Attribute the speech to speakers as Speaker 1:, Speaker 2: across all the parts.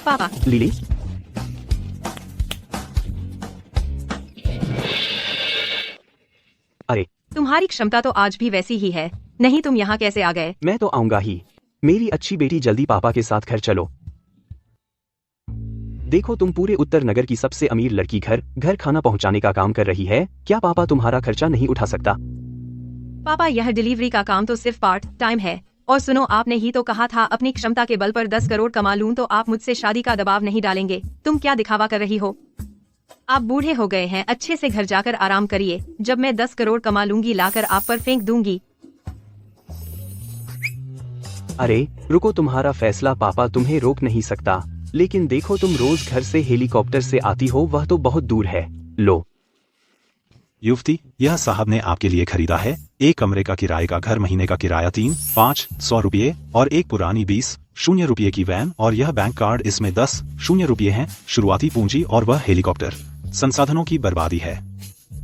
Speaker 1: पापा,
Speaker 2: लिली, अरे
Speaker 1: तुम्हारी क्षमता तो आज भी वैसी ही है, नहीं तुम यहाँ कैसे आ गए?
Speaker 2: मैं तो आऊंगा ही। मेरी अच्छी बेटी, जल्दी पापा के साथ घर चलो। देखो, तुम पूरे उत्तर नगर की सबसे अमीर लड़की घर घर खाना पहुंचाने का काम कर रही है। क्या पापा तुम्हारा खर्चा नहीं उठा सकता?
Speaker 1: पापा, यह डिलीवरी का काम तो सिर्फ पार्ट टाइम है। और सुनो, आपने ही तो कहा था अपनी क्षमता के बल पर 10 करोड़ कमा लूं तो आप मुझसे शादी का दबाव नहीं डालेंगे। तुम क्या दिखावा कर रही हो? आप बूढ़े हो गए हैं, अच्छे से घर जाकर आराम करिए। जब मैं 10 करोड़ कमा लूंगी लाकर आप पर फेंक दूंगी।
Speaker 2: अरे रुको, तुम्हारा फैसला पापा तुम्हें रोक नहीं सकता। लेकिन देखो, तुम रोज घर से हेलीकॉप्टर से आती हो, वह तो बहुत दूर है। लो।
Speaker 3: युवती, यह साहब ने आपके लिए खरीदा है। एक कमरे का किराए का घर, महीने का किराया 3-500 रुपये और एक पुरानी 20 रुपये की वैन, और यह बैंक कार्ड, इसमें 10 रुपये हैं शुरुआती पूंजी, और वह हेलीकॉप्टर। संसाधनों की बर्बादी है।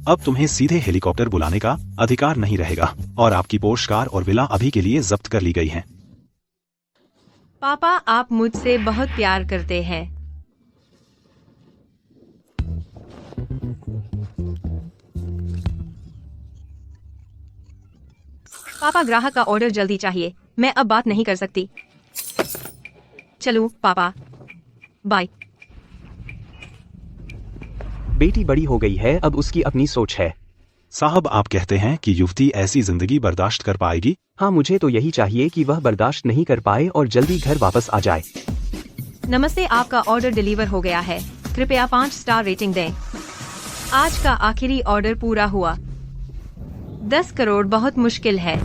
Speaker 3: अब तुम्हें सीधे हेलीकॉप्टर बुलाने का अधिकार नहीं रहेगा, और आपकी पोर्श कार और विला अभी के लिए जब्त कर ली गई हैं।
Speaker 1: पापा, आप मुझसे बहुत प्यार करते हैं। पापा, ग्राहक का ऑर्डर जल्दी चाहिए, मैं अब बात नहीं कर सकती। चलो पापा, बाय।
Speaker 2: बेटी बड़ी हो गई है, अब उसकी अपनी सोच है।
Speaker 3: साहब, आप कहते हैं कि युवती ऐसी जिंदगी बर्दाश्त कर पाएगी?
Speaker 2: हाँ, मुझे तो यही चाहिए कि वह बर्दाश्त नहीं कर पाए और जल्दी घर वापस आ जाए।
Speaker 1: नमस्ते, आपका ऑर्डर डिलीवर हो गया है। कृपया 5 स्टार रेटिंग दें। आज का आखिरी ऑर्डर पूरा हुआ। 10 करोड़ बहुत मुश्किल है।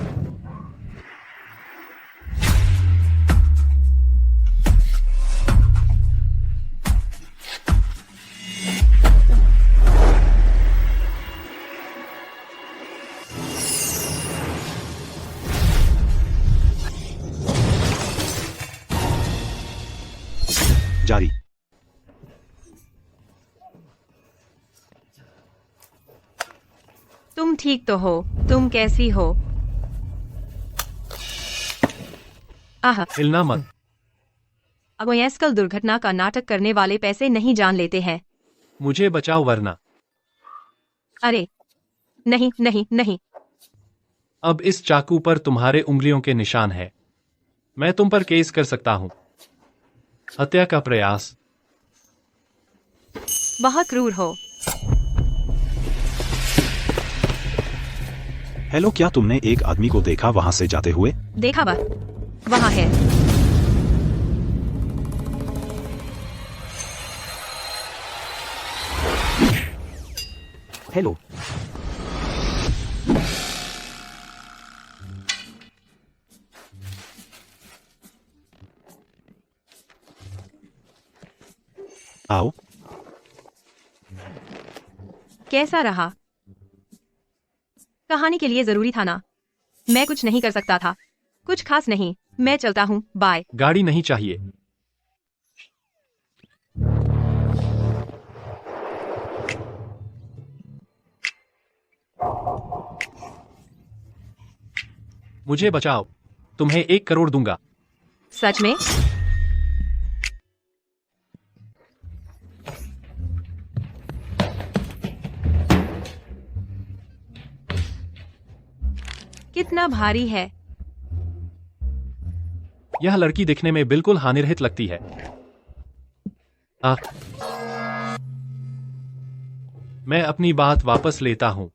Speaker 3: जारी।
Speaker 1: तुम ठीक तो हो? तुम कैसी हो? आह,
Speaker 4: हिलना मत।
Speaker 1: अगोयस्कल दुर्घटना का नाटक करने वाले पैसे नहीं जान लेते हैं।
Speaker 4: मुझे बचाओ वरना।
Speaker 1: अरे नहीं नहीं नहीं।
Speaker 4: अब इस चाकू पर तुम्हारे उंगलियों के निशान है। मैं तुम पर केस कर सकता हूँ। हत्या का प्रयास।
Speaker 1: बहुत क्रूर हो।
Speaker 3: हेलो, क्या तुमने एक आदमी को देखा वहां से जाते हुए?
Speaker 1: देखा वहाँ है।
Speaker 2: हेलो।
Speaker 3: आओ।
Speaker 1: कैसा रहा? कहानी के लिए जरूरी था ना? मैं कुछ नहीं कर सकता था। कुछ खास नहीं। मैं चलता हूँ, बाय।
Speaker 4: गाड़ी नहीं चाहिए। मुझे बचाओ। तुम्हें 1 करोड़ दूंगा।
Speaker 1: सच में? कितना भारी है?
Speaker 4: यह लड़की दिखने में बिल्कुल हानिरहित लगती है। मैं अपनी बात वापस लेता हूँ।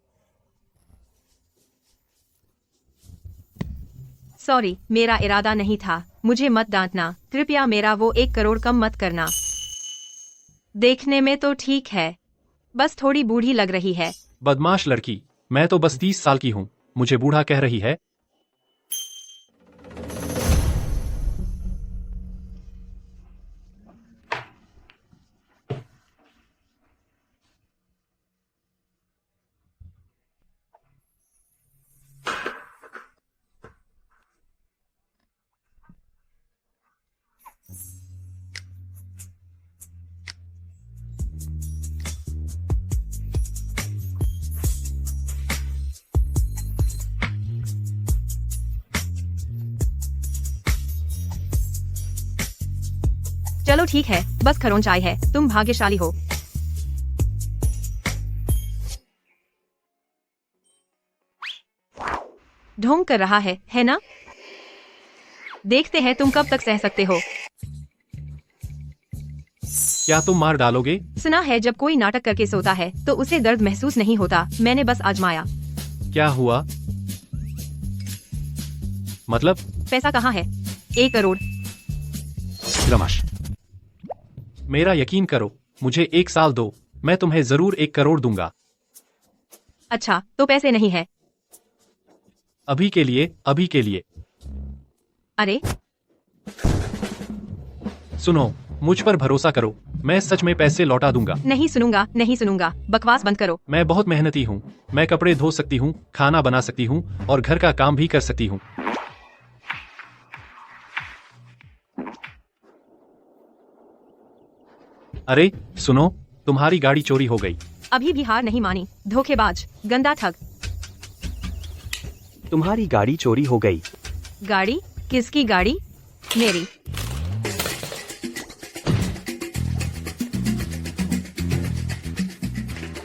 Speaker 1: सॉरी, मेरा इरादा नहीं था। मुझे मत डांटना। कृपया मेरा वो 1 करोड़ कम मत करना। देखने में तो ठीक है, बस थोड़ी बूढ़ी लग रही है।
Speaker 4: बदमाश लड़की, मैं तो बस 30 साल की हूँ। मुझे बूढ़ा कह रही है?
Speaker 1: चलो ठीक है, बस खरों चाय है, तुम भाग्यशाली हो। ढोंग कर रहा है ना? देखते हैं तुम कब तक सह सकते हो।
Speaker 4: क्या तुम मार डालोगे?
Speaker 1: सुना है जब कोई नाटक करके सोता है तो उसे दर्द महसूस नहीं होता, मैंने बस आजमाया।
Speaker 4: क्या हुआ? मतलब?
Speaker 1: पैसा कहाँ है? 1 करोड़।
Speaker 3: रमेश,
Speaker 4: मेरा यकीन करो, मुझे 1 साल दो, मैं तुम्हें जरूर 1 करोड़ दूंगा।
Speaker 1: अच्छा, तो पैसे नहीं है?
Speaker 4: अभी के लिए, अभी के लिए।
Speaker 1: अरे
Speaker 4: सुनो, मुझ पर भरोसा करो, मैं सच में पैसे लौटा दूंगा।
Speaker 1: नहीं सुनूंगा, नहीं सुनूंगा, बकवास बंद करो।
Speaker 4: मैं बहुत मेहनती हूँ, मैं कपड़े धो सकती हूँ, खाना बना सकती हूँ और घर का काम भी कर सकती हूँ। अरे सुनो, तुम्हारी गाड़ी चोरी हो गई।
Speaker 1: अभी भी हार नहीं मानी, धोखेबाज, गंदा ठग।
Speaker 2: तुम्हारी गाड़ी चोरी हो गई।
Speaker 1: गाड़ी? किसकी गाड़ी? मेरी।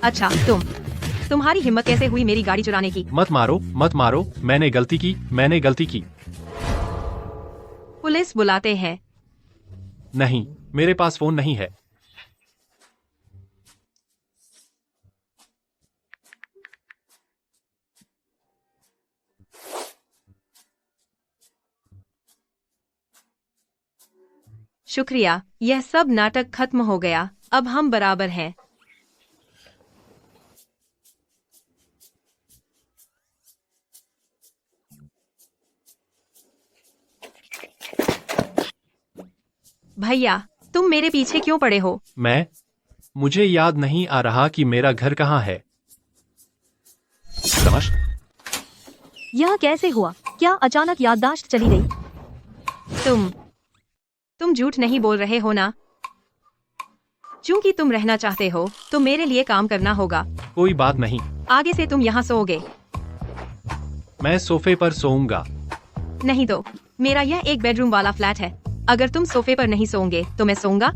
Speaker 1: अच्छा, तुम्हारी हिम्मत कैसे हुई मेरी गाड़ी चुराने की?
Speaker 4: मत मारो, मत मारो, मैंने गलती की, मैंने गलती की।
Speaker 1: पुलिस बुलाते हैं।
Speaker 4: नहीं, मेरे पास फोन नहीं है।
Speaker 1: शुक्रिया, यह सब नाटक खत्म हो गया, अब हम बराबर हैं। भैया, तुम मेरे पीछे क्यों पड़े हो?
Speaker 4: मुझे याद नहीं आ रहा कि मेरा घर कहाँ है।
Speaker 3: रमेश,
Speaker 1: यह कैसे हुआ? क्या अचानक याददाश्त चली गई? तुम झूठ नहीं बोल रहे हो ना? चूंकि तुम रहना चाहते हो, तो मेरे लिए काम करना होगा।
Speaker 4: कोई बात नहीं,
Speaker 1: आगे से तुम यहाँ सोओगे।
Speaker 4: मैं सोफे पर सोऊंगा।
Speaker 1: नहीं तो, मेरा यह 1 बेडरूम वाला फ्लैट है। अगर तुम सोफे पर नहीं सोओगे, तो मैं सोऊंगा।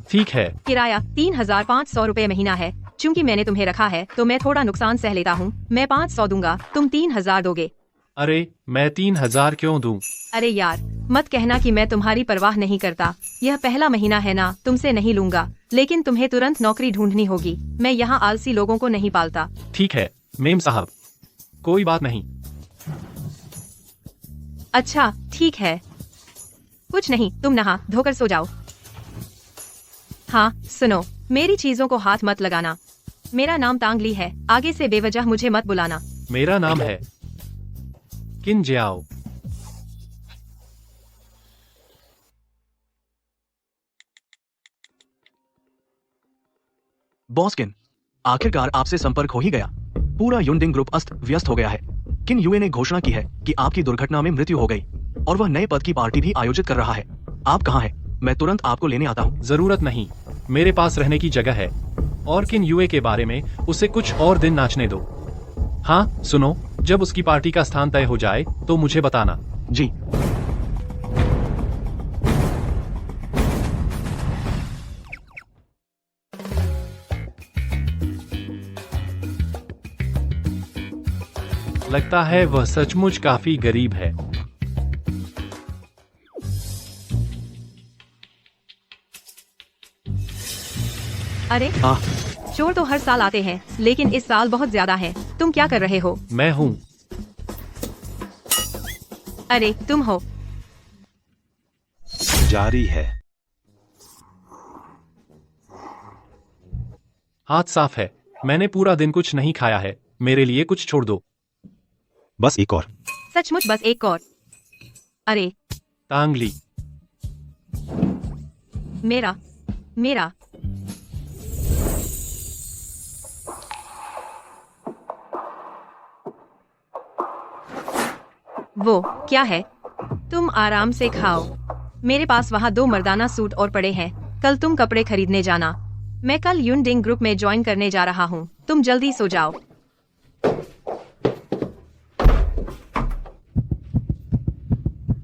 Speaker 4: ठीक है।
Speaker 1: किराया 3500 रुपए महीना है। चूंकि मैंने तुम्हें रखा है, तो मैं थोड़ा नुकसान सह लेता हूँ। मैं 500 दूंगा, तुम 3000 दोगे।
Speaker 4: अरे, मैं 3000 क्यों दूं?
Speaker 1: अरे यार, मत कहना कि मैं तुम्हारी परवाह नहीं करता। यह पहला महीना है ना, तुमसे नहीं लूंगा। लेकिन तुम्हें तुरंत नौकरी ढूंढनी होगी। मैं यहाँ आलसी लोगों को नहीं पालता।
Speaker 4: ठीक है, मेम साहब, कोई बात नहीं।
Speaker 1: अच्छा, ठीक है। कुछ नहीं, तुम नहा धोकर सो जाओ। हाँ, सुनो, मेरी चीजों को हाथ मत लगाना। मेरा नाम तांगली है, आगे से बेवजह मुझे मत बुलाना।
Speaker 4: मेरा नाम है किन जियाओ।
Speaker 5: बॉस किन, आखिरकार आपसे संपर्क हो ही गया। पूरा युनडिंग ग्रुप अस्त व्यस्त हो गया है। किन यूए ने घोषणा की है कि आपकी दुर्घटना में मृत्यु हो गई और वह नए पद की पार्टी भी आयोजित कर रहा है। आप कहाँ हैं? मैं तुरंत आपको लेने आता हूँ।
Speaker 4: जरूरत नहीं, मेरे पास रहने की जगह है। और किन यूए के बारे में उसे कुछ और दिन नाचने दो। हाँ सुनो, जब उसकी पार्टी का स्थान तय हो जाए तो मुझे बताना।
Speaker 5: जी।
Speaker 4: लगता है वह सचमुच काफी गरीब है।
Speaker 1: अरे, चोर तो हर साल आते हैं, लेकिन इस साल बहुत ज्यादा है। तुम क्या कर रहे हो?
Speaker 4: मैं हूँ।
Speaker 1: अरे, तुम हो।
Speaker 3: जारी है।
Speaker 4: हाथ साफ है। मैंने पूरा दिन कुछ नहीं खाया है, मेरे लिए कुछ छोड़ दो।
Speaker 3: बस एक और।
Speaker 1: सचमुच बस एक और? अरे,
Speaker 4: तांगली।
Speaker 1: मेरा मेरा वो क्या है? तुम आराम से खाओ। मेरे पास वहाँ 2 मर्दाना सूट और पड़े हैं। कल तुम कपड़े खरीदने जाना। मैं कल युनडिंग ग्रुप में ज्वाइन करने जा रहा हूँ। तुम जल्दी सो जाओ।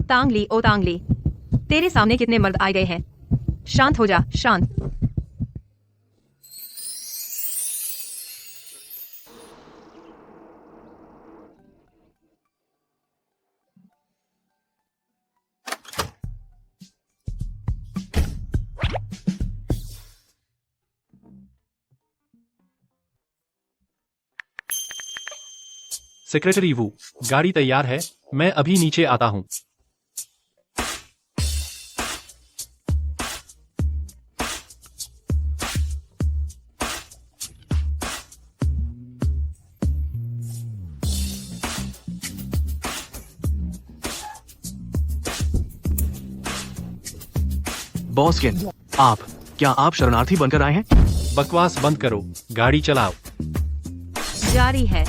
Speaker 1: तांगली, ओ तांगली, तेरे सामने कितने मर्द आ गए हैं? शांत हो जा, शांत।
Speaker 4: सेक्रेटरी वू, गाड़ी तैयार है, मैं अभी नीचे आता हूँ।
Speaker 5: बॉस किन, क्या आप शरणार्थी बनकर आए हैं?
Speaker 4: बकवास बंद करो, गाड़ी चलाओ।
Speaker 1: जारी है।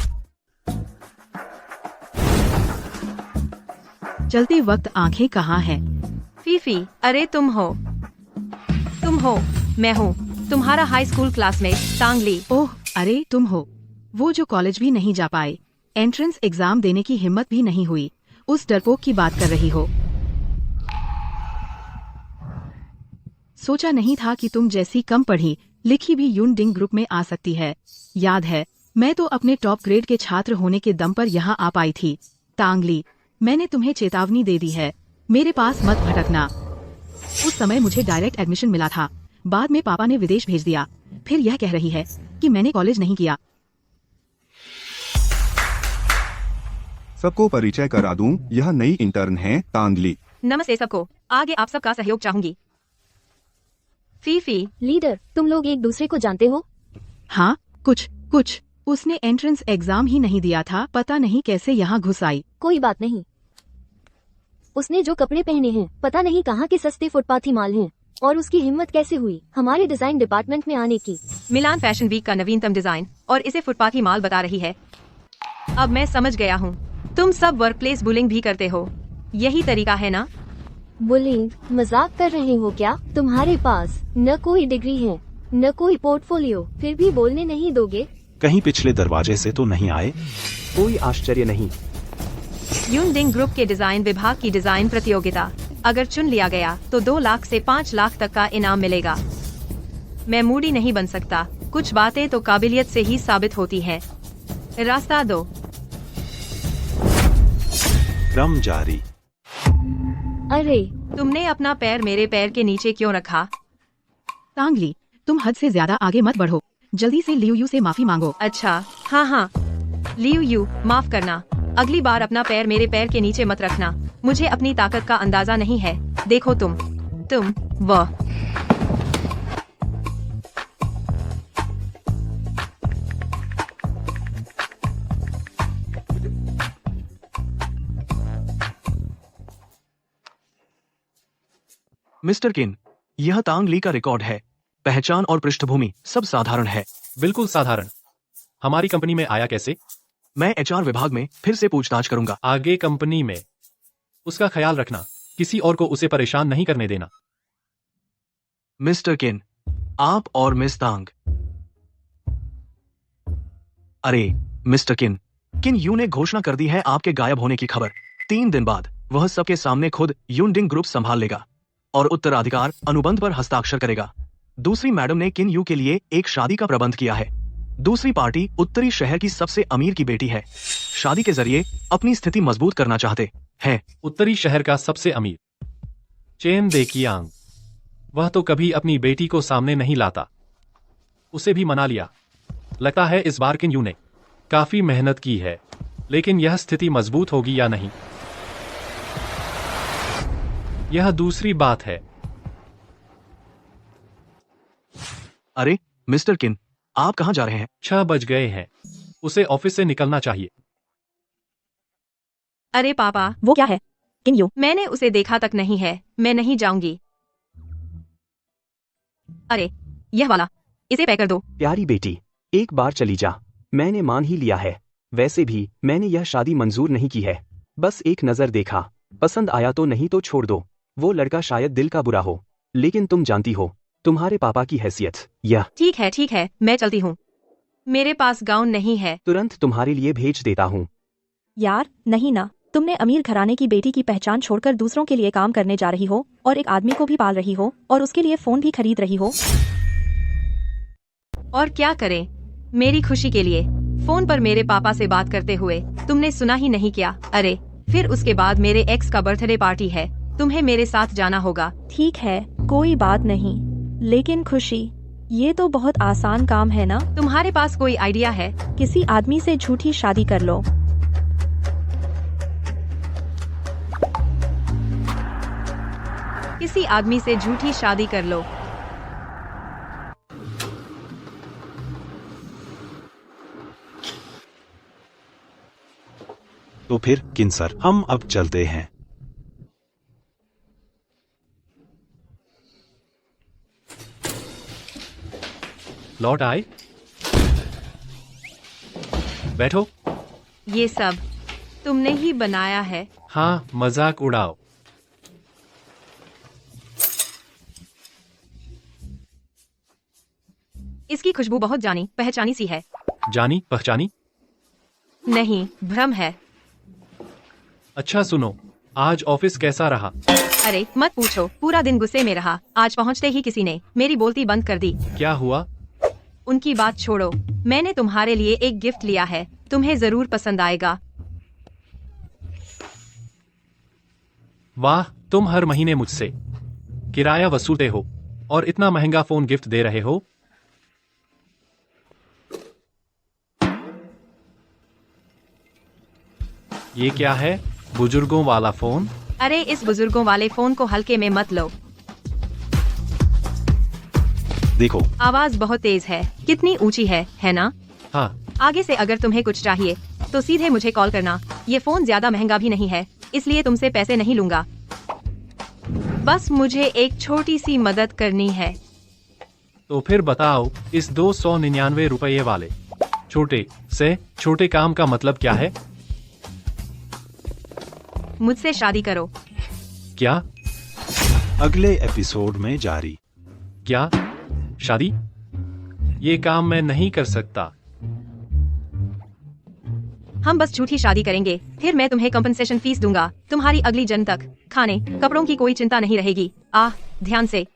Speaker 6: चलते वक्त आंखें कहाँ हैं?
Speaker 1: फीफी, अरे तुम हो, मैं हूँ, तुम्हारा हाई स्कूल क्लासमेट तांगली।
Speaker 6: ओह, अरे तुम हो, वो जो कॉलेज भी नहीं जा पाए, एंट्रेंस एग्जाम देने की हिम्मत भी नहीं हुई, उस डरपोक की बात कर रही हो। सोचा नहीं था कि तुम जैसी कम पढ़ी लिखी भी यूनडिंग ग्रुप में आ सकती है। याद है, मैं तो अपने टॉप ग्रेड के छात्र होने के दम पर यहाँ आ पाई थी। तांगली, मैंने तुम्हें चेतावनी दे दी है, मेरे पास मत भटकना। उस समय मुझे डायरेक्ट एडमिशन मिला था, बाद में पापा ने विदेश भेज दिया, फिर यह कह रही है कि मैंने कॉलेज नहीं किया।
Speaker 7: सबको परिचय करा दूं, यह नई इंटर्न है तांगली।
Speaker 1: नमस्ते सबको, आगे आप सबका सहयोग चाहूंगी। फीफी,
Speaker 8: लीडर, तुम लोग एक दूसरे को जानते हो?
Speaker 6: हाँ, कुछ। उसने एंट्रेंस एग्जाम ही नहीं दिया था, पता नहीं कैसे यहाँ घुस आई।
Speaker 8: कोई बात नहीं। उसने जो कपड़े पहने हैं, पता नहीं कहाँ के सस्ते फुटपाथी माल हैं। और उसकी हिम्मत कैसे हुई हमारे डिजाइन डिपार्टमेंट में आने की?
Speaker 1: मिलान फैशन वीक का नवीनतम डिजाइन, और इसे फुटपाथी माल बता रही है। अब मैं समझ गया हूँ, तुम सब वर्कप्लेस बुलिंग भी करते हो, यही तरीका है ना?
Speaker 8: बुलिंग? मजाक कर रहे हो क्या? तुम्हारे पास न कोई डिग्री है न कोई पोर्टफोलियो, फिर भी बोलने नहीं दोगे?
Speaker 3: कहीं पिछले दरवाजे से तो नहीं आए?
Speaker 2: कोई आश्चर्य नहीं।
Speaker 1: यूनडिंग ग्रुप के डिजाइन विभाग की डिजाइन प्रतियोगिता, अगर चुन लिया गया तो 2 लाख से 5 लाख तक का इनाम मिलेगा। मैं मूडी नहीं बन सकता, कुछ बातें तो काबिलियत से ही साबित होती हैं। रास्ता दो।
Speaker 3: क्रम जारी।
Speaker 8: अरे,
Speaker 1: तुमने अपना पैर मेरे पैर के नीचे क्यों रखा?
Speaker 6: तांगली, तुम हद से ज्यादा आगे मत बढ़ो, जल्दी से लियू यू से माफी मांगो।
Speaker 1: अच्छा, हाँ, लियू यू, माफ करना, अगली बार अपना पैर मेरे पैर के नीचे मत रखना, मुझे अपनी ताकत का अंदाजा नहीं है। देखो तुम वह।
Speaker 5: मिस्टर किन, यह तांग ली का रिकॉर्ड है। पहचान और पृष्ठभूमि सब साधारण है।
Speaker 4: बिल्कुल साधारण। हमारी कंपनी में आया कैसे?
Speaker 5: मैं एचआर विभाग में फिर से पूछताछ करूंगा।
Speaker 4: आगे कंपनी में उसका ख्याल रखना, किसी और को उसे परेशान नहीं करने देना।
Speaker 5: मिस्टर किन, आप और मिस तांग। अरे मिस्टर किन, किन यू ने घोषणा कर दी है आपके गायब होने की खबर। 3 दिन बाद वह सबके सामने खुद यूनडिंग ग्रुप संभाल लेगा और उत्तराधिकार अनुबंध पर हस्ताक्षर करेगा। दूसरी मैडम ने किन यू के लिए एक शादी का प्रबंध किया है। दूसरी पार्टी उत्तरी शहर की सबसे अमीर की बेटी है। शादी के जरिए अपनी स्थिति मजबूत करना चाहते हैं।
Speaker 4: उत्तरी शहर का सबसे अमीर चेन देखियांग, वह तो कभी अपनी बेटी को सामने नहीं लाता, उसे भी मना लिया। लगता है इस बार किन यू ने काफी मेहनत की है, लेकिन यह स्थिति मजबूत होगी या नहीं, यह दूसरी बात है।
Speaker 5: अरे मिस्टर किन, आप कहां जा रहे हैं?
Speaker 4: 6 बज गए हैं, उसे ऑफिस से निकलना चाहिए।
Speaker 1: अरे पापा,
Speaker 6: वो क्या है? किन यू?
Speaker 1: मैंने उसे देखा तक नहीं है, मैं नहीं जाऊंगी। अरे यह वाला, इसे पैक कर दो।
Speaker 2: प्यारी बेटी, एक बार चली जा, मैंने मान ही लिया है। वैसे भी मैंने यह शादी मंजूर नहीं की है, बस एक नजर देखा, पसंद आया तो, नहीं तो छोड़ दो। वो लड़का शायद दिल का बुरा हो, लेकिन तुम जानती हो तुम्हारे पापा की हैसियत। यह
Speaker 1: ठीक है, मैं चलती हूँ। मेरे पास गाउन नहीं है।
Speaker 2: तुरंत तुम्हारे लिए भेज देता हूँ।
Speaker 9: यार नहीं ना, तुमने अमीर घराने की बेटी की पहचान छोड़कर दूसरों के लिए काम करने जा रही हो और एक आदमी को भी पाल रही हो और उसके लिए फोन भी खरीद रही हो।
Speaker 1: और क्या करें, मेरी खुशी के लिए फोन पर मेरे पापा से बात करते हुए तुमने सुना ही नहीं क्या? अरे फिर उसके बाद मेरे एक्स का बर्थडे पार्टी है, तुम्हें मेरे साथ जाना होगा।
Speaker 9: ठीक है, कोई बात नहीं, लेकिन खुशी, ये तो बहुत आसान काम है ना?
Speaker 1: तुम्हारे पास कोई आइडिया है?
Speaker 9: किसी आदमी से झूठी शादी कर लो।
Speaker 1: किसी आदमी से झूठी शादी कर लो।
Speaker 3: तो फिर किन्सर, हम अब चलते हैं।
Speaker 4: लौट आए? बैठो।
Speaker 1: ये सब तुमने ही बनाया है?
Speaker 4: हाँ, मजाक उड़ाओ।
Speaker 1: इसकी खुशबू बहुत जानी पहचानी सी है।
Speaker 4: जानी पहचानी?
Speaker 1: नहीं, भ्रम है।
Speaker 4: अच्छा सुनो, आज ऑफिस कैसा रहा?
Speaker 1: अरे मत पूछो, पूरा दिन गुस्से में रहा। आज पहुंचते ही किसी ने मेरी बोलती बंद कर दी।
Speaker 4: क्या हुआ?
Speaker 1: उनकी बात छोड़ो, मैंने तुम्हारे लिए एक गिफ्ट लिया है, तुम्हें जरूर पसंद आएगा।
Speaker 4: वाह, तुम हर महीने मुझसे किराया वसूलते हो और इतना महंगा फोन गिफ्ट दे रहे हो। ये क्या है? बुजुर्गों वाला फोन?
Speaker 1: अरे इस बुजुर्गों वाले फोन को हल्के में मत लो।
Speaker 3: देखो,
Speaker 1: आवाज बहुत तेज है, कितनी ऊंची है ना?
Speaker 4: हाँ।
Speaker 1: आगे से अगर तुम्हें कुछ चाहिए तो सीधे मुझे कॉल करना। ये फोन ज्यादा महंगा भी नहीं है, इसलिए तुमसे पैसे नहीं लूंगा। बस मुझे एक छोटी सी मदद करनी है।
Speaker 4: तो फिर बताओ, इस 299 रुपये वाले छोटे से छोटे काम का मतलब क्या है?
Speaker 1: मुझसे शादी करो।
Speaker 4: क्या?
Speaker 3: अगले एपिसोड में जारी।
Speaker 4: क्या? शादी? ये काम मैं नहीं कर सकता।
Speaker 1: हम बस झूठी शादी करेंगे, फिर मैं तुम्हें कंपनसेशन फीस दूंगा। तुम्हारी अगली जन्म तक खाने कपड़ों की कोई चिंता नहीं रहेगी। ध्यान से।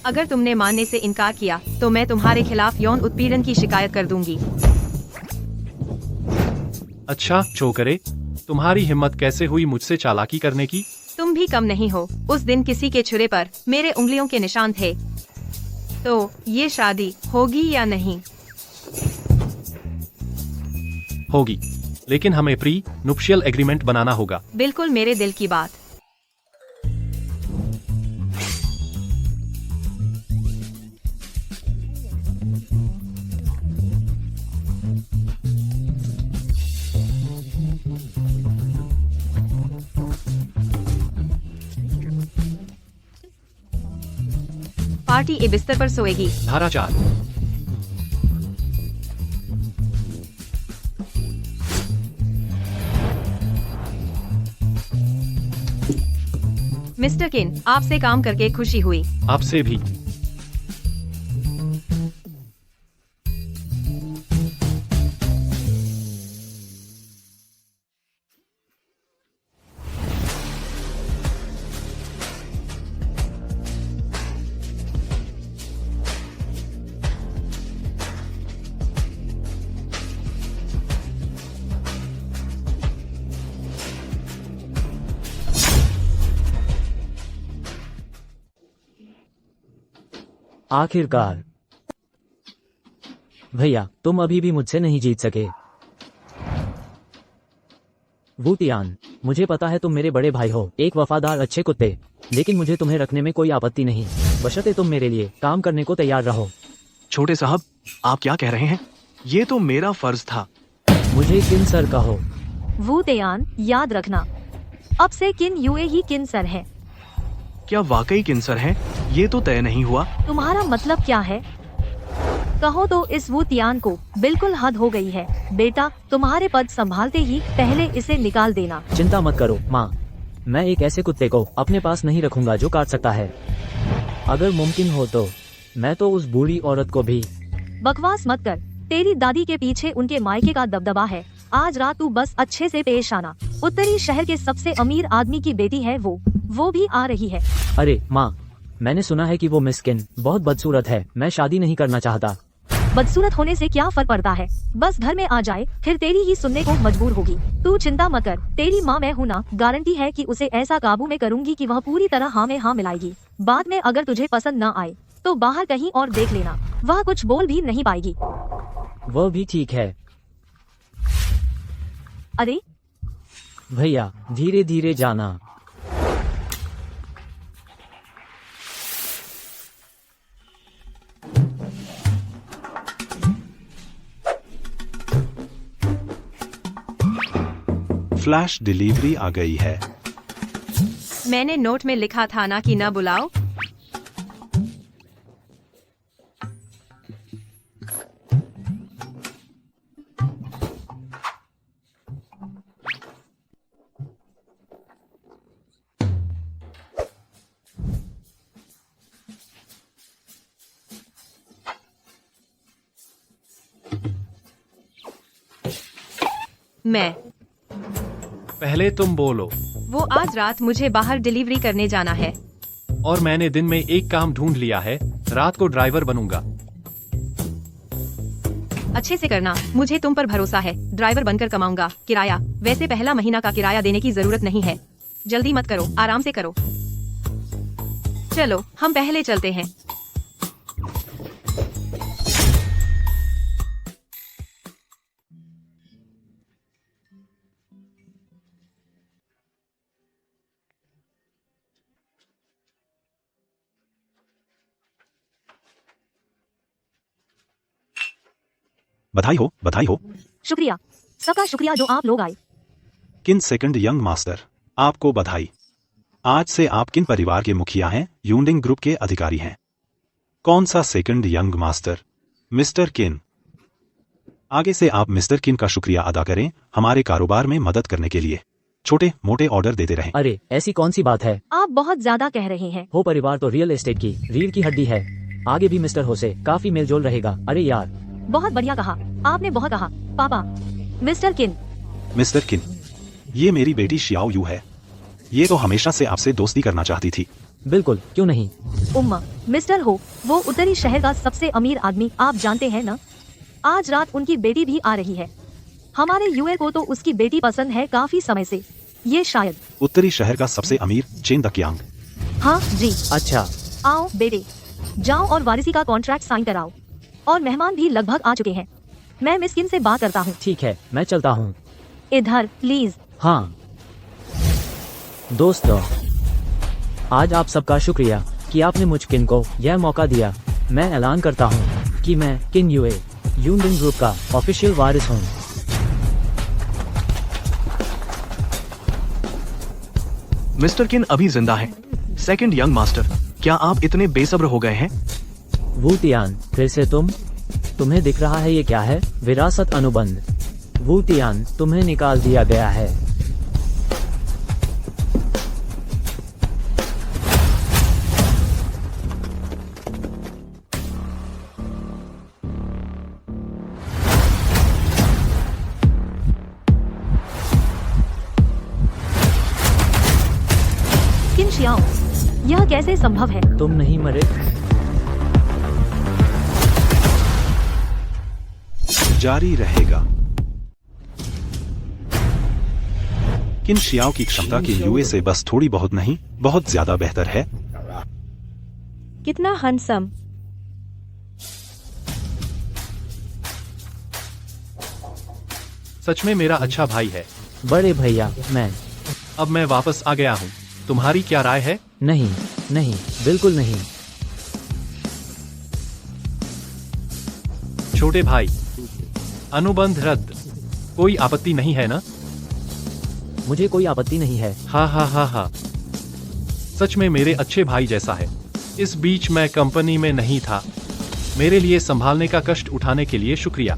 Speaker 1: अगर तुमने मानने से इनकार किया तो मैं तुम्हारे खिलाफ यौन उत्पीड़न की शिकायत कर दूंगी।
Speaker 4: अच्छा छोकरे, तुम्हारी हिम्मत कैसे हुई मुझसे चालाकी करने की?
Speaker 1: तुम भी कम नहीं हो। उस दिन किसी के छुरे पर मेरे उंगलियों के निशान थे। तो ये शादी होगी या नहीं?
Speaker 4: होगी, लेकिन हमें प्री नुप्शियल एग्रीमेंट बनाना होगा।
Speaker 1: बिल्कुल मेरे दिल की बात। पार्टी ए बिस्तर पर सोएगी।
Speaker 4: धारा 4।
Speaker 1: मिस्टर किन, आपसे काम करके खुशी हुई।
Speaker 4: आपसे भी।
Speaker 10: आखिरकार भैया, तुम अभी भी मुझसे नहीं जीत सके। वूटियान, मुझे पता है तुम मेरे बड़े भाई हो, एक वफादार अच्छे कुत्ते, लेकिन मुझे तुम्हें रखने में कोई आपत्ति नहीं, बशर्ते तुम मेरे लिए काम करने को तैयार रहो।
Speaker 5: छोटे साहब, आप क्या कह रहे हैं? ये तो मेरा फर्ज था।
Speaker 10: मुझे किन सर कहो।
Speaker 8: वूटियान, याद रखना, अब से किन यूए ही किन सर है।
Speaker 5: क्या वाकई किन्सर है? ये तो तय नहीं हुआ।
Speaker 8: तुम्हारा मतलब क्या है?
Speaker 11: कहो तो इस वू तियान को बिल्कुल हद हो गई है। बेटा, तुम्हारे पद संभालते ही पहले इसे निकाल देना।
Speaker 10: चिंता मत करो माँ, मैं एक ऐसे कुत्ते को अपने पास नहीं रखूंगा जो काट सकता है। अगर मुमकिन हो तो मैं तो उस बूढ़ी औरत को भी।
Speaker 11: बकवास मत कर, तेरी दादी के पीछे उनके मायके का दबदबा है। आज रात तू बस अच्छे से पेश आना। उत्तरी शहर के सबसे अमीर आदमी की बेटी है वो भी आ रही है।
Speaker 10: अरे माँ, मैंने सुना है कि वो मिस्किन बहुत बदसूरत है। मैं शादी नहीं करना चाहता।
Speaker 11: बदसूरत होने से क्या फर्क पड़ता है, बस घर में आ जाए, फिर तेरी ही सुनने को मजबूर होगी। तू चिंता मत कर, तेरी माँ मैं हूँ ना, गारंटी है कि उसे ऐसा काबू में करूँगी कि वह पूरी तरह हाँ में हाँ मिलाएगी। बाद में अगर तुझे पसंद न आए तो बाहर कहीं और देख लेना, वह कुछ बोल भी नहीं पाएगी।
Speaker 10: वो भी ठीक है।
Speaker 11: अरे
Speaker 10: भैया, धीरे धीरे जाना।
Speaker 3: फ्लैश डिलीवरी आ गई है।
Speaker 1: मैंने नोट में लिखा था ना कि न बुलाओ। मैं
Speaker 4: पहले तुम बोलो।
Speaker 1: वो आज रात मुझे बाहर डिलीवरी करने जाना है।
Speaker 4: और मैंने दिन में एक काम ढूंढ लिया है, रात को ड्राइवर बनूंगा।
Speaker 1: अच्छे से करना, मुझे तुम पर भरोसा है। ड्राइवर बनकर कमाऊंगा। किराया, वैसे पहला महीना का किराया देने की जरूरत नहीं है। जल्दी मत करो, आराम से करो। चलो हम पहले चलते हैं।
Speaker 3: बधाई हो, बधाई हो।
Speaker 11: शुक्रिया, सबका शुक्रिया जो आप लोग आए।
Speaker 3: किन सेकंड यंग मास्टर, आपको बधाई। आज से आप किन परिवार के मुखिया हैं? यूनडिंग ग्रुप के अधिकारी हैं। कौन सा सेकंड यंग मास्टर? मिस्टर किन। आगे से आप मिस्टर किन का शुक्रिया अदा करें हमारे कारोबार में मदद करने के लिए। छोटे मोटे ऑर्डर देते रहें।
Speaker 10: अरे ऐसी कौन सी बात है?
Speaker 11: आप बहुत ज्यादा कह रहे हैं।
Speaker 10: हो परिवार तो रियल एस्टेट की रीढ़ की हड्डी है। आगे भी मिस्टर हो से काफी मेलजोल रहेगा। अरे यार,
Speaker 11: बहुत बढ़िया कहा आपने, बहुत कहा पापा। मिस्टर किन।
Speaker 3: मिस्टर किन, ये मेरी बेटी शियाओ यू है। ये तो हमेशा से आपसे दोस्ती करना चाहती थी।
Speaker 10: बिल्कुल, क्यों नहीं।
Speaker 11: उम्मा, मिस्टर हो, वो उत्तरी शहर का सबसे अमीर आदमी, आप जानते हैं ना। आज रात उनकी बेटी भी आ रही है। हमारे यूए को तो उसकी बेटी पसंद है काफी समय से। ये शायद
Speaker 3: उत्तरी शहर का सबसे अमीर चेन दकियांग।
Speaker 11: हाँ जी।
Speaker 10: अच्छा,
Speaker 11: आओ बेटे, जाओ और वारिसी का कॉन्ट्रैक्ट साइन कराओ। और मेहमान भी लगभग आ चुके हैं। मैं मिस किन से बात करता हूँ।
Speaker 10: ठीक है, मैं चलता हूँ।
Speaker 11: इधर प्लीज।
Speaker 10: हाँ दोस्तों, आज आप सबका शुक्रिया कि आपने मुझ किन को यह मौका दिया। मैं ऐलान करता हूँ कि मैं किन यूए यूनडिंग ग्रुप का ऑफिशियल वारिस हूँ।
Speaker 5: मिस्टर किन अभी जिंदा है। सेकंड यंग मास्टर, क्या आप इतने बेसब्र हो गए हैं?
Speaker 10: वू तियान, फिर से तुम्हें दिख रहा है ये क्या है? विरासत अनुबंध। वू तियान, तुम्हें निकाल दिया गया है।
Speaker 11: किन शियाओ, यह कैसे संभव है?
Speaker 10: तुम नहीं मरे।
Speaker 3: जारी रहेगा। किन शियाओ की क्षमता के यूए से बस थोड़ी बहुत नहीं, बहुत ज्यादा बेहतर है।
Speaker 9: कितना हंसम।
Speaker 4: सच में मेरा अच्छा भाई है।
Speaker 10: बड़े भैया, मैं
Speaker 4: अब मैं वापस आ गया हूँ। तुम्हारी क्या राय है?
Speaker 10: नहीं, नहीं, बिल्कुल नहीं।
Speaker 4: छोटे भाई, अनुबंध रद्द। कोई आपत्ति नहीं है ना?
Speaker 10: मुझे कोई आपत्ति नहीं है।
Speaker 4: हाँ हाँ हाँ हाँ, सच में मेरे अच्छे भाई जैसा है। इस बीच मैं कंपनी में नहीं था। मेरे लिए संभालने का कष्ट उठाने के लिए शुक्रिया।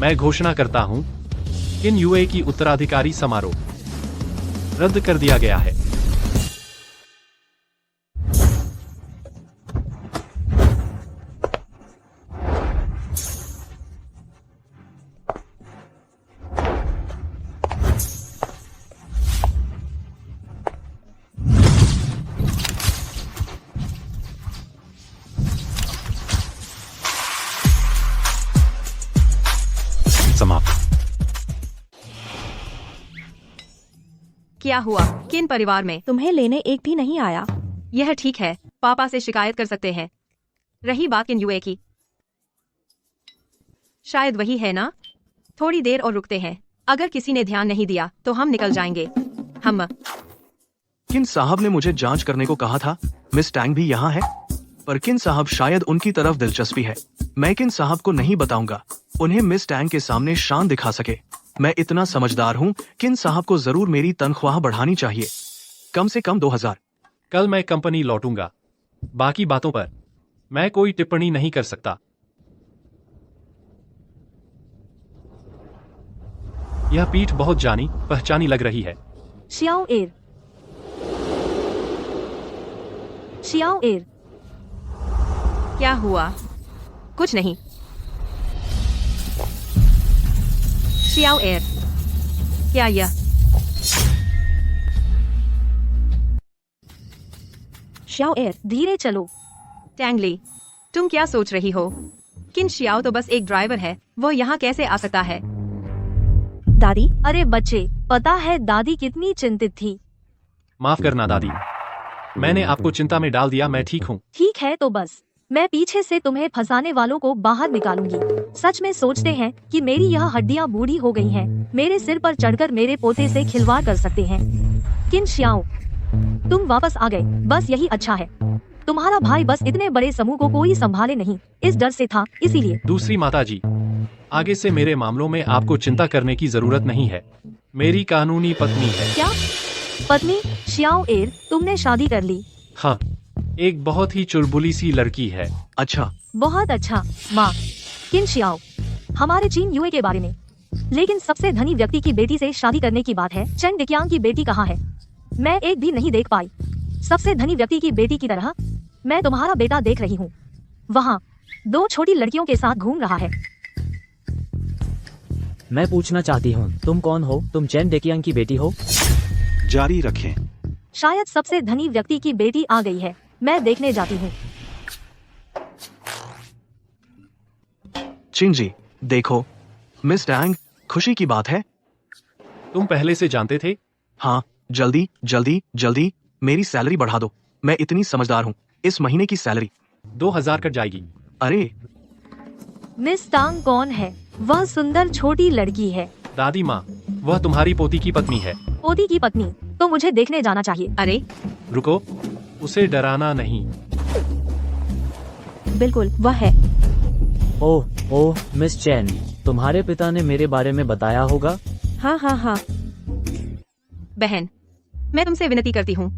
Speaker 4: मैं घोषणा करता हूं, किन यूए की उत्तराधिकारी समारोह रद्द कर दिया गया है।
Speaker 3: समाप्त।
Speaker 1: क्या हुआ? किन परिवार में?
Speaker 9: तुम्हें लेने एक भी नहीं आया।
Speaker 1: यह ठीक है, पापा से शिकायत कर सकते हैं। रही बात किन यूए की, शायद वही है ना? थोड़ी देर और रुकते हैं। अगर किसी ने ध्यान नहीं दिया तो हम निकल जाएंगे। हम
Speaker 5: किन साहब ने मुझे जांच करने को कहा था। मिस टैंग भी यहाँ है, पर किन साहब शायद उनकी तरफ दिलचस्पी है। मैं किन साहब को नहीं बताऊंगा, उन्हें मिस टैंग के सामने शान दिखा सके। मैं इतना समझदार हूँ, किन साहब को जरूर मेरी तनख्वाह बढ़ानी चाहिए, कम से कम 2000।
Speaker 4: कल मैं कंपनी लौटूंगा। बाकी बातों पर मैं कोई टिप्पणी नहीं कर सकता। यह पीठ बहुत जानी पहचानी लग रही है।
Speaker 11: शियाओ एर, शियाओ एर,
Speaker 1: क्या हुआ? कुछ नहीं। शियाओ एर, क्या यह?
Speaker 9: श्याओ एर,
Speaker 11: धीरे चलो।
Speaker 1: टैंगली, तुम क्या सोच रही हो? किन शियाओ तो बस एक ड्राइवर है, वो यहाँ कैसे आ सकता है?
Speaker 9: दादी,
Speaker 11: अरे बच्चे, पता है दादी कितनी चिंतित थी।
Speaker 4: माफ करना दादी, मैंने आपको चिंता में डाल दिया। मैं ठीक हूँ।
Speaker 11: ठीक है तो बस, मैं पीछे से तुम्हें फंसाने वालों को बाहर निकालूंगी। सच में सोचते हैं कि मेरी यह हड्डियां बूढ़ी हो गई हैं, मेरे सिर पर चढ़कर मेरे पोते से खिलवाड़ कर सकते हैं। किन शियाओ, तुम वापस आ गए, बस यही अच्छा है। तुम्हारा भाई बस इतने बड़े समूह को कोई संभाले नहीं, इस डर से था, इसीलिए।
Speaker 4: दूसरी माता जी, आगे से मेरे मामलों में आपको चिंता करने की जरूरत नहीं है। मेरी कानूनी पत्नी है।
Speaker 11: क्या पत्नी? शियाओ एर, तुमने शादी कर ली?
Speaker 4: हाँ, एक बहुत ही चुलबुली सी लड़की है।
Speaker 5: अच्छा,
Speaker 11: बहुत अच्छा। माँ, किन शियाओ, हमारे चीन यूए के बारे में। लेकिन सबसे धनी व्यक्ति की बेटी से शादी करने की बात है। चेन डिक्यांग की बेटी कहाँ है? मैं एक भी नहीं देख पाई। सबसे धनी व्यक्ति की बेटी की तरह मैं तुम्हारा बेटा देख रही हूँ, वहाँ 2 छोटी लड़कियों के साथ घूम रहा है।
Speaker 10: मैं पूछना चाहती हूँ, तुम कौन हो? तुम चेन डेकियांग की बेटी हो?
Speaker 3: जारी रखें।
Speaker 11: शायद सबसे धनी व्यक्ति की बेटी आ गई है, मैं देखने जाती हूँ।
Speaker 5: चिन जी, देखो, मिस टैंग, खुशी की बात है।
Speaker 4: तुम पहले से जानते थे?
Speaker 5: हाँ, जल्दी जल्दी जल्दी मेरी सैलरी बढ़ा दो। मैं इतनी समझदार हूँ, इस महीने की सैलरी
Speaker 4: 2000 कट जाएगी।
Speaker 5: अरे,
Speaker 11: मिस टांग कौन है? वह सुंदर छोटी लड़की है।
Speaker 4: दादी माँ, वह तुम्हारी पोती की पत्नी है।
Speaker 11: पोती की पत्नी? तो मुझे देखने जाना चाहिए।
Speaker 1: अरे
Speaker 4: रुको, उसे डराना नहीं।
Speaker 9: बिल्कुल वह है।
Speaker 10: ओह ओह, मिस चैन, तुम्हारे पिता ने मेरे बारे में बताया होगा।
Speaker 9: हाँ हाँ हाँ।
Speaker 1: बहन, मैं तुमसे विनती करती हूँ,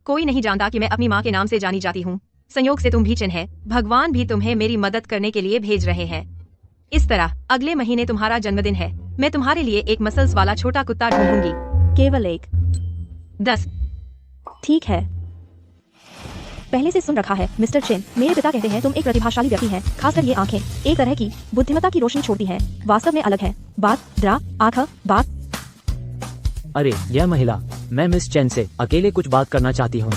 Speaker 1: कोई नहीं जानता कि मैं अपनी माँ के नाम से जानी जाती हूँ। संयोग से तुम भी चिन्ह है, भगवान भी तुम्हें मेरी मदद करने के लिए भेज रहे हैं। इस तरह अगले महीने तुम्हारा जन्मदिन है, मैं तुम्हारे लिए एक मसल्स वाला छोटा कुत्ता ढूंढूंगी।
Speaker 9: केवल एक?
Speaker 1: 10।
Speaker 9: ठीक है। पहले से सुन रखा है मिस्टर चेन, मेरे पिता कहते हैं तुम एक प्रतिभाशाली व्यक्ति हैं, खासकर ये आंखें एक तरह की बुद्धिमत्ता की रोशनी छोड़ती हैं, वास्तव में अलग है। बात आँख बात।
Speaker 10: अरे यह महिला, मैं मिस चैन से अकेले कुछ बात करना चाहती हूँ।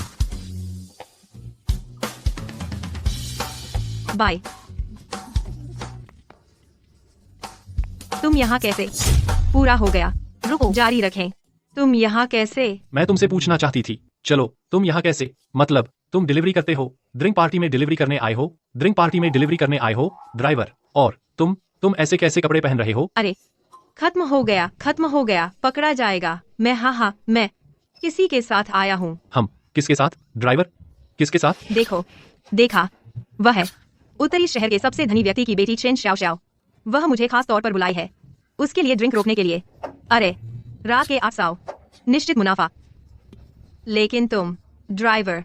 Speaker 1: बाय। तुम यहाँ कैसे? पूरा हो गया।
Speaker 11: रुको,
Speaker 1: जारी रखें। तुम यहाँ कैसे?
Speaker 4: मैं तुमसे पूछना चाहती थी। चलो, तुम यहाँ कैसे? मतलब तुम डिलीवरी करते हो, ड्रिंक पार्टी में डिलीवरी करने आए हो, ड्रिंक पार्टी में डिलीवरी करने आए हो, ड्राइवर। और तुम ऐसे कैसे कपड़े पहन रहे हो?
Speaker 1: अरे खत्म हो गया, पकड़ा जाएगा। मैं मैं किसी के साथ आया हूँ।
Speaker 4: हम किसके साथ? ड्राइवर किसके साथ?
Speaker 1: देखा, वह है उत्तरी शहर के सबसे धनी व्यक्ति की बेटी चेन श्याओ। वह मुझे खास तौर पर बुलाई है, उसके लिए ड्रिंक रोकने के लिए। अरे रात के 800, निश्चित मुनाफा। लेकिन तुम ड्राइवर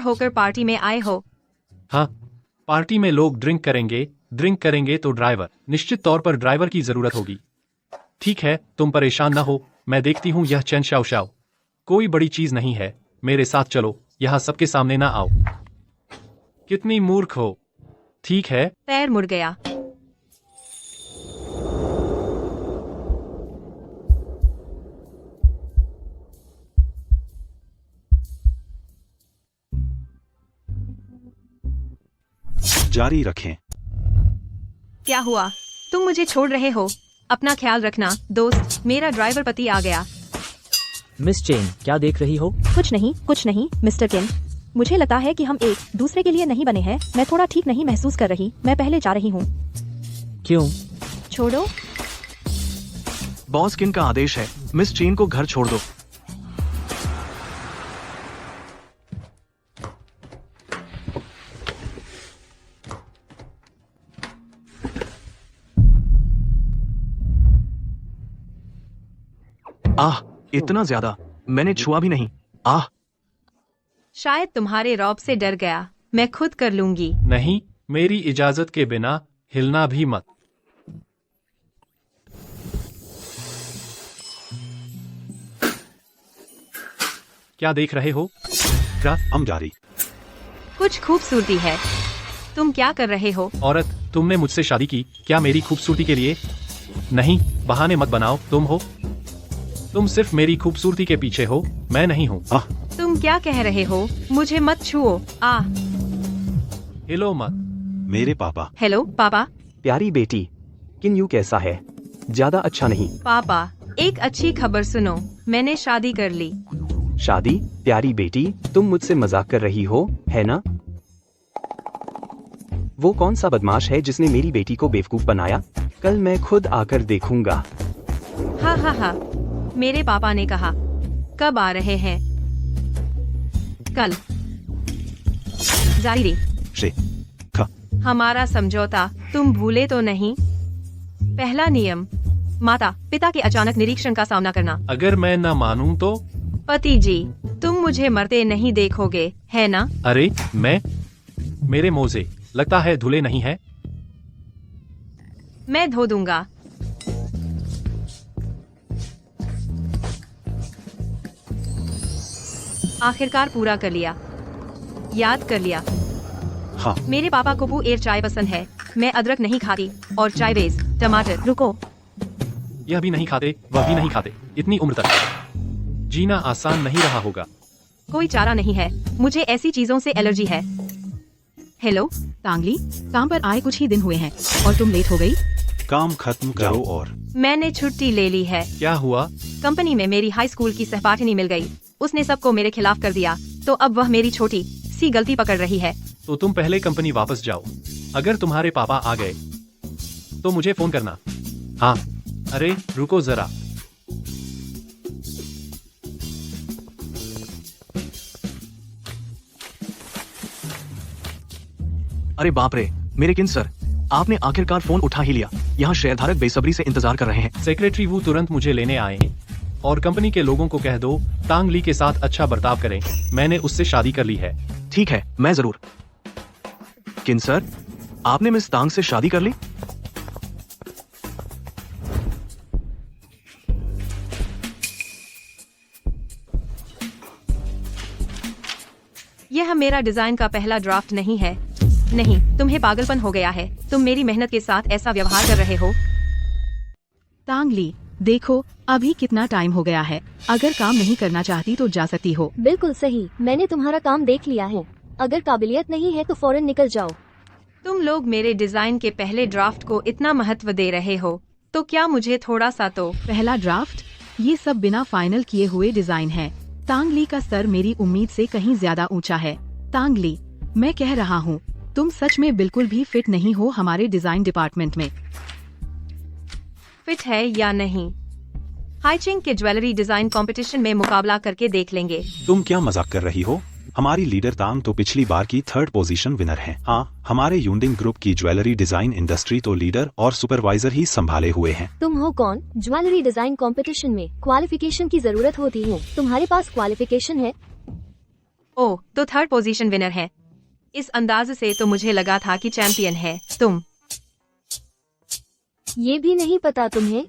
Speaker 1: होकर पार्टी में आए हो।
Speaker 4: हाँ, पार्टी में लोग ड्रिंक करेंगे तो ड्राइवर, निश्चित तौर पर ड्राइवर की जरूरत होगी। ठीक है, तुम परेशान न हो, मैं देखती हूँ यह चैन शाओ शाओ। कोई बड़ी चीज नहीं है, मेरे साथ चलो, यहाँ सबके सामने ना आओ। कितनी मूर्ख हो। ठीक है,
Speaker 1: पैर मुड़ गया।
Speaker 3: जारी रखें।
Speaker 1: क्या हुआ? तुम मुझे छोड़ रहे हो? अपना ख्याल रखना दोस्त। मेरा ड्राइवर पति आ गया।
Speaker 10: मिस चेन, क्या देख रही हो?
Speaker 9: कुछ नहीं मिस्टर किन। मुझे लगता है कि हम एक दूसरे के लिए नहीं बने हैं। मैं थोड़ा ठीक नहीं महसूस कर रही। मैं पहले जा रही हूँ।
Speaker 10: क्यों?
Speaker 9: छोड़ो।
Speaker 5: बॉस किन का आदेश है, मिस चेन को घर छोड़ दो। आह, इतना ज्यादा मैंने छुआ भी नहीं। आह,
Speaker 1: शायद तुम्हारे रौब से डर गया। मैं खुद कर लूंगी।
Speaker 4: नहीं, मेरी इजाजत के बिना हिलना भी मत। क्या देख रहे हो?
Speaker 3: हम जारी।
Speaker 1: कुछ खूबसूरती है। तुम क्या कर रहे हो?
Speaker 4: औरत, तुमने मुझसे शादी की क्या मेरी खूबसूरती के लिए? नहीं, बहाने मत बनाओ। तुम सिर्फ मेरी खूबसूरती के पीछे हो, मैं नहीं हूँ।
Speaker 1: तुम क्या कह रहे हो? मुझे मत छुओ।
Speaker 4: हिलो मत।
Speaker 3: मेरे पापा।
Speaker 1: हेलो पापा।
Speaker 2: प्यारी बेटी, किन यू कैसा है? ज्यादा अच्छा नहीं।
Speaker 1: पापा, एक अच्छी खबर सुनो। मैंने शादी कर ली।
Speaker 2: शादी? प्यारी बेटी, तुम मुझसे मजाक कर रही हो, है ना? वो कौन सा बदमाश है जिसने मेरी बेटी को बेवकूफ बनाया? कल मैं खुद आकर देखूंगा।
Speaker 1: हा हा हा। मेरे पापा ने कहा। कब आ रहे हैं? कल। जारी रे। हमारा समझौता तुम भूले तो नहीं? पहला नियम, माता पिता के अचानक निरीक्षण का सामना करना।
Speaker 4: अगर मैं न मानूं तो?
Speaker 1: पति जी, तुम मुझे मरते नहीं देखोगे, है ना?
Speaker 4: अरे मेरे मोजे लगता है धुले नहीं है।
Speaker 1: मैं धो दूंगा। आखिरकार पूरा कर लिया। याद कर लिया।
Speaker 3: हाँ।
Speaker 1: मेरे पापा को एयर चाय पसंद है। मैं अदरक नहीं खाती और चाय बेस टमाटर।
Speaker 9: रुको।
Speaker 4: यह भी नहीं खाते, वह भी नहीं खाते। इतनी उम्र तक जीना आसान नहीं रहा होगा।
Speaker 1: कोई चारा नहीं है, मुझे ऐसी चीजों से एलर्जी है। हेलो
Speaker 6: तांगली, काम पर आए कुछ ही दिन हुए हैं और तुम लेट हो गई।
Speaker 3: काम खत्म करो और।
Speaker 1: मैंने छुट्टी ले ली है।
Speaker 4: क्या हुआ?
Speaker 1: कंपनी में मेरी हाई स्कूल की सहपाठिनी मिल गई। उसने सबको मेरे खिलाफ कर दिया, तो अब वह मेरी छोटी सी गलती पकड़ रही है।
Speaker 4: तो तुम पहले कंपनी वापस जाओ। अगर तुम्हारे पापा आ गए तो मुझे फोन करना। हाँ। अरे रुको जरा।
Speaker 5: अरे बाप रे, मेरे किन सर, आपने आखिरकार फोन उठा ही लिया। यहाँ शेयरधारक बेसब्री से इंतजार कर रहे हैं।
Speaker 4: सेक्रेटरी वो तुरंत मुझे लेने आए हैं और कंपनी के लोगों को कह दो तांग ली के साथ अच्छा बर्ताव करें। मैंने उससे शादी कर ली है।
Speaker 5: ठीक है, मैं जरूर। किन सर, आपने मिस तांग से शादी कर ली?
Speaker 1: यह मेरा डिजाइन का पहला ड्राफ्ट नहीं है। नहीं, तुम्हें पागलपन हो गया है। तुम मेरी मेहनत के साथ ऐसा व्यवहार कर रहे हो।
Speaker 6: तांगली, देखो अभी कितना टाइम हो गया है। अगर काम नहीं करना चाहती तो जा सकती हो।
Speaker 8: बिल्कुल सही, मैंने तुम्हारा काम देख लिया है। अगर काबिलियत नहीं है तो फौरन निकल जाओ।
Speaker 1: तुम लोग मेरे डिजाइन के पहले ड्राफ्ट को इतना महत्व दे रहे हो, तो क्या मुझे थोड़ा सा तो?
Speaker 6: पहला ड्राफ्ट? ये सब बिना फाइनल किए हुए डिजाइन है। तांगली का सर मेरी उम्मीद से कहीं ज्यादा ऊंचा है। तांगली, मैं कह रहा हूँ, तुम सच में बिल्कुल भी फिट नहीं हो हमारे डिजाइन डिपार्टमेंट में।
Speaker 1: फिट है या नहीं, हाईचिंग के ज्वेलरी डिजाइन कंपटीशन में मुकाबला करके देख लेंगे।
Speaker 3: तुम क्या मजाक कर रही हो? हमारी लीडर तांग तो पिछली बार की 3rd पोजीशन विनर है। हाँ, हमारे यूनिंग ग्रुप की ज्वेलरी डिजाइन इंडस्ट्री तो लीडर और सुपरवाइजर ही संभाले हुए हैं।
Speaker 8: तुम हो कौन? ज्वेलरी डिजाइन कंपटीशन में क्वालिफिकेशन की जरूरत होती है। तुम्हारे पास क्वालिफिकेशन है?
Speaker 1: ओह, तो 3rd पोजीशन विनर है। इस अंदाज से तो मुझे लगा था कि चैंपियन है तुम।
Speaker 8: ये भी नहीं पता तुम्हें?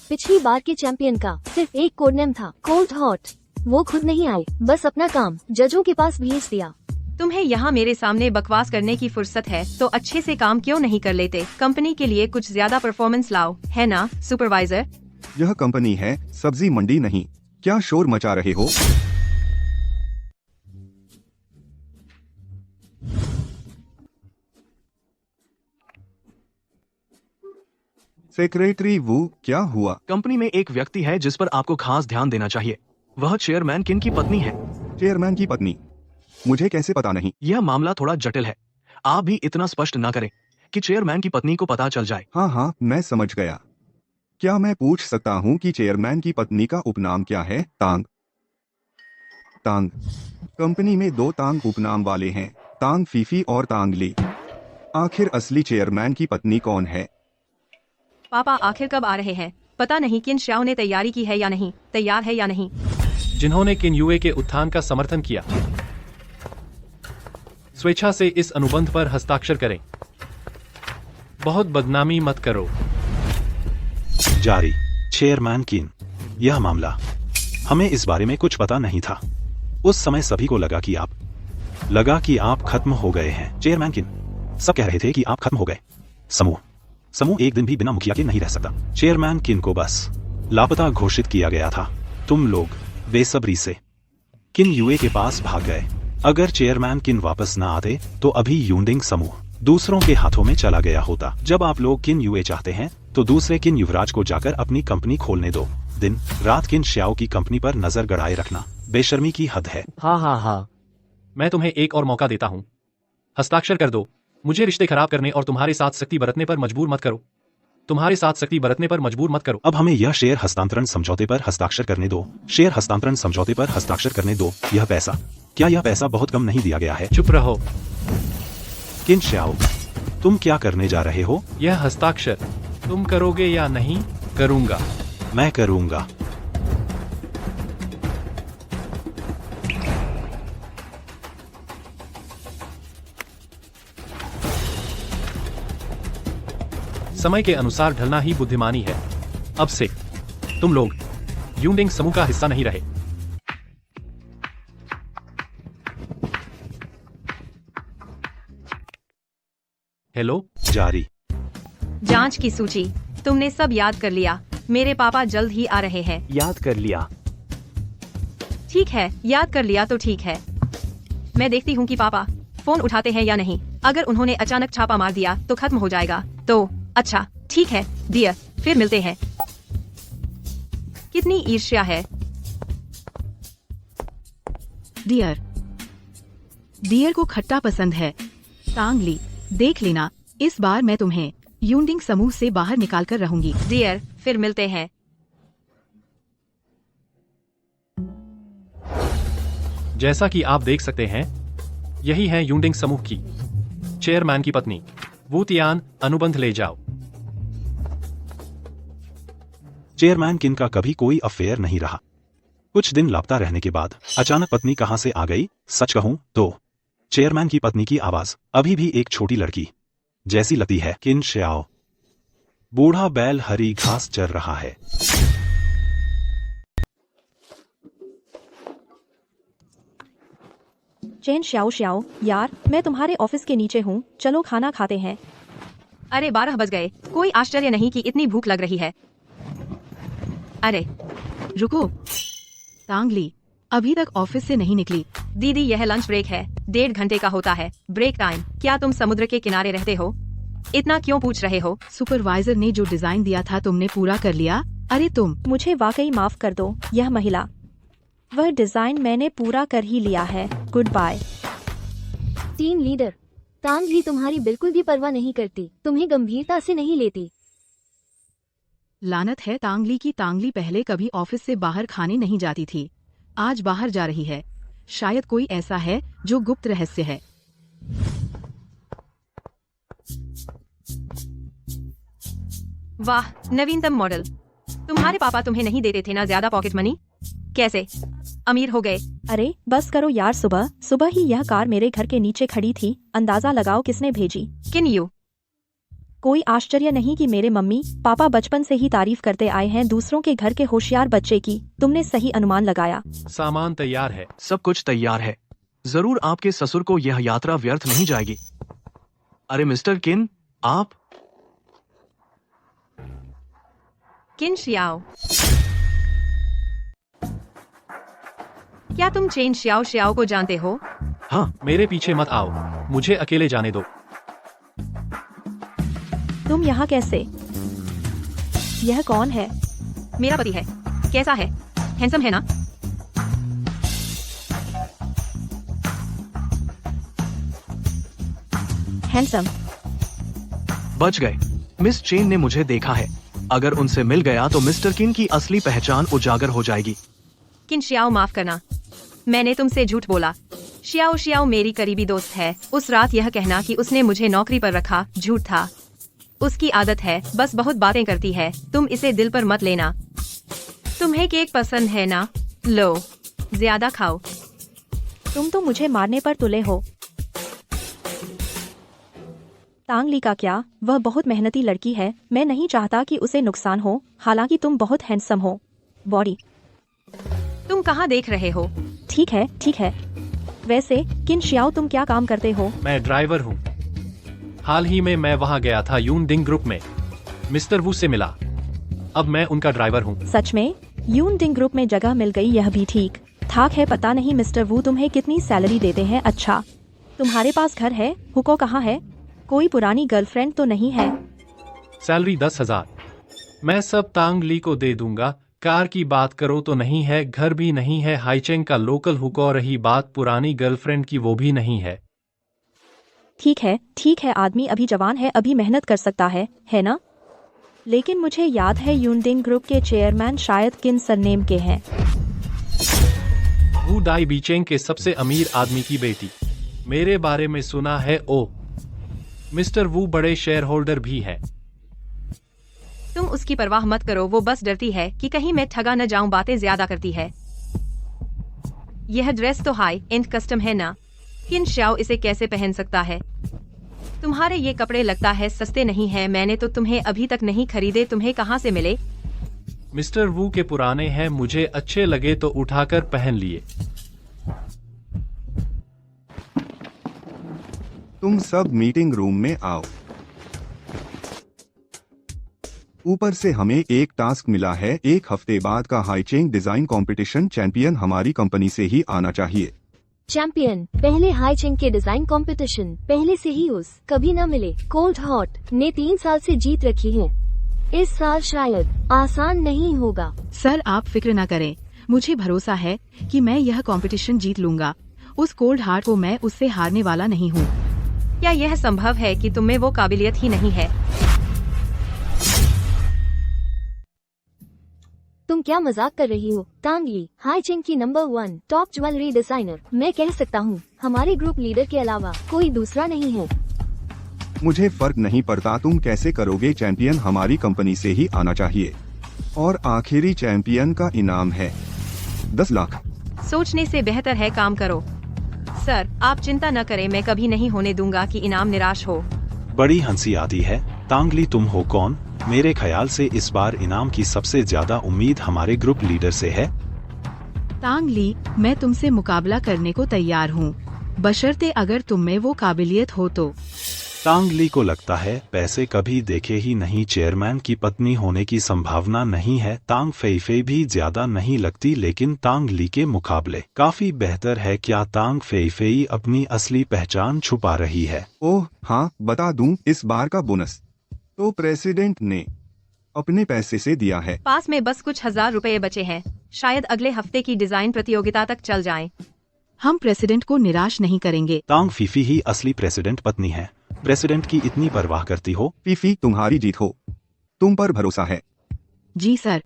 Speaker 8: पिछली बार के चैंपियन का सिर्फ एक कोड नेम था, कोल्ड हॉट। वो खुद नहीं आए, बस अपना काम जजों के पास भेज दिया।
Speaker 1: तुम्हें यहाँ मेरे सामने बकवास करने की फुर्सत है तो अच्छे से काम क्यों नहीं कर लेते? कंपनी के लिए कुछ ज्यादा परफॉर्मेंस लाओ, है ना सुपरवाइजर?
Speaker 7: यह कंपनी है, सब्जी मंडी नहीं। क्या शोर मचा रहे हो? सेक्रेटरी वू, क्या हुआ?
Speaker 5: कंपनी में एक व्यक्ति है जिस पर आपको खास ध्यान देना चाहिए। वह चेयरमैन किन की पत्नी है।
Speaker 7: चेयरमैन की पत्नी? मुझे कैसे पता नहीं?
Speaker 5: यह मामला थोड़ा जटिल है। आप भी इतना स्पष्ट न करें कि चेयरमैन की पत्नी को पता चल जाए।
Speaker 7: हाँ, मैं समझ गया। क्या मैं पूछ सकता हूँ कि चेयरमैन की पत्नी का उपनाम क्या है? तांग। तांग। कंपनी में 2 तांग उपनाम वाले हैं, तांग फीफी और तांग ली। आखिर असली चेयरमैन की पत्नी कौन है?
Speaker 1: पापा आखिर कब आ रहे हैं? पता नहीं किन श्याओ ने तैयारी की है या नहीं, तैयार है या नहीं।
Speaker 4: जिन्होंने किन यूए के उत्थान का समर्थन किया, स्वेच्छा से इस अनुबंध पर हस्ताक्षर करें। बहुत बदनामी मत करो।
Speaker 3: जारी। चेयरमैन किन, यह मामला हमें इस बारे में कुछ पता नहीं था। उस समय सभी को लगा कि आप खत्म हो गए हैं। चेयरमैन किन, सब कह रहे थे कि आप खत्म हो गए। समूह एक दिन भी बिना मुखिया के नहीं रह सकता। चेयरमैन किन को बस लापता घोषित किया गया था। तुम लोग बेसब्री से किन यूए के पास भाग गए। अगर चेयरमैन किन वापस न आते तो अभी यूनडिंग समूह दूसरों के हाथों में चला गया होता। जब आप लोग किन यूए चाहते हैं तो दूसरे किन युवराज को जाकर अपनी कंपनी खोलने दो। दिन रात किन श्याओ की कंपनी पर नजर गड़ाए रखना बेशर्मी की हद है।
Speaker 10: हाँ।
Speaker 4: मैं तुम्हें एक और मौका देता हूँ, हस्ताक्षर कर दो। मुझे रिश्ते खराब करने और तुम्हारे साथ सख्ती बरतने पर मजबूर मत करो।
Speaker 3: अब हमें यह शेयर हस्तांतरण समझौते पर हस्ताक्षर करने दो। शेयर हस्तांतरण समझौते पर हस्ताक्षर करने दो। यह पैसा, क्या यह पैसा बहुत कम नहीं दिया गया है?
Speaker 4: चुप रहो।
Speaker 3: किन श्याओ, तुम क्या करने जा रहे हो?
Speaker 4: यह हस्ताक्षर तुम करोगे या नहीं? करूंगा।
Speaker 3: मैं करूंगा।
Speaker 4: समय के अनुसार ढलना ही बुद्धिमानी है। अब से तुम लोग यूनडिंग समूह का हिस्सा नहीं रहे। हेलो।
Speaker 3: जारी।
Speaker 1: जांच की सूची, तुमने सब याद कर लिया? मेरे पापा जल्द ही आ रहे हैं।
Speaker 2: याद कर लिया।
Speaker 1: ठीक है, याद कर लिया तो ठीक है। मैं देखती हूँ कि पापा फोन उठाते हैं या नहीं। अगर उन्होंने अचानक छापा मार दिया तो खत्म हो जाएगा। तो अच्छा ठीक है डियर, फिर मिलते हैं। कितनी ईर्ष्या है।
Speaker 6: डियर को खट्टा पसंद है। तांगली, देख लेना, इस बार मैं तुम्हें यूनडिंग समूह से बाहर निकाल कर रहूंगी।
Speaker 1: डियर, फिर मिलते हैं।
Speaker 4: जैसा कि आप देख सकते हैं, यही है यूनडिंग समूह की चेयरमैन की पत्नी वू तियान। अनुबंध ले जाओ।
Speaker 3: चेयरमैन किन का कभी कोई अफेयर नहीं रहा। कुछ दिन लापता रहने के बाद अचानक पत्नी कहां से आ गई? सच कहूं तो चेयरमैन की पत्नी की आवाज अभी भी एक छोटी लड़की जैसी लगती है। किन श्याओ, बूढ़ा बैल हरी घास चर रहा है।
Speaker 9: चेन श्याओ, यार मैं तुम्हारे ऑफिस के नीचे हूँ, चलो खाना खाते हैं।
Speaker 1: अरे 12 बज गए, कोई आश्चर्य नहीं कि इतनी भूख लग रही है। अरे
Speaker 6: रुको, तांगली अभी तक ऑफिस से नहीं निकली।
Speaker 1: दीदी, यह लंच ब्रेक है, 1.5 घंटे का होता है ब्रेक टाइम। क्या तुम समुद्र के किनारे रहते हो? इतना क्यों पूछ रहे हो?
Speaker 6: सुपरवाइजर ने जो डिजाइन दिया था तुमने पूरा कर लिया? अरे तुम।
Speaker 9: मुझे वाकई माफ कर दो, यह महिला, वह डिजाइन मैंने पूरा कर ही लिया है। Good bye.
Speaker 8: टीम लीडर, तांग भी तुम्हारी बिल्कुल भी परवाह नहीं करती, तुम्हें गंभीरता से नहीं लेती।
Speaker 6: लानत है तांगली की। तांगली पहले कभी ऑफिस से बाहर खाने नहीं जाती थी, आज बाहर जा रही है। शायद कोई ऐसा है जो गुप्त रहस्य है।
Speaker 1: वाह, नवीनतम मॉडल। तुम्हारे पापा तुम्हें नहीं देते थे ना ज्यादा पॉकेट मनी? कैसे अमीर हो गए?
Speaker 9: अरे बस करो यार, सुबह सुबह ही यह कार मेरे घर के नीचे खड़ी थी। अंदाजा लगाओ किसने भेजी।
Speaker 1: किन यू?
Speaker 9: कोई आश्चर्य नहीं कि मेरे मम्मी पापा बचपन से ही तारीफ करते आए हैं दूसरों के घर के होशियार बच्चे की। तुमने सही अनुमान लगाया।
Speaker 4: सामान तैयार है।
Speaker 5: सब कुछ तैयार है। जरूर आपके ससुर को यह यात्रा व्यर्थ नहीं जाएगी। अरे मिस्टर किन, आप?
Speaker 1: किन शियाओ? क्या तुम चेन शियाओ शियाओ को जानते हो?
Speaker 5: हाँ,
Speaker 4: मेरे पीछे मत आओ, मुझे अकेले जाने दो।
Speaker 9: तुम यहाँ कैसे? यह कौन है?
Speaker 1: मेरा पति है। कैसा है? हैंडसम है ना?
Speaker 9: हैंडसम।
Speaker 5: बच गए। मिस चेन ने मुझे देखा है। अगर उनसे मिल गया तो मिस्टर किन की असली पहचान उजागर हो जाएगी।
Speaker 1: किन शियाओ, माफ करना, मैंने तुमसे झूठ बोला। शियाओ शियाओ मेरी करीबी दोस्त है। उस रात यह कहना कि उसने मुझे नौकरी पर रखा झूठ था। उसकी आदत है, बस बहुत बातें करती है। तुम इसे दिल पर मत लेना। तुम्हें केक पसंद है ना? लो, ज्यादा खाओ।
Speaker 9: तुम तो मुझे मारने पर तुले हो। तांगली का क्या? वह बहुत मेहनती लड़की है। मैं नहीं चाहता कि उसे नुकसान हो। हालांकि तुम बहुत हैंडसम हो। बॉडी।
Speaker 1: तुम कहाँ देख रहे हो?
Speaker 9: ठीक है ठीक है। वैसे किन शियाओ तुम क्या काम करते हो?
Speaker 4: मैं ड्राइवर हूँ। हाल ही में मैं वहाँ गया था यूनडिंग ग्रुप में। मिस्टर वू से मिला। अब मैं उनका ड्राइवर हूँ।
Speaker 9: सच में? यूनडिंग ग्रुप में जगह मिल गई, यह भी ठीक ठाक है। पता नहीं मिस्टर वू तुम्हें कितनी सैलरी देते हैं। अच्छा, तुम्हारे पास घर है? हुको कहाँ है? कोई पुरानी गर्लफ्रेंड तो नहीं है?
Speaker 4: सैलरी 10,000। मैं सब तांग ली को दे दूंगा। कार की बात करो तो नहीं है, घर भी नहीं है। हाईचेंग का लोकल हुको। रही बात पुरानी गर्लफ्रेंड की, वो भी नहीं है।
Speaker 9: ठीक है, आदमी अभी जवान है, अभी मेहनत कर सकता है ना? लेकिन मुझे याद है यूनडिंग ग्रुप के चेयरमैन शायद किन सरनेम के हैं।
Speaker 4: वू दाई बीचेंग के सबसे अमीर आदमी की बेटी। मेरे बारे में सुना है? ओ, मिस्टर वू बड़े शेयर होल्डर भी है।
Speaker 1: तुम उसकी परवाह मत करो, वो बस डरती है कि कहीं मैं ठगा न जाऊं। बातें ज्यादा करती है। यह ड्रेस तो हाई एंड कस्टम है ना? किन शियाओ इसे कैसे पहन सकता है? तुम्हारे ये कपड़े लगता है सस्ते नहीं है। मैंने तो तुम्हें अभी तक नहीं खरीदे। तुम्हें कहाँ से मिले?
Speaker 4: मिस्टर वू के पुराने हैं, मुझे अच्छे लगे तो उठाकर पहन लिए।
Speaker 7: तुम सब मीटिंग रूम में आओ। ऊपर से हमें एक टास्क मिला है। 1 हफ्ते बाद का हाईचेंग डिजाइन कंपटीशन चैंपियन हमारी कंपनी से ही आना चाहिए।
Speaker 8: चैंपियन पहले हाईचेंग के डिजाइन कंपटीशन पहले से ही उस कभी न मिले कोल्ड हॉट ने 3 साल से जीत रखी है। इस साल शायद आसान नहीं होगा।
Speaker 6: सर आप फिक्र न करें, मुझे भरोसा है कि मैं यह कंपटीशन जीत लूंगा। उस कोल्ड हार्ट को मैं उससे हारने वाला नहीं हूँ।
Speaker 1: क्या यह संभव है कि तुम में वो काबिलियत ही नहीं है?
Speaker 8: तुम क्या मजाक कर रही हो? तांगली हाईचेंग की नंबर 1 टॉप ज्वेलरी डिजाइनर। मैं कह सकता हूँ हमारे ग्रुप लीडर के अलावा कोई दूसरा नहीं है।
Speaker 7: मुझे फर्क नहीं पड़ता तुम कैसे करोगे, चैंपियन हमारी कंपनी से ही आना चाहिए। और आखिरी चैंपियन का इनाम है 10 लाख।
Speaker 1: सोचने से बेहतर है काम करो। सर आप चिंता न करें, मैं कभी नहीं होने दूंगा कि इनाम निराश हो।
Speaker 3: बड़ी हंसी आती है। तांगली तुम हो कौन? मेरे ख्याल से इस बार इनाम की सबसे ज्यादा उम्मीद हमारे ग्रुप लीडर से है।
Speaker 6: तांगली, मैं तुमसे मुकाबला करने को तैयार हूँ, बशर्ते अगर तुम में वो काबिलियत हो तो।
Speaker 3: तांगली को लगता है पैसे कभी देखे ही नहीं। चेयरमैन की पत्नी होने की संभावना नहीं है। तांग फेईफेई भी ज्यादा नहीं लगती, लेकिन तांगली के मुकाबले काफी बेहतर है। क्या तांग फेईफेई अपनी असली पहचान छुपा रही है?
Speaker 7: ओह हाँ, बता दूं, इस बार का बोनस तो प्रेसिडेंट ने अपने पैसे से दिया है।
Speaker 1: पास में बस कुछ 1000 रुपए बचे हैं। शायद अगले हफ्ते की डिजाइन प्रतियोगिता तक चल जाएं।
Speaker 6: हम प्रेसिडेंट को निराश नहीं करेंगे।
Speaker 3: तांग फीफी ही असली प्रेसिडेंट पत्नी है। प्रेसिडेंट की इतनी परवाह करती हो?
Speaker 7: फीफी तुम्हारी जीत हो, तुम पर भरोसा है।
Speaker 6: जी सर।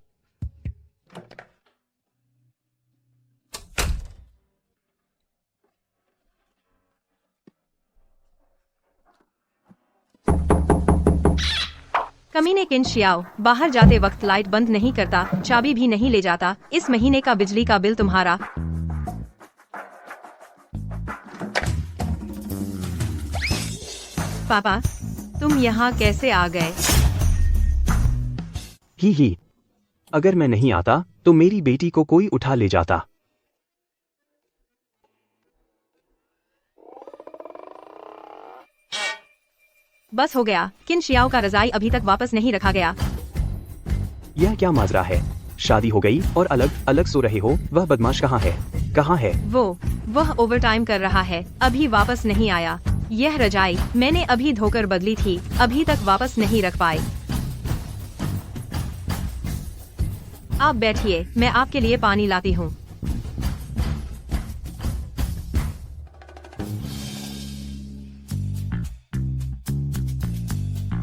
Speaker 1: कमीने किन शियाओ, बाहर जाते वक्त लाइट बंद नहीं करता, चाबी भी नहीं ले जाता। इस महीने का बिजली का बिल तुम्हारा। पापा, तुम यहाँ कैसे आ गए?
Speaker 2: ही, अगर मैं नहीं आता तो मेरी बेटी को कोई उठा ले जाता।
Speaker 1: बस हो गया। किन शियाओ का रजाई अभी तक वापस नहीं रखा गया।
Speaker 2: यह क्या माजरा है? शादी हो गई और अलग अलग सो रहे हो। वह बदमाश कहाँ है? कहाँ है?
Speaker 1: वह ओवरटाइम कर रहा है, अभी वापस नहीं आया। यह रजाई मैंने अभी धोकर बदली थी, अभी तक वापस नहीं रख पाए। आप बैठिए, मैं आपके लिए पानी लाती हूँ।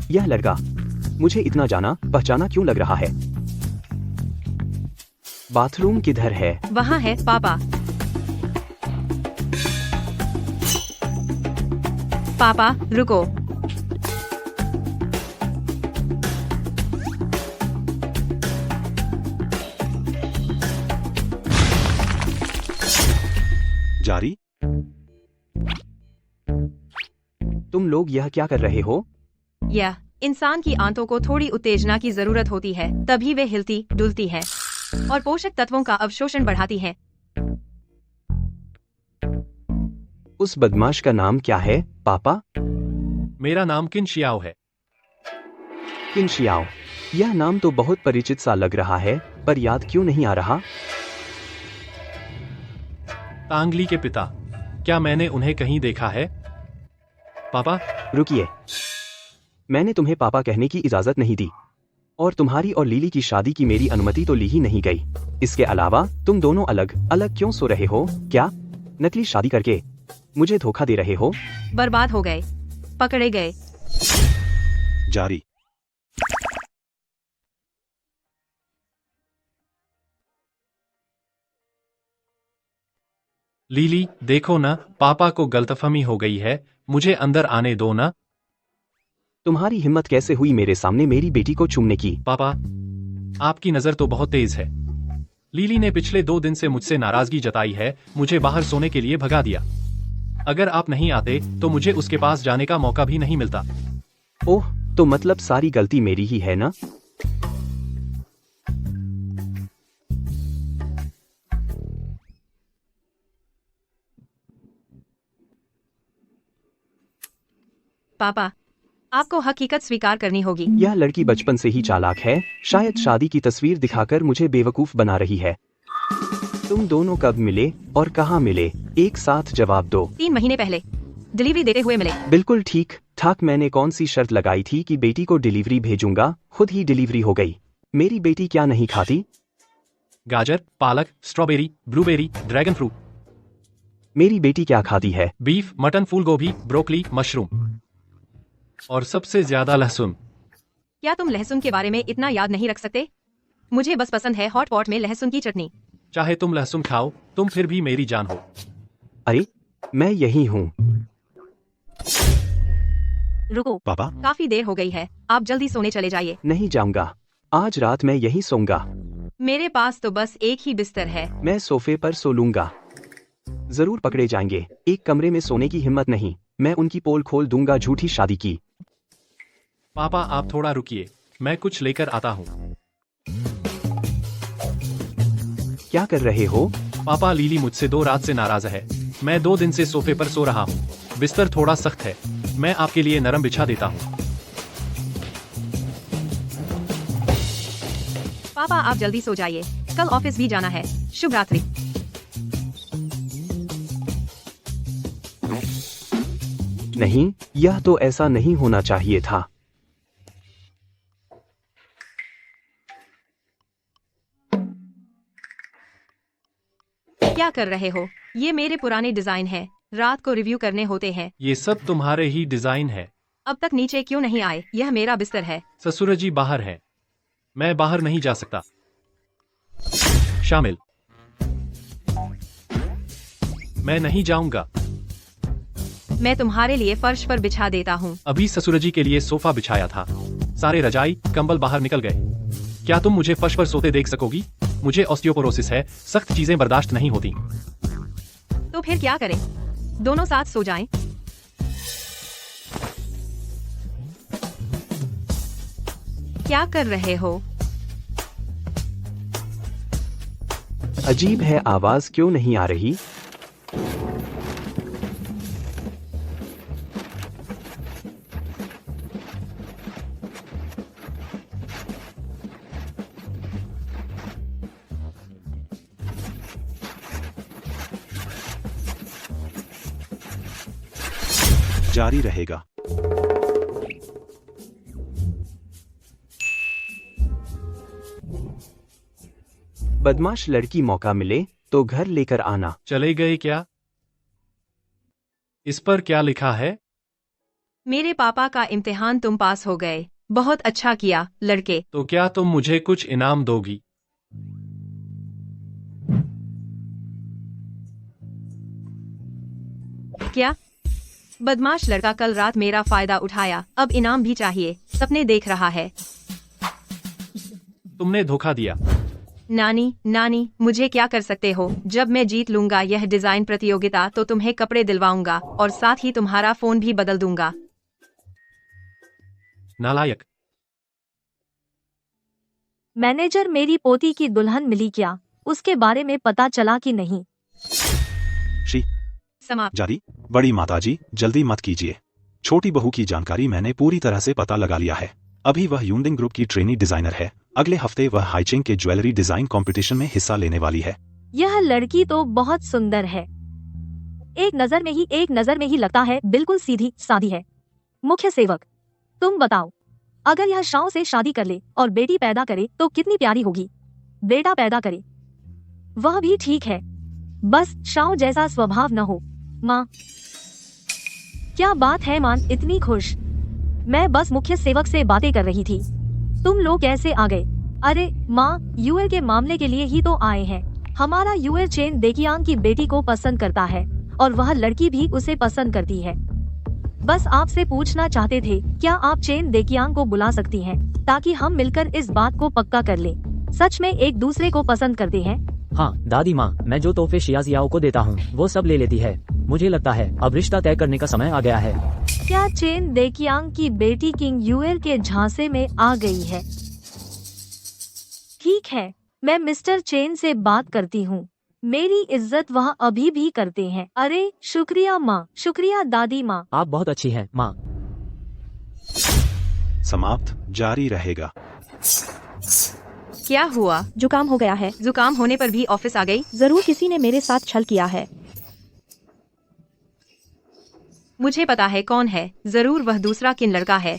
Speaker 2: यह लड़का मुझे इतना जाना पहचाना क्यों लग रहा है? बाथरूम किधर है?
Speaker 1: वहाँ है पापा। पापा रुको।
Speaker 3: जारी।
Speaker 2: तुम लोग यह क्या कर रहे हो?
Speaker 1: यह इंसान की आंतों को थोड़ी उत्तेजना की जरूरत होती है, तभी वे हिलती डुलती हैं और पोषक तत्वों का अवशोषण बढ़ाती हैं।
Speaker 2: उस बदमाश का नाम क्या है पापा?
Speaker 4: मेरा नाम किन शियाओ है।
Speaker 2: किन शियाओ, यह नाम तो बहुत परिचित सा लग रहा है, पर याद क्यों नहीं आ रहा?
Speaker 4: तांगली के पिता, क्या मैंने उन्हें कहीं देखा है? पापा
Speaker 2: रुकिए, मैंने तुम्हें पापा कहने की इजाजत नहीं दी और तुम्हारी और लीली की शादी की मेरी अनुमति तो ली ही नहीं गई। इसके अलावा तुम दोनों अलग अलग क्यों सो रहे हो? क्या नकली शादी करके मुझे धोखा दे रहे हो?
Speaker 1: बर्बाद हो गए, पकड़े गए।
Speaker 3: जारी।
Speaker 4: लीली देखो ना, पापा को गलतफहमी हो गई है, मुझे अंदर आने दो ना।
Speaker 2: तुम्हारी हिम्मत कैसे हुई मेरे सामने मेरी बेटी को चूमने की?
Speaker 4: पापा, आपकी नजर तो बहुत तेज है। लीली ने पिछले 2 दिन से मुझसे नाराजगी जताई है, मुझे बाहर सोने के लिए भगा दिया। अगर आप नहीं आते तो मुझे उसके पास जाने का मौका भी नहीं मिलता।
Speaker 2: ओह, तो मतलब सारी गलती मेरी ही है ना?
Speaker 1: पापा, आपको हकीकत स्वीकार करनी होगी।
Speaker 2: यह लड़की बचपन से ही चालाक है, शायद शादी की तस्वीर दिखाकर मुझे बेवकूफ बना रही है। तुम दोनों कब मिले और कहाँ मिले? एक साथ जवाब दो।
Speaker 1: 3 महीने पहले डिलीवरी देते हुए मिले।
Speaker 2: बिल्कुल ठीक ठाक। मैंने कौन सी शर्त लगाई थी कि बेटी को डिलीवरी भेजूंगा? खुद ही डिलीवरी हो गई। मेरी बेटी क्या नहीं खाती?
Speaker 4: गाजर, पालक, स्ट्रॉबेरी, ब्लूबेरी, ड्रैगन फ्रूट।
Speaker 2: मेरी बेटी क्या खाती है?
Speaker 4: बीफ, मटन, फूलगोभी, ब्रोकली, मशरूम और सबसे ज्यादा लहसुन।
Speaker 1: क्या तुम लहसुन के बारे में इतना याद नहीं रख सकते? मुझे बस पसंद है हॉट पॉट में लहसुन की चटनी।
Speaker 4: चाहे तुम लहसुन खाओ, तुम फिर भी मेरी जान हो।
Speaker 2: अरे मैं यही हूँ।
Speaker 11: रुको।
Speaker 3: पापा।
Speaker 1: काफी देर हो गई है, आप जल्दी सोने चले जाइए।
Speaker 2: नहीं जाऊंगा, आज रात मैं यहीं सोऊंगा।
Speaker 1: मेरे पास तो बस एक ही बिस्तर है।
Speaker 2: मैं सोफे पर सो लूंगा। जरूर पकड़े जाएंगे। एक कमरे में सोने की हिम्मत नहीं, मैं उनकी पोल खोल दूंगा। झूठी शादी की।
Speaker 4: पापा आप थोड़ा रुकिए, मैं कुछ लेकर आता हूँ।
Speaker 2: क्या कर रहे हो?
Speaker 4: पापा, लीली मुझसे 2 रात से नाराज है। मैं 2 दिन से सोफे पर सो रहा हूँ। बिस्तर थोड़ा सख्त है, मैं आपके लिए नरम बिछा देता हूँ।
Speaker 1: पापा आप जल्दी सो जाइए, कल ऑफिस भी जाना है। शुभ रात्रि।
Speaker 2: नहीं, यह तो ऐसा नहीं होना चाहिए था।
Speaker 1: क्या कर रहे हो? ये मेरे पुराने डिजाइन हैं, रात को रिव्यू करने होते हैं।
Speaker 4: ये सब तुम्हारे ही डिजाइन है।
Speaker 1: अब तक नीचे क्यों नहीं आए? यह मेरा बिस्तर है।
Speaker 4: ससुर जी बाहर है, मैं बाहर नहीं जा सकता। शामिल। मैं नहीं जाऊंगा।
Speaker 1: मैं तुम्हारे लिए फर्श पर बिछा देता हूँ।
Speaker 4: अभी ससुर जी के लिए सोफा बिछाया था। सारे रजाई कंबल बाहर निकल गए। क्या तुम मुझे फर्श पर सोते देख सकोगी? मुझे ऑस्टियोपोरोसिस है, सख्त चीजें बर्दाश्त नहीं होती।
Speaker 1: तो फिर क्या करें? दोनों साथ सो जाएं? क्या कर रहे हो?
Speaker 2: अजीब है, आवाज क्यों नहीं आ रही?
Speaker 3: जारी रहेगा।
Speaker 2: बदमाश लड़की मौका मिले तो घर लेकर आना।
Speaker 4: चले गए क्या? इस पर क्या लिखा है?
Speaker 1: मेरे पापा का इम्तिहान तुम पास हो गए। बहुत अच्छा किया, लड़के।
Speaker 4: तो क्या तुम मुझे कुछ इनाम दोगी?
Speaker 1: क्या? बदमाश लड़का कल रात मेरा फायदा उठाया, अब इनाम भी चाहिए। सपने देख रहा है।
Speaker 4: तुमने धोखा दिया।
Speaker 1: नानी, मुझे क्या कर सकते हो? जब मैं जीत लूंगा यह डिजाइन प्रतियोगिता तो तुम्हें कपड़े दिलवाऊंगा और साथ ही तुम्हारा फोन भी बदल दूंगा।
Speaker 4: नालायक।
Speaker 11: मैनेजर, मेरी पोती की दुल्हन मिली क्या? उसके बारे में पता चला कि नहीं?
Speaker 3: श्री
Speaker 1: समाप्त।
Speaker 3: जारी। बड़ी माताजी, जल्दी मत कीजिए। छोटी बहू की जानकारी मैंने पूरी तरह से पता लगा लिया है। अभी वह यूनडिंग ग्रुप की ट्रेनी डिजाइनर है। अगले हफ्ते वह हाइचिंग के ज्वेलरी डिजाइन कंपटीशन में हिस्सा लेने वाली है।
Speaker 11: यह लड़की तो बहुत सुंदर है। एक नजर में ही लगता है बिल्कुल सीधी सादी है। मुख्य सेवक, तुम बताओ, अगर यह शाओ से शादी कर ले और बेटी पैदा करे तो कितनी प्यारी होगी। बेटा पैदा करे वह भी ठीक है, बस शाओ जैसा स्वभाव न हो। माँ, क्या बात है माँ, इतनी खुश? मैं बस मुख्य सेवक से बातें कर रही थी। तुम लोग कैसे आ गए? अरे माँ, यूएल के मामले के लिए ही तो आए हैं। हमारा यूएल चेन देकियांग की बेटी को पसंद करता है और वह लड़की भी उसे पसंद करती है। बस आपसे पूछना चाहते थे, क्या आप चेन देकियांग को बुला सकती हैं ताकि हम मिलकर इस बात को पक्का कर लें? सच में एक दूसरे को पसंद करते हैं?
Speaker 10: हाँ दादी माँ, मैं जो तोहफे शियाजियाओ को देता हूँ वो सब ले लेती है। मुझे लगता है अब रिश्ता तय करने का समय आ गया है।
Speaker 11: क्या चेन देकियांग की बेटी किंग यूएल के झांसे में आ गई है? ठीक है, मैं मिस्टर चेन से बात करती हूँ। मेरी इज्जत वह अभी भी करते हैं। अरे शुक्रिया माँ, शुक्रिया दादी माँ।
Speaker 10: आप बहुत अच्छी हैं माँ।
Speaker 3: समाप्त। जारी रहेगा।
Speaker 1: क्या हुआ?
Speaker 9: जुकाम हो गया है।
Speaker 1: जुकाम होने पर भी ऑफिस आ गई?
Speaker 9: जरूर किसी ने मेरे साथ छल किया है।
Speaker 1: मुझे पता है कौन है। जरूर वह दूसरा किन लड़का है।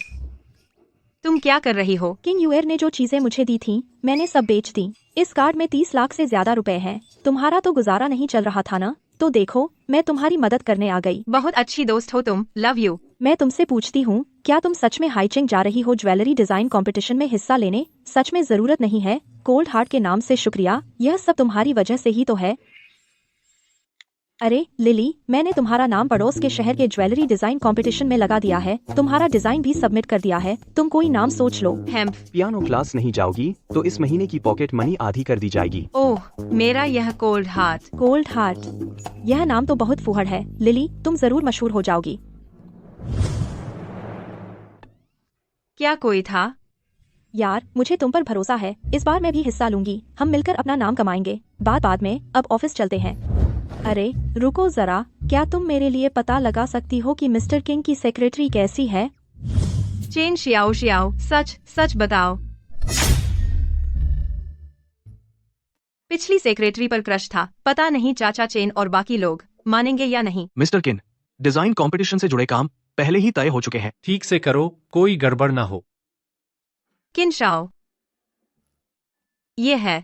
Speaker 1: तुम क्या कर रही हो?
Speaker 9: किंग यूएर ने जो चीजें मुझे दी थीं, मैंने सब बेच दी। इस कार्ड में 30 लाख से ज्यादा रुपए हैं। तुम्हारा तो गुजारा नहीं चल रहा था ना, तो देखो मैं तुम्हारी मदद करने आ गई।
Speaker 1: बहुत अच्छी दोस्त हो तुम, लव यू।
Speaker 9: मैं तुमसे पूछती हूँ, क्या तुम सच में हाइचिंग जा रही हो ज्वेलरी डिजाइन कंपटीशन में हिस्सा लेने? सच में जरूरत नहीं है। कोल्ड हार्ट के नाम से शुक्रिया, यह सब तुम्हारी वजह से ही तो है। अरे लिली, मैंने तुम्हारा नाम पड़ोस के शहर के ज्वेलरी डिजाइन कंपटीशन में लगा दिया है। तुम्हारा डिजाइन भी सबमिट कर दिया है। तुम कोई नाम सोच लो।
Speaker 1: हेम्प।
Speaker 2: पियानो क्लास नहीं जाओगी तो इस महीने की पॉकेट मनी आधी कर दी जाएगी।
Speaker 1: ओह, मेरा यह कोल्ड हार्ट।
Speaker 9: कोल्ड हार्ट, यह नाम तो बहुत फूहड़ है। लिली, तुम जरूर मशहूर हो जाओगी।
Speaker 1: क्या कोई था?
Speaker 9: यार, मुझे तुम पर भरोसा है। इस बार मैं भी हिस्सा लूंगी। हम मिलकर अपना नाम कमाएंगे। बात बाद में, अब ऑफिस चलते हैं। अरे रुको जरा, क्या तुम मेरे लिए पता लगा सकती हो कि मिस्टर किंग की सेक्रेटरी कैसी है?
Speaker 1: चेन शियाओ, सच बताओ। पिछली सेक्रेटरी पर क्रश था। पता नहीं चाचा चेन और बाकी लोग मानेंगे या नहीं।
Speaker 5: मिस्टर किन, डिजाइन कंपटीशन से जुड़े काम पहले ही तय हो चुके हैं।
Speaker 4: ठीक से करो, कोई गड़बड़ ना हो।
Speaker 1: किन शाओ, ये है।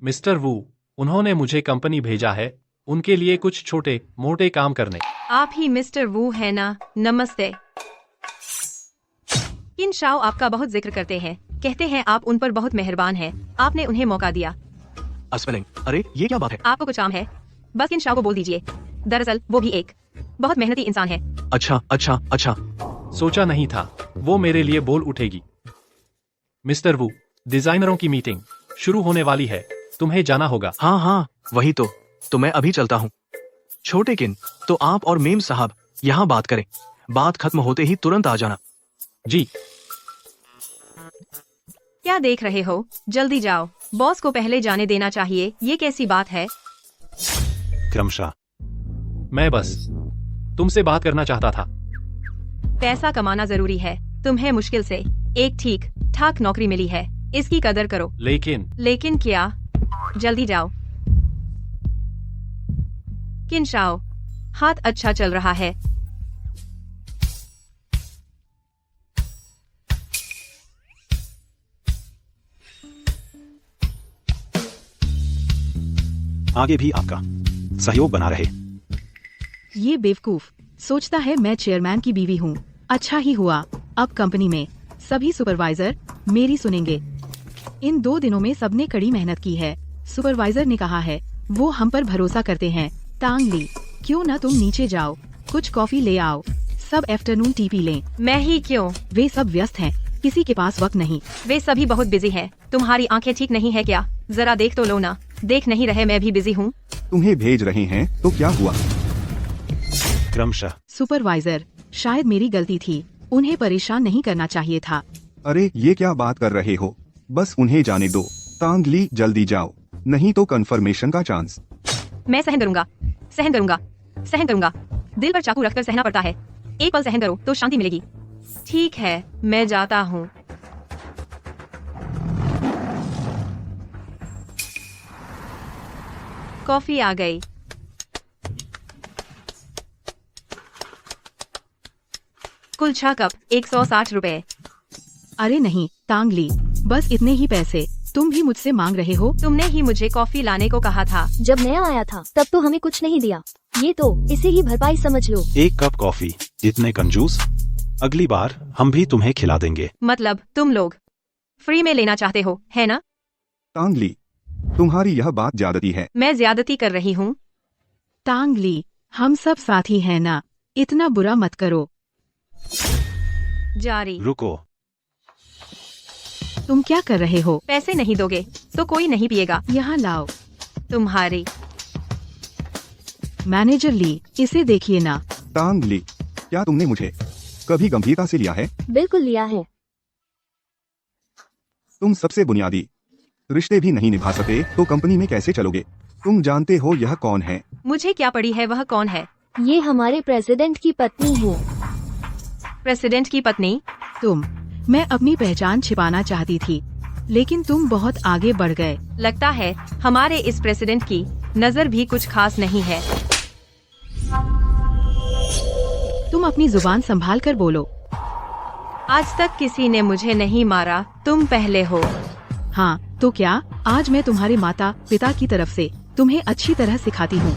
Speaker 4: मिस्टर वू, उन्होंने मुझे कंपनी भेजा है उनके लिए कुछ छोटे मोटे काम करने।
Speaker 1: आप ही मिस्टर वू है ना? नमस्ते। किन शाओ आपका बहुत जिक्र करते हैं। कहते हैं आप उन पर बहुत मेहरबान हैं। आपने उन्हें मौका दिया।
Speaker 5: स्पेलिंग, अरे ये क्या बात है?
Speaker 1: आपको कुछ काम है? बस किन शाओ को बोल दीजिए। दरअसल वो भी एक बहुत मेहनती इंसान है।
Speaker 5: अच्छा अच्छा अच्छा।
Speaker 4: सोचा नहीं था वो मेरे लिए बोल उठेगी। मिस्टर वू, डिजाइनरों की मीटिंग शुरू होने वाली है, तुम्हें जाना होगा।
Speaker 5: हाँ हाँ, वही तो मैं अभी चलता हूँ। छोटे किन, तो आप और मेम साहब यहाँ बात करें। बात खत्म होते ही तुरंत आ जाना।
Speaker 4: जी।
Speaker 1: क्या देख रहे हो, जल्दी जाओ, बॉस को पहले जाने देना चाहिए। ये कैसी बात है?
Speaker 3: क्रमशः।
Speaker 4: मैं बस तुमसे बात करना चाहता था।
Speaker 1: पैसा कमाना जरूरी है। तुम्हें मुश्किल से एक ठीक ठाक नौकरी मिली है, इसकी कदर करो। लेकिन क्या? जल्दी जाओ। किन शाओ, हाथ अच्छा चल रहा है।
Speaker 3: आगे भी आपका सहयोग बना रहे।
Speaker 6: ये बेवकूफ सोचता है मैं चेयरमैन की बीवी हूँ। अच्छा ही हुआ, अब कंपनी में सभी सुपरवाइजर मेरी सुनेंगे। इन 2 दिनों में सबने कड़ी मेहनत की है। सुपरवाइजर ने कहा है वो हम पर भरोसा करते हैं। टांग ली, क्यों ना तुम नीचे जाओ, कुछ कॉफी ले आओ, सब आफ्टरनून टी पी लें।
Speaker 1: मैं ही क्यों?
Speaker 6: वे सब व्यस्त हैं, किसी के पास वक्त नहीं।
Speaker 1: वे सभी बहुत बिजी हैं। तुम्हारी आंखें ठीक नहीं है क्या? जरा देख तो लो ना। देख नहीं रहे मैं भी बिजी हूँ।
Speaker 7: तुम्हें भेज रहे हैं तो क्या हुआ?
Speaker 3: क्रमशः।
Speaker 6: सुपरवाइजर, शायद मेरी गलती थी, उन्हें परेशान नहीं करना चाहिए था।
Speaker 7: अरे ये क्या बात कर रहे हो, बस उन्हें जाने दो। टांग ली, जल्दी जाओ, नहीं तो कंफर्मेशन का चांस।
Speaker 1: मैं सहन करूंगा, सहन करूंगा, सहन करूंगा। दिल पर चाकू रखकर सहना पड़ता है। एक पल सहन करो तो शांति मिलेगी। ठीक है, मैं जाता हूँ। कॉफी आ गई। कुल 6 कप, 160 रुपए।
Speaker 6: अरे नहीं टांग ली, बस इतने ही पैसे। तुम भी मुझसे मांग रहे हो?
Speaker 1: तुमने ही मुझे कॉफी लाने को कहा था।
Speaker 8: जब मैं आया था तब तो हमें कुछ नहीं दिया। ये तो इसे ही भरपाई समझ लो।
Speaker 3: 1 कप कॉफी, इतने कंजूस। अगली बार हम भी तुम्हें खिला देंगे।
Speaker 1: मतलब तुम लोग फ्री में लेना चाहते हो, है ना?
Speaker 7: टांग ली, तुम्हारी यह बात ज्यादती है।
Speaker 1: मैं ज्यादती कर रही हूँ?
Speaker 6: टांग ली, हम सब साथी हैं ना, इतना बुरा मत करो।
Speaker 1: जारी।
Speaker 3: रुको।
Speaker 6: तुम क्या कर रहे हो?
Speaker 1: पैसे नहीं दोगे तो कोई नहीं पिएगा।
Speaker 6: यहाँ लाओ।
Speaker 1: तुम्हारी।
Speaker 6: मैनेजर ली, इसे देखिए ना।
Speaker 7: टांग ली, क्या तुमने मुझे कभी गंभीरता से लिया है?
Speaker 8: बिल्कुल लिया है।
Speaker 7: तुम सबसे बुनियादी रिश्ते भी नहीं निभा सके तो कंपनी में कैसे चलोगे? तुम जानते हो यह कौन है?
Speaker 1: मुझे क्या पड़ी है वह कौन है?
Speaker 8: ये हमारे प्रेसिडेंट की पत्नी है।
Speaker 1: प्रेसिडेंट की पत्नी?
Speaker 6: मैं अपनी पहचान छिपाना चाहती थी, लेकिन तुम बहुत आगे बढ़ गए।
Speaker 1: लगता है हमारे इस प्रेसिडेंट की नजर भी कुछ खास नहीं है।
Speaker 6: तुम अपनी जुबान संभाल कर बोलो।
Speaker 1: आज तक किसी ने मुझे नहीं मारा, तुम पहले हो।
Speaker 6: हाँ तो क्या, आज मैं तुम्हारे माता पिता की तरफ से तुम्हें अच्छी तरह सिखाती हूँ।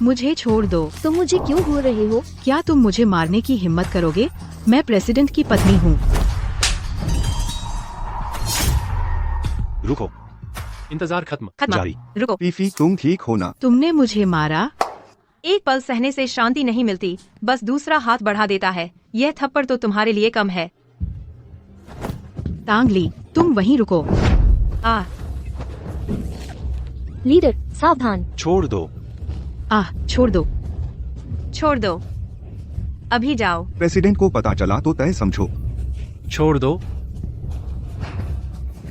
Speaker 6: मुझे छोड़ दो।
Speaker 8: तुम मुझे क्यों घूर रहे हो?
Speaker 6: क्या तुम मुझे मारने की हिम्मत करोगे? मैं प्रेसिडेंट की पत्नी हूँ।
Speaker 3: रुको।
Speaker 4: इंतजार खत्म।
Speaker 3: जारी।
Speaker 1: रुको।
Speaker 7: फीफी, तुम ठीक हो ना?
Speaker 6: तुमने मुझे मारा।
Speaker 1: एक पल सहने से शांति नहीं मिलती, बस दूसरा हाथ बढ़ा देता है। यह थप्पड़ तो तुम्हारे लिए कम है।
Speaker 6: टांग ली, तुम वहीं रुको।
Speaker 8: लीडर सावधान।
Speaker 3: छोड़ दो।
Speaker 6: छोड़ दो।
Speaker 1: छोड़ दो, अभी जाओ।
Speaker 7: प्रेसिडेंट को पता चला तो तय समझो।
Speaker 4: छोड़ दो।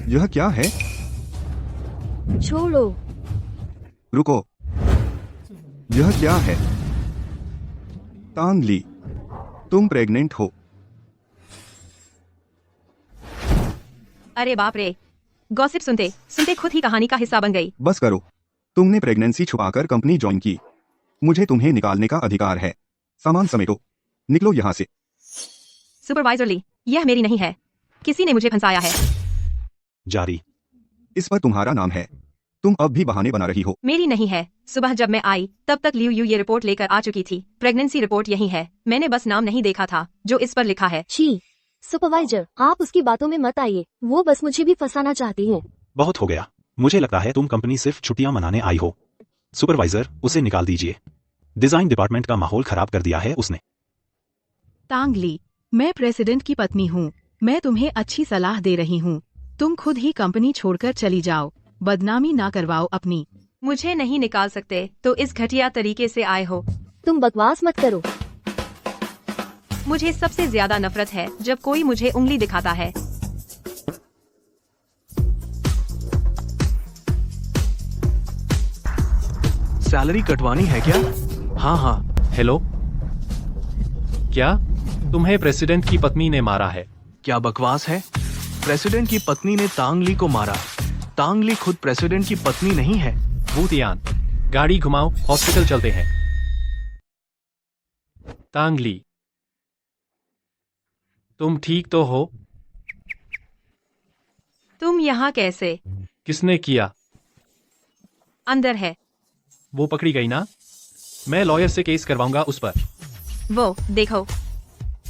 Speaker 7: यह क्या है?
Speaker 8: छोड़ो।
Speaker 7: रुको, यह क्या है? टांग ली, तुम प्रेग्नेंट हो।
Speaker 1: अरे बाप रे, गॉसिप सुनते सुनते खुद ही कहानी का हिस्सा बन गई।
Speaker 7: बस करो, तुमने प्रेगनेंसी छुपाकर कंपनी ज्वाइन की। मुझे तुम्हें निकालने का अधिकार है। सामान समेटो, निकलो यहाँ से।
Speaker 1: सुपरवाइजर ली, यह मेरी नहीं है, किसी ने मुझे फंसाया है।
Speaker 3: जारी।
Speaker 7: इस पर तुम्हारा नाम है, तुम अब भी बहाने बना रही हो।
Speaker 1: मेरी नहीं है। सुबह जब मैं आई तब तक लियू ये रिपोर्ट लेकर आ चुकी थी। प्रेगनेंसी रिपोर्ट यही है, मैंने बस नाम नहीं देखा था जो इस पर लिखा है।
Speaker 8: छी, सुपरवाइजर आप उसकी बातों में मत आइए, वो बस मुझे भी फंसाना चाहती है।
Speaker 3: बहुत हो गया, मुझे लगता है तुम कंपनी सिर्फ छुट्टियां मनाने आई हो। सुपरवाइजर, उसे निकाल दीजिए। डिजाइन डिपार्टमेंट का माहौल खराब कर दिया है उसने।
Speaker 6: तांगली, मैं प्रेसिडेंट की पत्नी हूँ। मैं तुम्हें अच्छी सलाह दे रही हूँ। तुम खुद ही कंपनी छोड़कर चली जाओ। बदनामी ना करवाओ अपनी।
Speaker 1: मुझे नहीं निकाल सकते तो इस घटिया तरीके से आए हो।
Speaker 8: तुम बकवास मत करो।
Speaker 1: मुझे सबसे ज्यादा नफरत है जब कोई मुझे उंगली दिखाता है।
Speaker 5: सैलरी कटवानी है क्या? हाँ हाँ।
Speaker 4: हेलो, क्या तुम्हें प्रेसिडेंट की पत्नी ने मारा है?
Speaker 5: क्या बकवास है? प्रेसिडेंट की पत्नी ने तांगली को मारा। तांगली खुद प्रेसिडेंट की पत्नी नहीं है।
Speaker 4: वूतियान, गाड़ी घुमाओ, हॉस्पिटल चलते हैं। तांगली, तुम ठीक तो हो?
Speaker 1: तुम यहाँ कैसे?
Speaker 4: किसने किया?
Speaker 1: अंदर है।
Speaker 4: वो पकड़ी गई ना? मैं लॉयर से केस करवाऊंगा उस पर।
Speaker 1: वो देखो,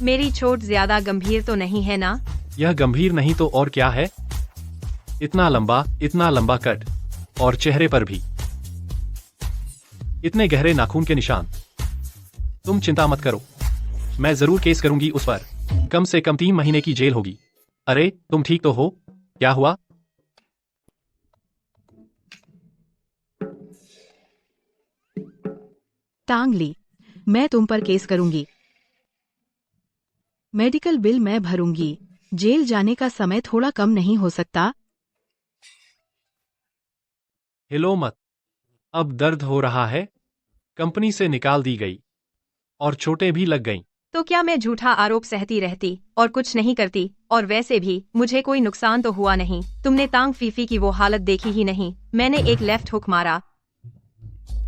Speaker 1: मेरी चोट ज्यादा गंभीर तो नहीं है ना?
Speaker 4: यह गंभीर नहीं तो और क्या है? इतना लंबा कट, और चेहरे पर भी इतने गहरे नाखून के निशान। तुम चिंता मत करो, मैं जरूर केस करूंगी उस पर। कम से कम 3 महीने की जेल होगी। अरे तुम ठीक तो हो? क्या हुआ?
Speaker 6: तांगली, मैं तुम पर केस करूंगी। मेडिकल बिल मैं भरूंगी। जेल जाने का समय थोड़ा कम नहीं हो सकता?
Speaker 4: हिलो मत, अब दर्द हो रहा है। कंपनी से निकाल दी गई और चोटें भी लग गईं।
Speaker 1: तो क्या मैं झूठा आरोप सहती रहती और कुछ नहीं करती? और वैसे भी मुझे कोई नुकसान तो हुआ नहीं। तुमने तांग फीफी की वो हालत देखी ही नहीं। मैंने एक लेफ्ट हुक मारा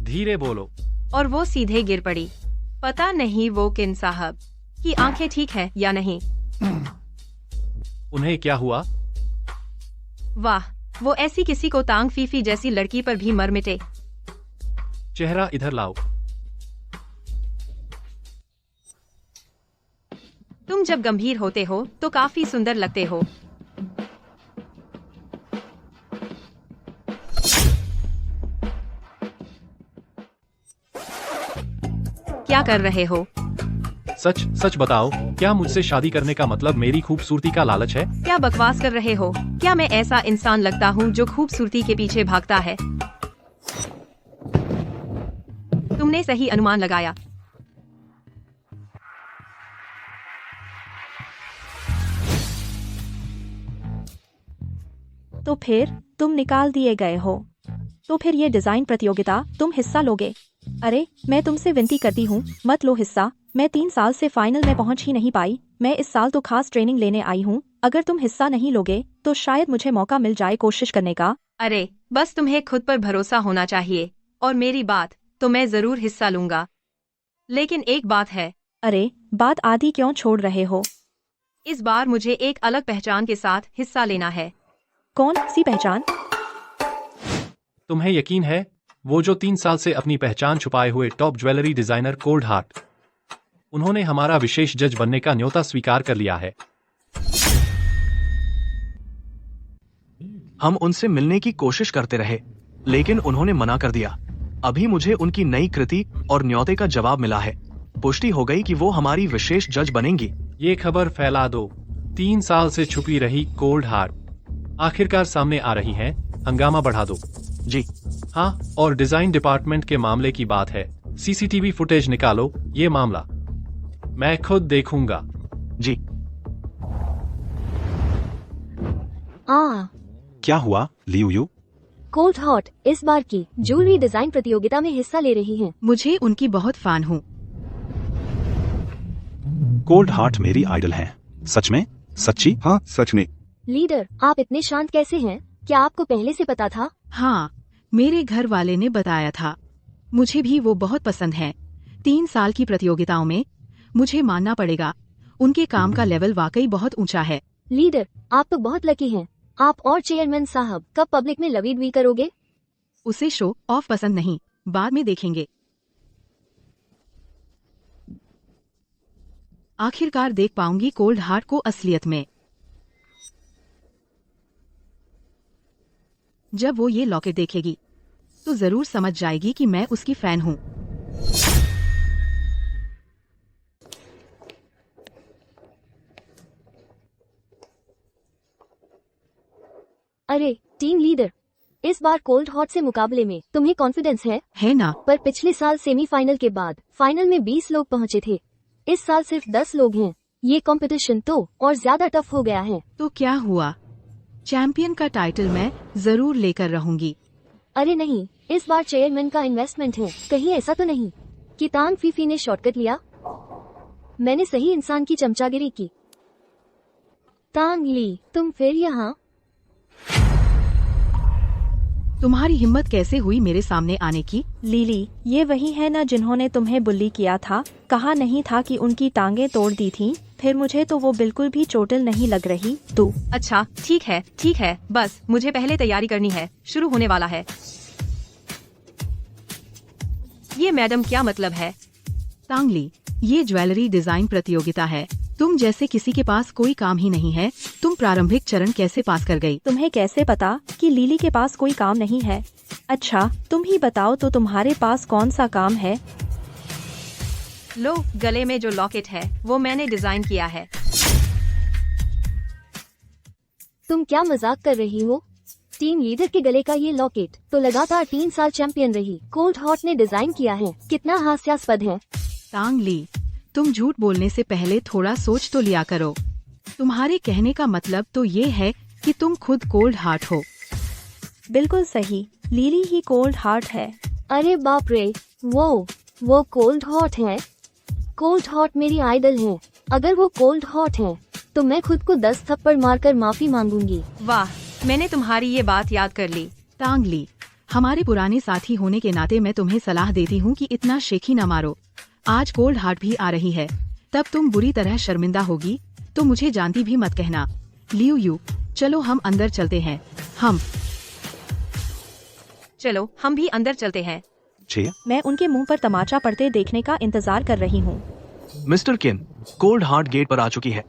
Speaker 4: धीरे बोलो।
Speaker 1: और वो सीधे गिर पड़ी। पता नहीं वो किन साहब की आंखें ठीक है या नहीं।
Speaker 4: उन्हें क्या हुआ?
Speaker 1: वाह, वो ऐसी किसी को तांग फीफी जैसी लड़की पर भी मर मिटे।
Speaker 4: चेहरा इधर लाओ।
Speaker 1: तुम जब गंभीर होते हो तो काफी सुंदर लगते हो। क्या कर रहे हो?
Speaker 4: सच सच बताओ, क्या मुझसे शादी करने का मतलब मेरी खूबसूरती का लालच है?
Speaker 1: क्या बकवास कर रहे हो? क्या मैं ऐसा इंसान लगता हूँ जो खूबसूरती के पीछे भागता है? तुमने सही अनुमान लगाया।
Speaker 9: तो फिर तुम निकाल दिए गए हो। तो फिर ये डिजाइन प्रतियोगिता तुम हिस्सा लोगे? अरे मैं तुमसे विनती करती हूँ, मत लो हिस्सा। मैं 3 साल से फाइनल में पहुँच ही नहीं पाई। मैं इस साल तो खास ट्रेनिंग लेने आई हूँ। अगर तुम हिस्सा नहीं लोगे तो शायद मुझे मौका मिल जाए कोशिश करने का।
Speaker 1: अरे बस तुम्हें खुद पर भरोसा होना चाहिए। और मेरी बात तो मैं जरूर हिस्सा लूंगा, लेकिन एक बात है।
Speaker 9: अरे बात आधी क्यों छोड़ रहे हो?
Speaker 1: इस बार मुझे एक अलग पहचान के साथ हिस्सा लेना है।
Speaker 9: कौन सी पहचान?
Speaker 4: तुम्हें यकीन है? वो जो 3 साल से अपनी पहचान छुपाए हुए top jewellery designer cold heart. उन्होंने हमारा विशेष जज बनने का न्योता स्वीकार कर लिया है।
Speaker 5: हम उनसे मिलने की कोशिश करते रहे, लेकिन उन्होंने मना कर दिया। अभी मुझे उनकी नई कृति और न्योते का जवाब मिला है। पुष्टि हो गई कि वो हमारी विशेष जज बनेंगी।
Speaker 4: ये खबर फैला दो। 3 साल से छुपी रही कोल्ड हार्ट आखिरकार सामने आ रही हैं। हंगामा बढ़ा दो।
Speaker 5: जी
Speaker 4: हाँ, और डिजाइन डिपार्टमेंट के मामले की बात है। सीसीटीवी फुटेज निकालो। ये मामला मैं खुद देखूंगा।
Speaker 5: जी।
Speaker 3: क्या हुआ लियू यू?
Speaker 8: कोल्ड हॉट इस बार की ज्वेलरी डिजाइन प्रतियोगिता में हिस्सा ले रही हैं।
Speaker 6: मुझे उनकी बहुत फैन हूँ।
Speaker 3: कोल्ड हार्ट मेरी आइडल हैं। सच में? सच्ची?
Speaker 7: हाँ सच में।
Speaker 8: लीडर, आप इतने शांत कैसे हैं? क्या आपको पहले से पता था?
Speaker 6: हाँ, मेरे घर वाले ने बताया था। मुझे भी वो बहुत पसंद है। 3 साल की प्रतियोगिताओं में मुझे मानना पड़ेगा, उनके काम का लेवल वाकई बहुत ऊंचा है।
Speaker 8: लीडर, आप तो बहुत लकी हैं। आप और चेयरमैन साहब कब पब्लिक में लवीड भी करोगे?
Speaker 6: उसे शो ऑफ पसंद नहीं, बाद में देखेंगे। आखिरकार देख पाऊंगी कोल्ड हार्ट को असलियत में। जब वो ये लॉकेट देखेगी तो जरूर समझ जाएगी कि मैं उसकी फैन हूँ।
Speaker 8: अरे टीम लीडर, इस बार कोल्ड हॉट से मुकाबले में तुम्हें कॉन्फिडेंस है
Speaker 6: ना?
Speaker 8: पर पिछले साल सेमीफाइनल के बाद फाइनल में 20 लोग पहुंचे थे, इस साल सिर्फ 10 लोग हैं। ये कंपटीशन तो और ज्यादा टफ हो गया है।
Speaker 6: तो क्या हुआ? चैंपियन का टाइटल मैं जरूर लेकर रहूंगी।
Speaker 8: अरे नहीं, इस बार चेयरमैन का इन्वेस्टमेंट है। कहीं ऐसा तो नहीं कि तांग फीफी ने शॉर्टकट लिया? मैंने सही इंसान की चमचागिरी की। तांग ली, तुम फिर यहाँ?
Speaker 6: तुम्हारी हिम्मत कैसे हुई मेरे सामने आने की?
Speaker 9: लीली, ये वही है ना जिन्होंने तुम्हें बुल्ली किया था? कहा नहीं था कि उनकी टांगे तोड़ दी थी? फिर मुझे तो वो बिल्कुल भी चोटिल नहीं लग रही। तू
Speaker 1: अच्छा ठीक है, बस मुझे पहले तैयारी करनी है, शुरू होने वाला है। ये मैडम क्या मतलब है?
Speaker 6: तांगली, ये ज्वेलरी डिजाइन प्रतियोगिता है। तुम जैसे किसी के पास कोई काम ही नहीं है, तुम प्रारंभिक चरण कैसे पास कर गई?
Speaker 9: तुम्हें कैसे पता कि लीली के पास कोई काम नहीं है? अच्छा तुम ही बताओ तो तुम्हारे पास कौन सा काम है?
Speaker 1: लो, गले में जो लॉकेट है वो मैंने डिजाइन किया है।
Speaker 8: तुम क्या मजाक कर रही हो? टीम लीडर के गले का ये लॉकेट तो लगातार 3 साल चैंपियन रही कोल्ड हॉट ने डिजाइन किया है। कितना हास्यास्पद है।
Speaker 6: तांगली, तुम झूठ बोलने से पहले थोड़ा सोच तो लिया करो। तुम्हारे कहने का मतलब तो ये है कि तुम खुद कोल्ड हार्ट हो।
Speaker 9: बिल्कुल सही, लीली ही कोल्ड हार्ट है।
Speaker 8: अरे बाप रे, वो कोल्ड हॉट है। कोल्ड हॉट मेरी आइडल है। अगर वो कोल्ड हॉट है तो मैं खुद को 10 थप्पड़ मारकर माफी मांगूंगी।
Speaker 1: वाह, मैंने तुम्हारी ये बात याद कर ली।
Speaker 6: तांगली, हमारे पुराने साथी होने के नाते मैं तुम्हें सलाह देती हूँ कि इतना शेखी न मारो। आज कोल्ड हार्ट भी आ रही है, तब तुम बुरी तरह शर्मिंदा होगी, तो मुझे जानती भी मत कहना। लियू यू, चलो हम अंदर चलते हैं।
Speaker 1: चलो हम भी अंदर चलते हैं।
Speaker 3: 6
Speaker 9: मैं उनके मुंह पर तमाचा पड़ते देखने का इंतजार कर रही हूँ।
Speaker 5: मिस्टर किन, कोल्ड हार्ट गेट पर आ चुकी है।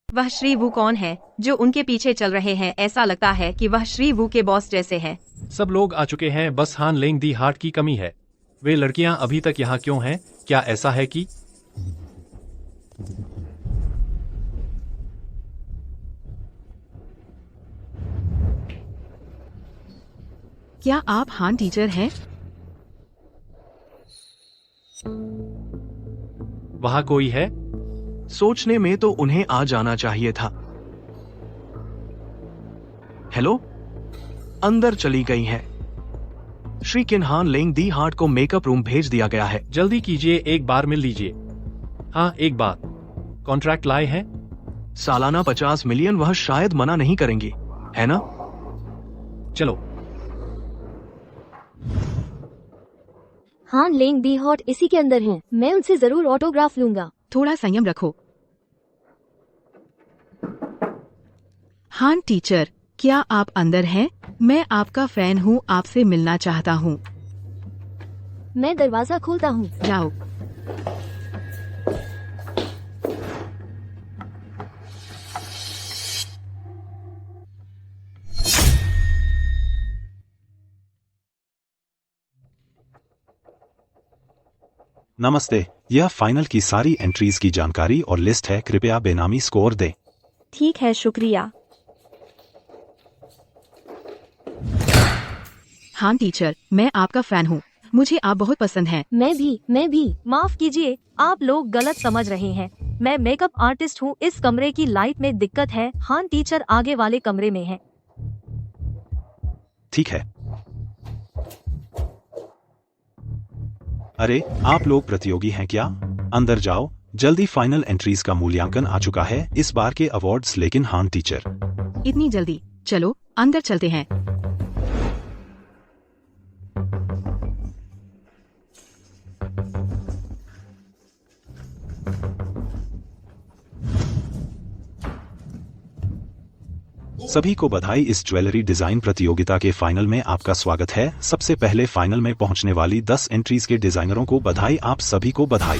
Speaker 1: वह श्री वू कौन है जो उनके पीछे चल रहे हैं? ऐसा लगता है कि वह श्री वू के बॉस जैसे हैं।
Speaker 4: सब लोग आ चुके हैं, बस हान लेंग दी हार्ट की कमी है। वे लड़कियां अभी तक यहाँ क्यों हैं? क्या ऐसा है कि
Speaker 6: क्या आप हान टीचर हैं?
Speaker 4: वहाँ कोई है?
Speaker 5: सोचने में तो उन्हें आ जाना चाहिए था। हेलो, अंदर चली गई हैं। श्री किन हान लेंग दी हार्ट को मेकअप रूम भेज दिया गया है।
Speaker 4: जल्दी कीजिए, एक बार मिल लीजिए। हाँ, एक बात, कॉन्ट्रैक्ट लाए हैं?
Speaker 5: सालाना 50 मिलियन वह शायद मना नहीं करेंगी, है ना?
Speaker 4: चलो।
Speaker 8: हान लेंग दी हॉट इसी के अंदर हैं। मैं उनसे जरूर ऑटोग्राफ लूंगा।
Speaker 6: थोड़ा संयम रखो। हान टीचर, क्या आप अंदर हैं? मैं आपका फैन हूँ, आपसे मिलना चाहता हूँ।
Speaker 8: मैं दरवाजा खोलता हूँ।
Speaker 6: जाओ।
Speaker 3: नमस्ते, यह फाइनल की सारी एंट्रीज की जानकारी और लिस्ट है। कृपया बेनामी स्कोर दें।
Speaker 9: ठीक है, शुक्रिया।
Speaker 6: हान टीचर, मैं आपका फैन हूँ, मुझे आप बहुत पसंद हैं।
Speaker 8: मैं भी।
Speaker 11: माफ कीजिए, आप लोग गलत समझ रहे हैं। मैं मेकअप आर्टिस्ट हूँ। इस कमरे की लाइट में दिक्कत है। हान टीचर आगे वाले कमरे में है।
Speaker 3: ठीक है। अरे, आप लोग प्रतियोगी हैं क्या? अंदर जाओ जल्दी। फाइनल एंट्रीज का मूल्यांकन आ चुका है, इस बार के अवार्ड्स। लेकिन हान टीचर,
Speaker 6: इतनी जल्दी? चलो अंदर चलते हैं।
Speaker 3: सभी को बधाई। इस ज्वेलरी डिजाइन प्रतियोगिता के फाइनल में आपका स्वागत है। सबसे पहले फाइनल में पहुंचने वाली 10 एंट्रीज के डिजाइनरों को बधाई। आप सभी को बधाई।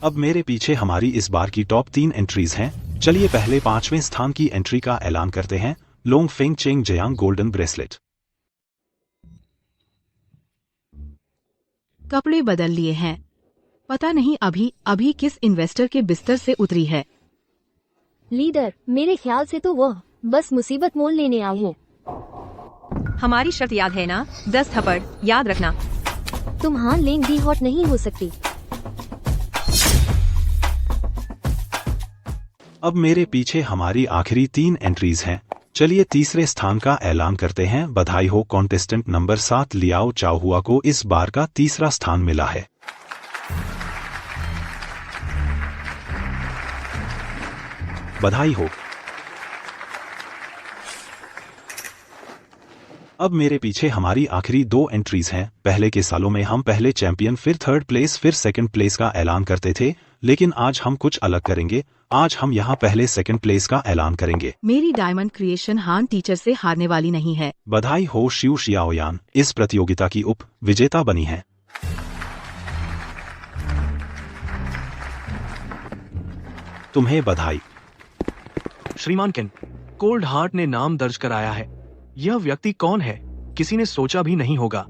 Speaker 3: अब मेरे पीछे हमारी इस बार की टॉप 3 एंट्रीज हैं। चलिए पहले 5वें स्थान की एंट्री का ऐलान करते हैं। लोंग फेंग चेंग जयांग गोल्डन ब्रेसलेट।
Speaker 6: कपड़े बदल लिए हैं। पता नहीं अभी अभी किस इन्वेस्टर के बिस्तर से उतरी है।
Speaker 8: लीडर, मेरे ख्याल से तो वह बस मुसीबत मोल लेने आई है।
Speaker 1: हमारी शर्त याद है ना? 10 थप्पड़ याद रखना।
Speaker 8: तुम हान लेंग दी हॉट नहीं हो सकती।
Speaker 3: अब मेरे पीछे हमारी आखिरी 3 एंट्रीज हैं। चलिए तीसरे स्थान का ऐलान करते हैं। बधाई हो, कॉन्टेस्टेंट नंबर 7 लियाओ चाओहुआ को इस बार का तीसरा स्थान मिला है। बधाई हो। अब मेरे पीछे हमारी आखिरी 2 एंट्रीज हैं। पहले के सालों में हम पहले चैंपियन, फिर 3rd प्लेस, फिर 2nd प्लेस का ऐलान करते थे, लेकिन आज हम कुछ अलग करेंगे। आज हम यहाँ पहले 2nd प्लेस का ऐलान करेंगे।
Speaker 6: मेरी डायमंड क्रिएशन हान टीचर से हारने वाली नहीं है।
Speaker 3: बधाई हो, शिउ शियाओयान इस प्रतियोगिता की उप विजेता बनी है। तुम्हें बधाई।
Speaker 5: श्रीमान किन, कोल्ड हार्ट ने नाम दर्ज कराया है। यह व्यक्ति कौन है, किसी ने सोचा भी नहीं होगा।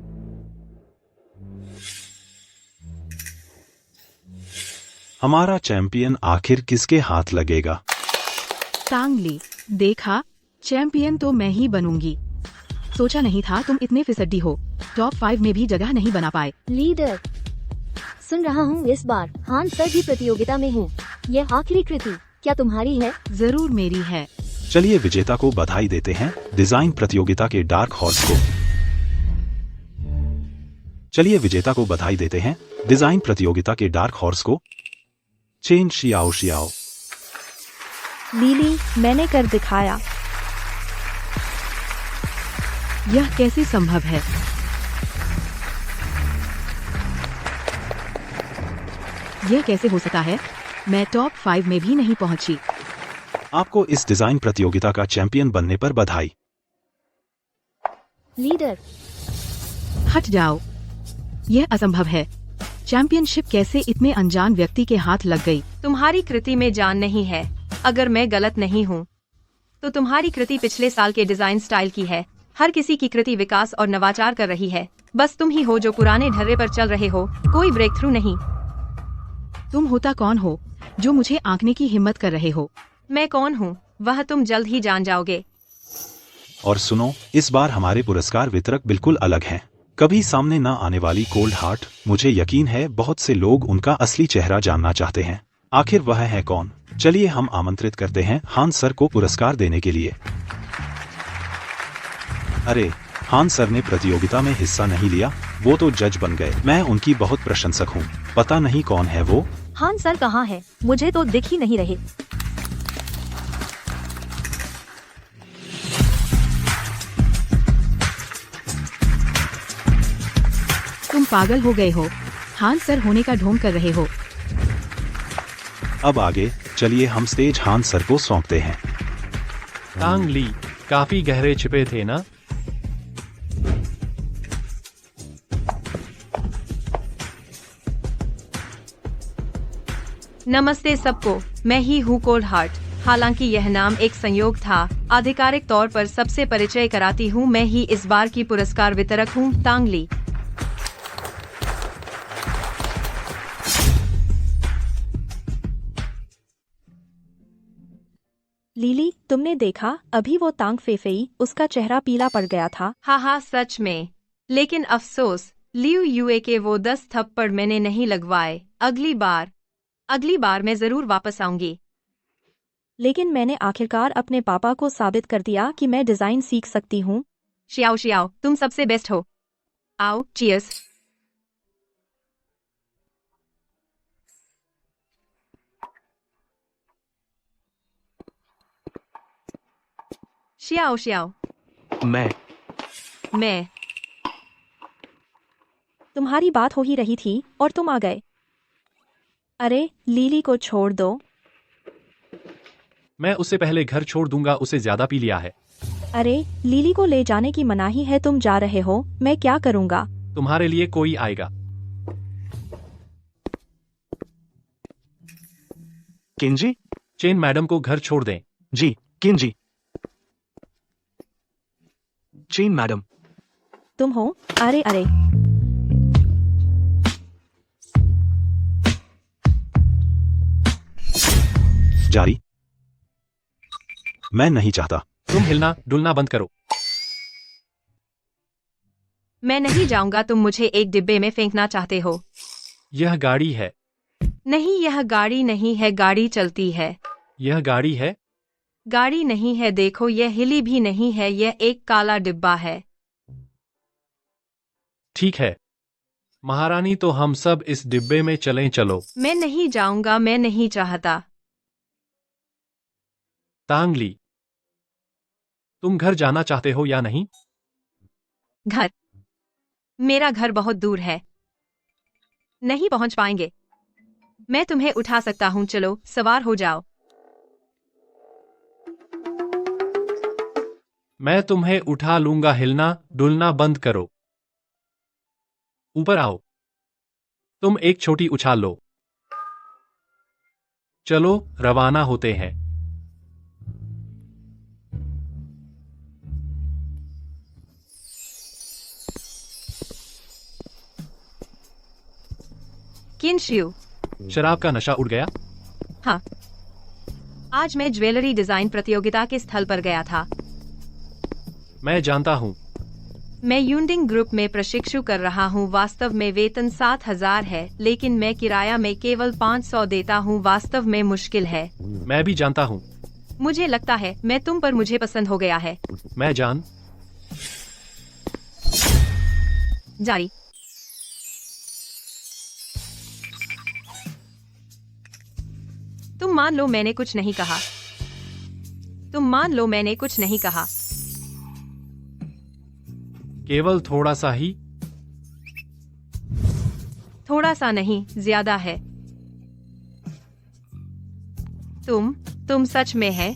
Speaker 3: हमारा चैंपियन आखिर किसके हाथ लगेगा?
Speaker 6: तांग ली, देखा, चैंपियन तो मैं ही बनूंगी। सोचा नहीं था तुम इतने फिसड्डी हो। टॉप 5 में भी जगह नहीं बना पाए।
Speaker 8: लीडर, सुन रहा हूँ इस बार हान सर भी प्रतियोगिता में हूँ। यह आखिरी कृति क्या तुम्हारी है?
Speaker 6: जरूर मेरी है।
Speaker 3: चलिए विजेता को बधाई देते हैं, डिजाइन प्रतियोगिता के डार्क हॉर्स को। चलिए विजेता को बधाई देते हैं, डिजाइन प्रतियोगिता के डार्क हॉर्स को। Chen Xiao Xiao.
Speaker 9: लीली, मैंने कर दिखाया।
Speaker 6: यह कैसे संभव है? यह कैसे हो सकता है? मैं टॉप 5 में भी नहीं पहुंची।
Speaker 3: आपको इस डिजाइन प्रतियोगिता का चैंपियन बनने पर बधाई।
Speaker 8: लीडर,
Speaker 6: हट जाओ, यह असंभव है। चैंपियनशिप कैसे इतने अनजान व्यक्ति के हाथ लग गई?
Speaker 1: तुम्हारी कृति में जान नहीं है। अगर मैं गलत नहीं हूँ तो तुम्हारी कृति पिछले साल के डिजाइन स्टाइल की है। हर किसी की कृति विकास और नवाचार कर रही है। बस तुम ही हो जो पुराने ढर्रे पर चल रहे हो, कोई ब्रेक थ्रू नहीं।
Speaker 6: तुम होता कौन हो जो मुझे आंकने की हिम्मत कर रहे हो?
Speaker 1: मैं कौन हूँ वह तुम जल्द ही जान जाओगे।
Speaker 3: और सुनो, इस बार हमारे पुरस्कार वितरक बिल्कुल अलग हैं। कभी सामने न आने वाली कोल्ड हार्ट। मुझे यकीन है बहुत से लोग उनका असली चेहरा जानना चाहते हैं। आखिर वह है कौन? चलिए हम आमंत्रित करते हैं हान सर को पुरस्कार देने के लिए। अरे, हान सर ने प्रतियोगिता में हिस्सा नहीं लिया, वो तो जज बन गए। मैं उनकी बहुत प्रशंसक हूँ। पता नहीं कौन है वो।
Speaker 11: हान सर कहाँ है? मुझे तो दिख ही नहीं रहे।
Speaker 6: तुम पागल हो गए हो। हान सर होने का ढोंग कर रहे हो।
Speaker 3: अब आगे चलिए हम स्टेज हान सर को सौंपते हैं।
Speaker 4: तांग ली, काफी गहरे छिपे थे ना?
Speaker 1: नमस्ते सबको, मैं ही हूँ कोल्ड हार्ट। हालांकि यह नाम एक संयोग था, आधिकारिक तौर पर सबसे परिचय कराती हूँ। मैं ही इस बार की पुरस्कार वितरक हूँ, तांग ली।
Speaker 9: लीली, तुमने देखा, अभी वो तांग फेफेई, उसका चेहरा पीला पड़ गया था।
Speaker 1: हाँ, सच में। लेकिन अफसोस, लियू यूए के वो 10 थप्पड़ मैंने नहीं लगवाए। अगली बार मैं जरूर वापस आऊंगी।
Speaker 9: लेकिन मैंने आखिरकार अपने पापा को साबित कर दिया कि मैं डिजाइन सीख सकती हूँ।
Speaker 1: शियाओ, तुम सबसे बेस्ट हो। आओ, चीयर्स। शियाओ। मैं।
Speaker 9: तुम्हारी बात हो ही रही थी और तुम आ गए। अरे, लीली को छोड़ दो।
Speaker 4: मैं उसे पहले घर छोड़ दूंगा, उसे ज्यादा पी लिया है।
Speaker 9: अरे, लीली को ले जाने की मनाही है, तुम जा रहे हो, मैं क्या करूँगा?
Speaker 4: तुम्हारे लिए कोई आएगा।
Speaker 5: किन जी?
Speaker 4: चेन मैडम को घर छोड़ दें।
Speaker 5: जी, किन जी। चेन मैडम,
Speaker 9: तुम हो? अरे अरे,
Speaker 3: जारी। मैं नहीं चाहता।
Speaker 4: तुम हिलना डुलना बंद करो।
Speaker 1: मैं नहीं जाऊंगा। तुम मुझे एक डिब्बे में फेंकना चाहते हो।
Speaker 4: यह गाड़ी है।
Speaker 1: नहीं, यह गाड़ी नहीं है। गाड़ी चलती है।
Speaker 4: यह गाड़ी है।
Speaker 1: गाड़ी नहीं है। देखो, यह हिली भी नहीं है। यह एक काला डिब्बा है।
Speaker 4: ठीक है महारानी, तो हम सब इस डिब्बे में चलें। चलो।
Speaker 1: मैं नहीं जाऊंगा। मैं नहीं चाहता।
Speaker 4: तांगली, तुम घर जाना चाहते हो या नहीं?
Speaker 1: घर? मेरा घर बहुत दूर है। नहीं पहुंच पाएंगे। मैं तुम्हें उठा सकता हूं। चलो, सवार हो जाओ।
Speaker 4: मैं तुम्हें उठा लूंगा। हिलना डुलना बंद करो। ऊपर आओ। तुम एक छोटी उछाल लो। चलो, रवाना होते हैं।
Speaker 1: किनशियू,
Speaker 4: शराब का नशा उड़ गया?
Speaker 1: हाँ। आज मैं ज्वेलरी डिजाइन प्रतियोगिता के स्थल पर गया था।
Speaker 4: मैं जानता हूँ।
Speaker 1: मैं यूनडिंग ग्रुप में प्रशिक्षु कर रहा हूँ। वास्तव में वेतन 7,000 है, लेकिन मैं किराया में केवल 500 देता हूँ। वास्तव में मुश्किल है।
Speaker 4: मैं भी जानता हूँ।
Speaker 1: मुझे लगता है मैं तुम पर मुझे पसंद हो गया है।
Speaker 4: मैं जान।
Speaker 1: जारी। तुम मान लो मैंने कुछ नहीं कहा। तुम मान लो मैंने कुछ नहीं कहा।
Speaker 4: केवल थोड़ा सा ही।
Speaker 1: थोड़ा सा नहीं, ज्यादा है। तुम सच में है?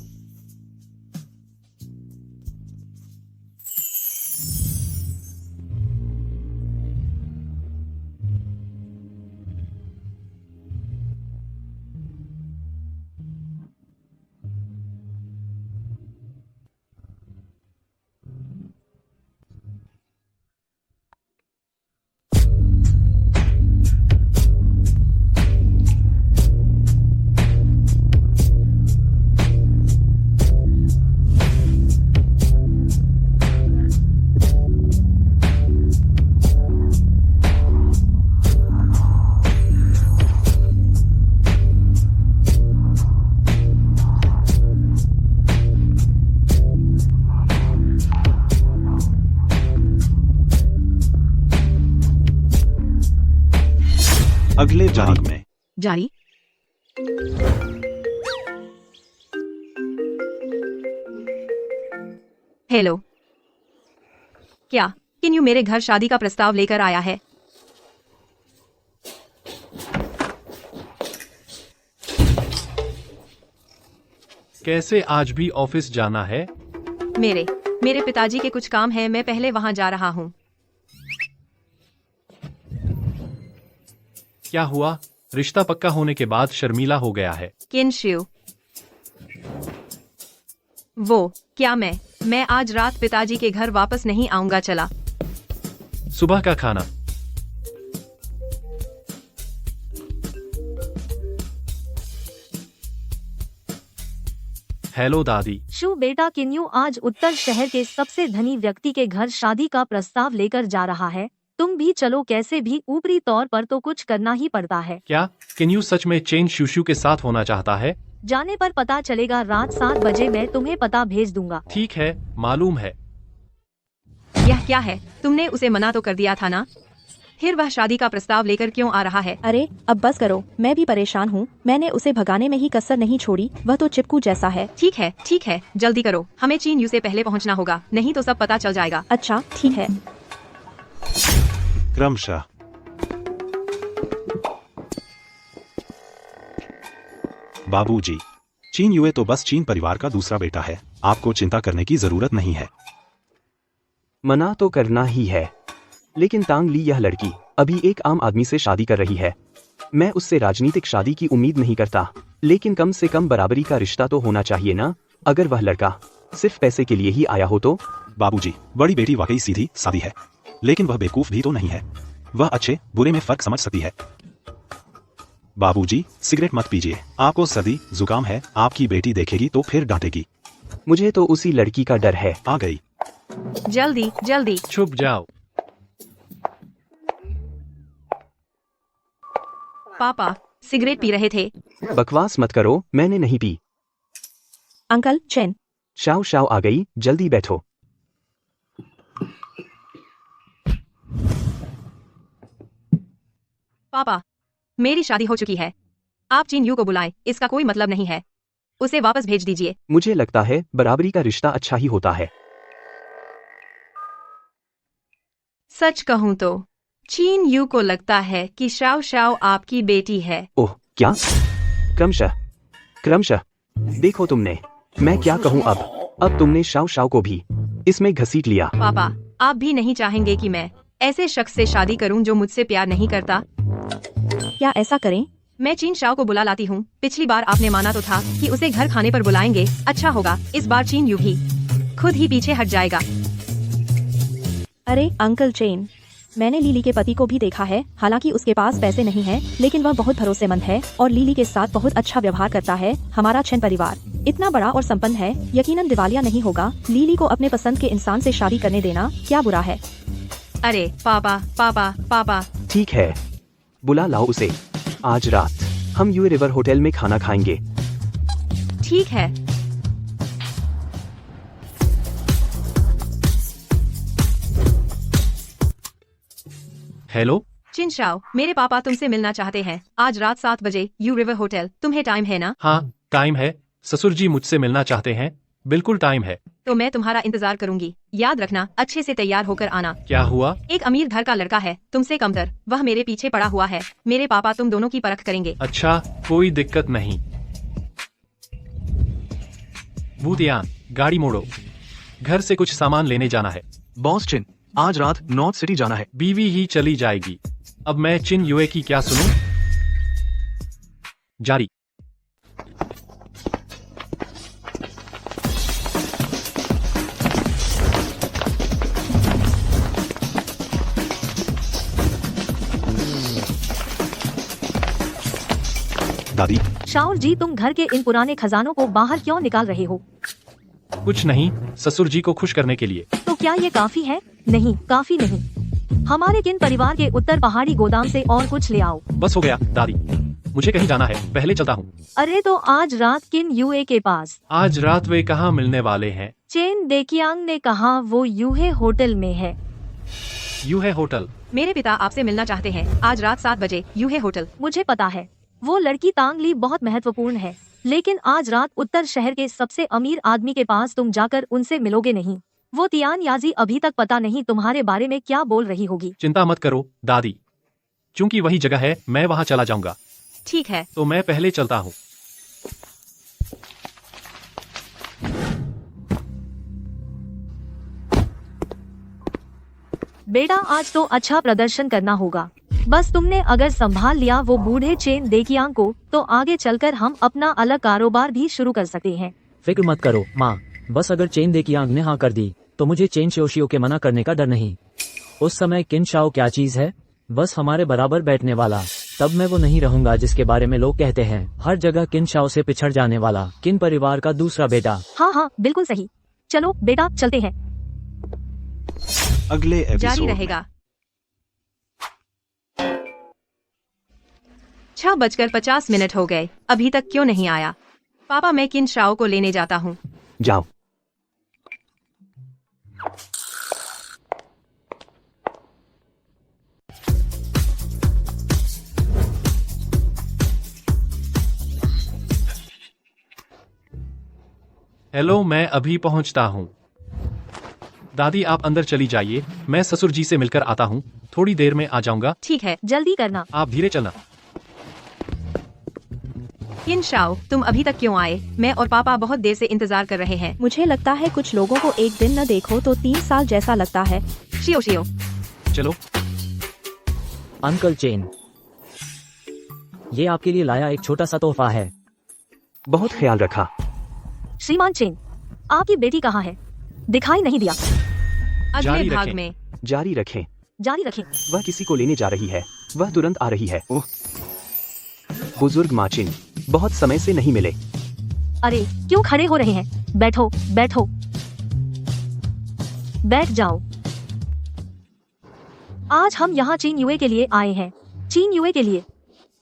Speaker 3: अगले भाग में।
Speaker 6: जारी।
Speaker 1: हेलो। क्या किन्यू मेरे घर शादी का प्रस्ताव लेकर आया है?
Speaker 4: कैसे आज भी ऑफिस जाना है?
Speaker 1: मेरे पिताजी के कुछ काम है। मैं पहले वहां जा रहा हूं।
Speaker 4: क्या हुआ? रिश्ता पक्का होने के बाद शर्मीला हो गया है।
Speaker 1: किनशियू, क्या मैं आज रात पिताजी के घर वापस नहीं आऊंगा। चला।
Speaker 4: सुबह का खाना। हेलो दादी।
Speaker 11: शू बेटा, किन्यू आज उत्तर शहर के सबसे धनी व्यक्ति के घर शादी का प्रस्ताव लेकर जा रहा है। तुम भी चलो। कैसे भी ऊपरी तौर पर तो कुछ करना ही पड़ता है।
Speaker 4: क्या किन्यू सच में चेन शूशू के साथ होना चाहता है?
Speaker 11: जाने पर पता चलेगा। रात 7 बजे मैं तुम्हें पता भेज दूंगा।
Speaker 4: ठीक है, मालूम है।
Speaker 1: यह क्या है? तुमने उसे मना तो कर दिया था ना? फिर वह शादी का प्रस्ताव लेकर क्यों आ रहा है?
Speaker 9: अरे अब बस करो, मैं भी परेशान हूँ। मैंने उसे भगाने में ही कसर नहीं छोड़ी। वह तो चिपकू जैसा है।
Speaker 1: ठीक है, जल्दी करो। हमें चीन यू से पहले पहुँचना होगा, नहीं तो सब पता चल जाएगा।
Speaker 9: अच्छा ठीक है।
Speaker 3: क्रमशः। बाबूजी, चीन युए तो बस चीन परिवार का दूसरा बेटा है। आपको चिंता करने की जरूरत नहीं है।
Speaker 2: मना तो करना ही है, लेकिन तांग ली यह लड़की अभी एक आम आदमी से शादी कर रही है। मैं उससे राजनीतिक शादी की उम्मीद नहीं करता। लेकिन कम से कम बराबरी का रिश्ता तो होना चाहिए ना। अगर वह लड़का सिर्फ पैसे के लिए ही आया हो तो।
Speaker 3: बाबूजी, बड़ी बेटी वाकई सीधी सादी है, लेकिन वह बेवकूफ भी तो नहीं है। वह अच्छे बुरे में फर्क समझ सकती है। बाबूजी, सिगरेट मत पीजिए, आपको सर्दी जुकाम है। आपकी बेटी देखेगी तो फिर डांटेगी।
Speaker 2: मुझे तो उसी लड़की का डर है।
Speaker 3: आ गई।
Speaker 1: जल्दी जल्दी।
Speaker 4: छुप जाओ।
Speaker 1: पापा सिगरेट पी रहे थे।
Speaker 2: बकवास मत करो, मैंने नहीं पी।
Speaker 9: अंकल चेन,
Speaker 2: शाओ शाओ आ गई, जल्दी बैठो।
Speaker 1: पापा मेरी शादी हो चुकी है। आप चिन यू को बुलाएं, इसका कोई मतलब नहीं है। उसे वापस भेज दीजिए।
Speaker 2: मुझे लगता है बराबरी का रिश्ता अच्छा ही होता है।
Speaker 1: सच कहूं तो चीन यू को लगता है कि शाओ शाओ आपकी बेटी है।
Speaker 2: ओह क्या? क्रमशः क्रमशः। देखो तुमने, मैं क्या कहूँ अब तुमने शाओ शाओ को भी इसमें घसीट लिया।
Speaker 1: पापा आप भी नहीं चाहेंगे कि मैं ऐसे शख्स से शादी करूं जो मुझसे प्यार नहीं करता?
Speaker 9: क्या ऐसा करें?
Speaker 1: मैं चीन शाओ को बुला लाती हूँ। पिछली बार आपने माना तो था कि उसे घर खाने पर बुलाएंगे। अच्छा होगा, इस बार चीन यू भी खुद ही पीछे हट जाएगा।
Speaker 9: अरे अंकल चेन, मैंने लिली के पति को भी देखा है। हालांकि उसके पास पैसे नहीं है, लेकिन वह बहुत भरोसेमंद है और लिली के साथ बहुत अच्छा व्यवहार करता है। हमारा चेन परिवार इतना बड़ा और संपन्न है, यकीनन दिवालिया नहीं होगा। लिली को अपने पसंद के इंसान से शादी करने देना क्या बुरा है?
Speaker 1: अरे पापा पापा पापा।
Speaker 2: ठीक है, बुला लाओ उसे। आज रात हम यू रिवर होटल में खाना खाएंगे।
Speaker 1: ठीक है।
Speaker 4: हेलो
Speaker 1: चिन शाओ, मेरे पापा तुमसे मिलना चाहते हैं। आज रात 7 बजे यू रिवर होटल। तुम्हें टाइम है ना?
Speaker 4: हाँ टाइम है। ससुर जी मुझसे मिलना चाहते हैं। बिल्कुल टाइम है।
Speaker 1: तो मैं तुम्हारा इंतजार करूंगी। याद रखना, अच्छे से तैयार होकर आना।
Speaker 4: क्या हुआ?
Speaker 1: एक अमीर घर का लड़का है, तुमसे कमतर। वह मेरे पीछे पड़ा हुआ है। मेरे पापा तुम दोनों की परख करेंगे।
Speaker 4: अच्छा, कोई दिक्कत नहीं। भूतियान, गाड़ी मोड़ो, घर से कुछ सामान लेने जाना है।
Speaker 5: बॉस चिन, आज रात नॉर्थ सिटी जाना है।
Speaker 4: बीवी ही चली जाएगी। अब मैं चिन युए की क्या सुनूं? जारी।
Speaker 3: दादी,
Speaker 11: शाओ जी, तुम घर के इन पुराने खजानों को बाहर क्यों निकाल रहे हो?
Speaker 4: कुछ नहीं, ससुर जी को खुश करने के लिए।
Speaker 11: तो क्या ये काफी है? नहीं, काफी नहीं। हमारे किन परिवार के उत्तर पहाड़ी गोदाम से और कुछ ले आओ।
Speaker 4: बस हो गया दादी, मुझे कहीं जाना है, पहले चलता हूँ।
Speaker 11: अरे तो आज रात किन यूए के पास?
Speaker 4: आज रात वे कहाँ मिलने वाले हैं?
Speaker 11: चेन डेकियांग ने कहा वो यूहे होटल में है।
Speaker 4: यूहे होटल?
Speaker 1: मेरे पिता आपसे मिलना चाहते हैं। आज रात 7 बजे यूहे होटल।
Speaker 11: मुझे पता है, वो लड़की तांगली बहुत महत्वपूर्ण है, लेकिन आज रात उत्तर शहर के सबसे अमीर आदमी के पास तुम जाकर उनसे मिलोगे नहीं। वो तियान याजी अभी तक पता नहीं तुम्हारे बारे में क्या बोल रही होगी।
Speaker 4: चिंता मत करो दादी, चूंकि वही जगह है, मैं वहाँ चला जाऊंगा।
Speaker 1: ठीक है।
Speaker 4: तो मैं पहले चलता हूँ।
Speaker 11: बेटा, आज तो अच्छा प्रदर्शन करना होगा। बस तुमने अगर संभाल लिया वो बूढ़े चेन डेकियांग को, तो आगे चलकर हम अपना अलग कारोबार भी शुरू कर सकते हैं।
Speaker 10: फिक्र मत करो माँ, बस अगर चेन डेकियांग ने हाँ कर दी तो मुझे चेन शोशियो के मना करने का डर नहीं। उस समय किन शाओ क्या चीज है, बस हमारे बराबर बैठने वाला। तब मैं वो नहीं रहूंगा जिसके बारे में लोग कहते हैं, हर जगह किन शाओ से पिछड़ जाने वाला, किन परिवार का दूसरा बेटा।
Speaker 11: हाँ हाँ बिल्कुल सही। चलो बेटा चलते हैं।
Speaker 3: अगले
Speaker 1: जारी
Speaker 3: एपिसोड में।
Speaker 1: रहेगा। 6:50 हो गए, अभी तक क्यों नहीं आया? पापा, मैं किन शाओ को लेने जाता हूँ।
Speaker 2: जाओ।
Speaker 4: हेलो, मैं अभी पहुंचता हूँ। दादी आप अंदर चली जाइए, मैं ससुर जी से मिलकर आता हूँ। थोड़ी देर में आ जाऊंगा।
Speaker 1: ठीक है।
Speaker 11: जल्दी करना।
Speaker 4: आप धीरे चलना।
Speaker 1: किन शाओ, तुम अभी तक क्यों आए? मैं और पापा बहुत देर से इंतजार कर रहे हैं।
Speaker 9: मुझे लगता है कुछ लोगों को एक दिन न देखो तो 3 साल जैसा लगता है।
Speaker 1: शियो शियो।
Speaker 4: चलो।
Speaker 10: अंकल चेन, ये आपके लिए लाया एक छोटा सा तोहफा है।
Speaker 2: बहुत ख्याल रखा।
Speaker 11: श्रीमान चेन, आपकी बेटी कहाँ है? दिखाई नहीं दिया।
Speaker 1: अगले
Speaker 4: जारी
Speaker 1: भाग
Speaker 4: रखें।
Speaker 1: में
Speaker 2: जारी रखें।
Speaker 11: जारी रखें।
Speaker 2: वह किसी को लेने जा रही है। वह तुरंत आ रही है।
Speaker 7: ओह।
Speaker 2: बुजुर्ग माचिन बहुत समय से नहीं मिले।
Speaker 11: अरे क्यों खड़े हो रहे हैं? बैठो बैठो, बैठ जाओ। आज हम यहाँ चीन युए के लिए आए हैं। चीन युए के लिए।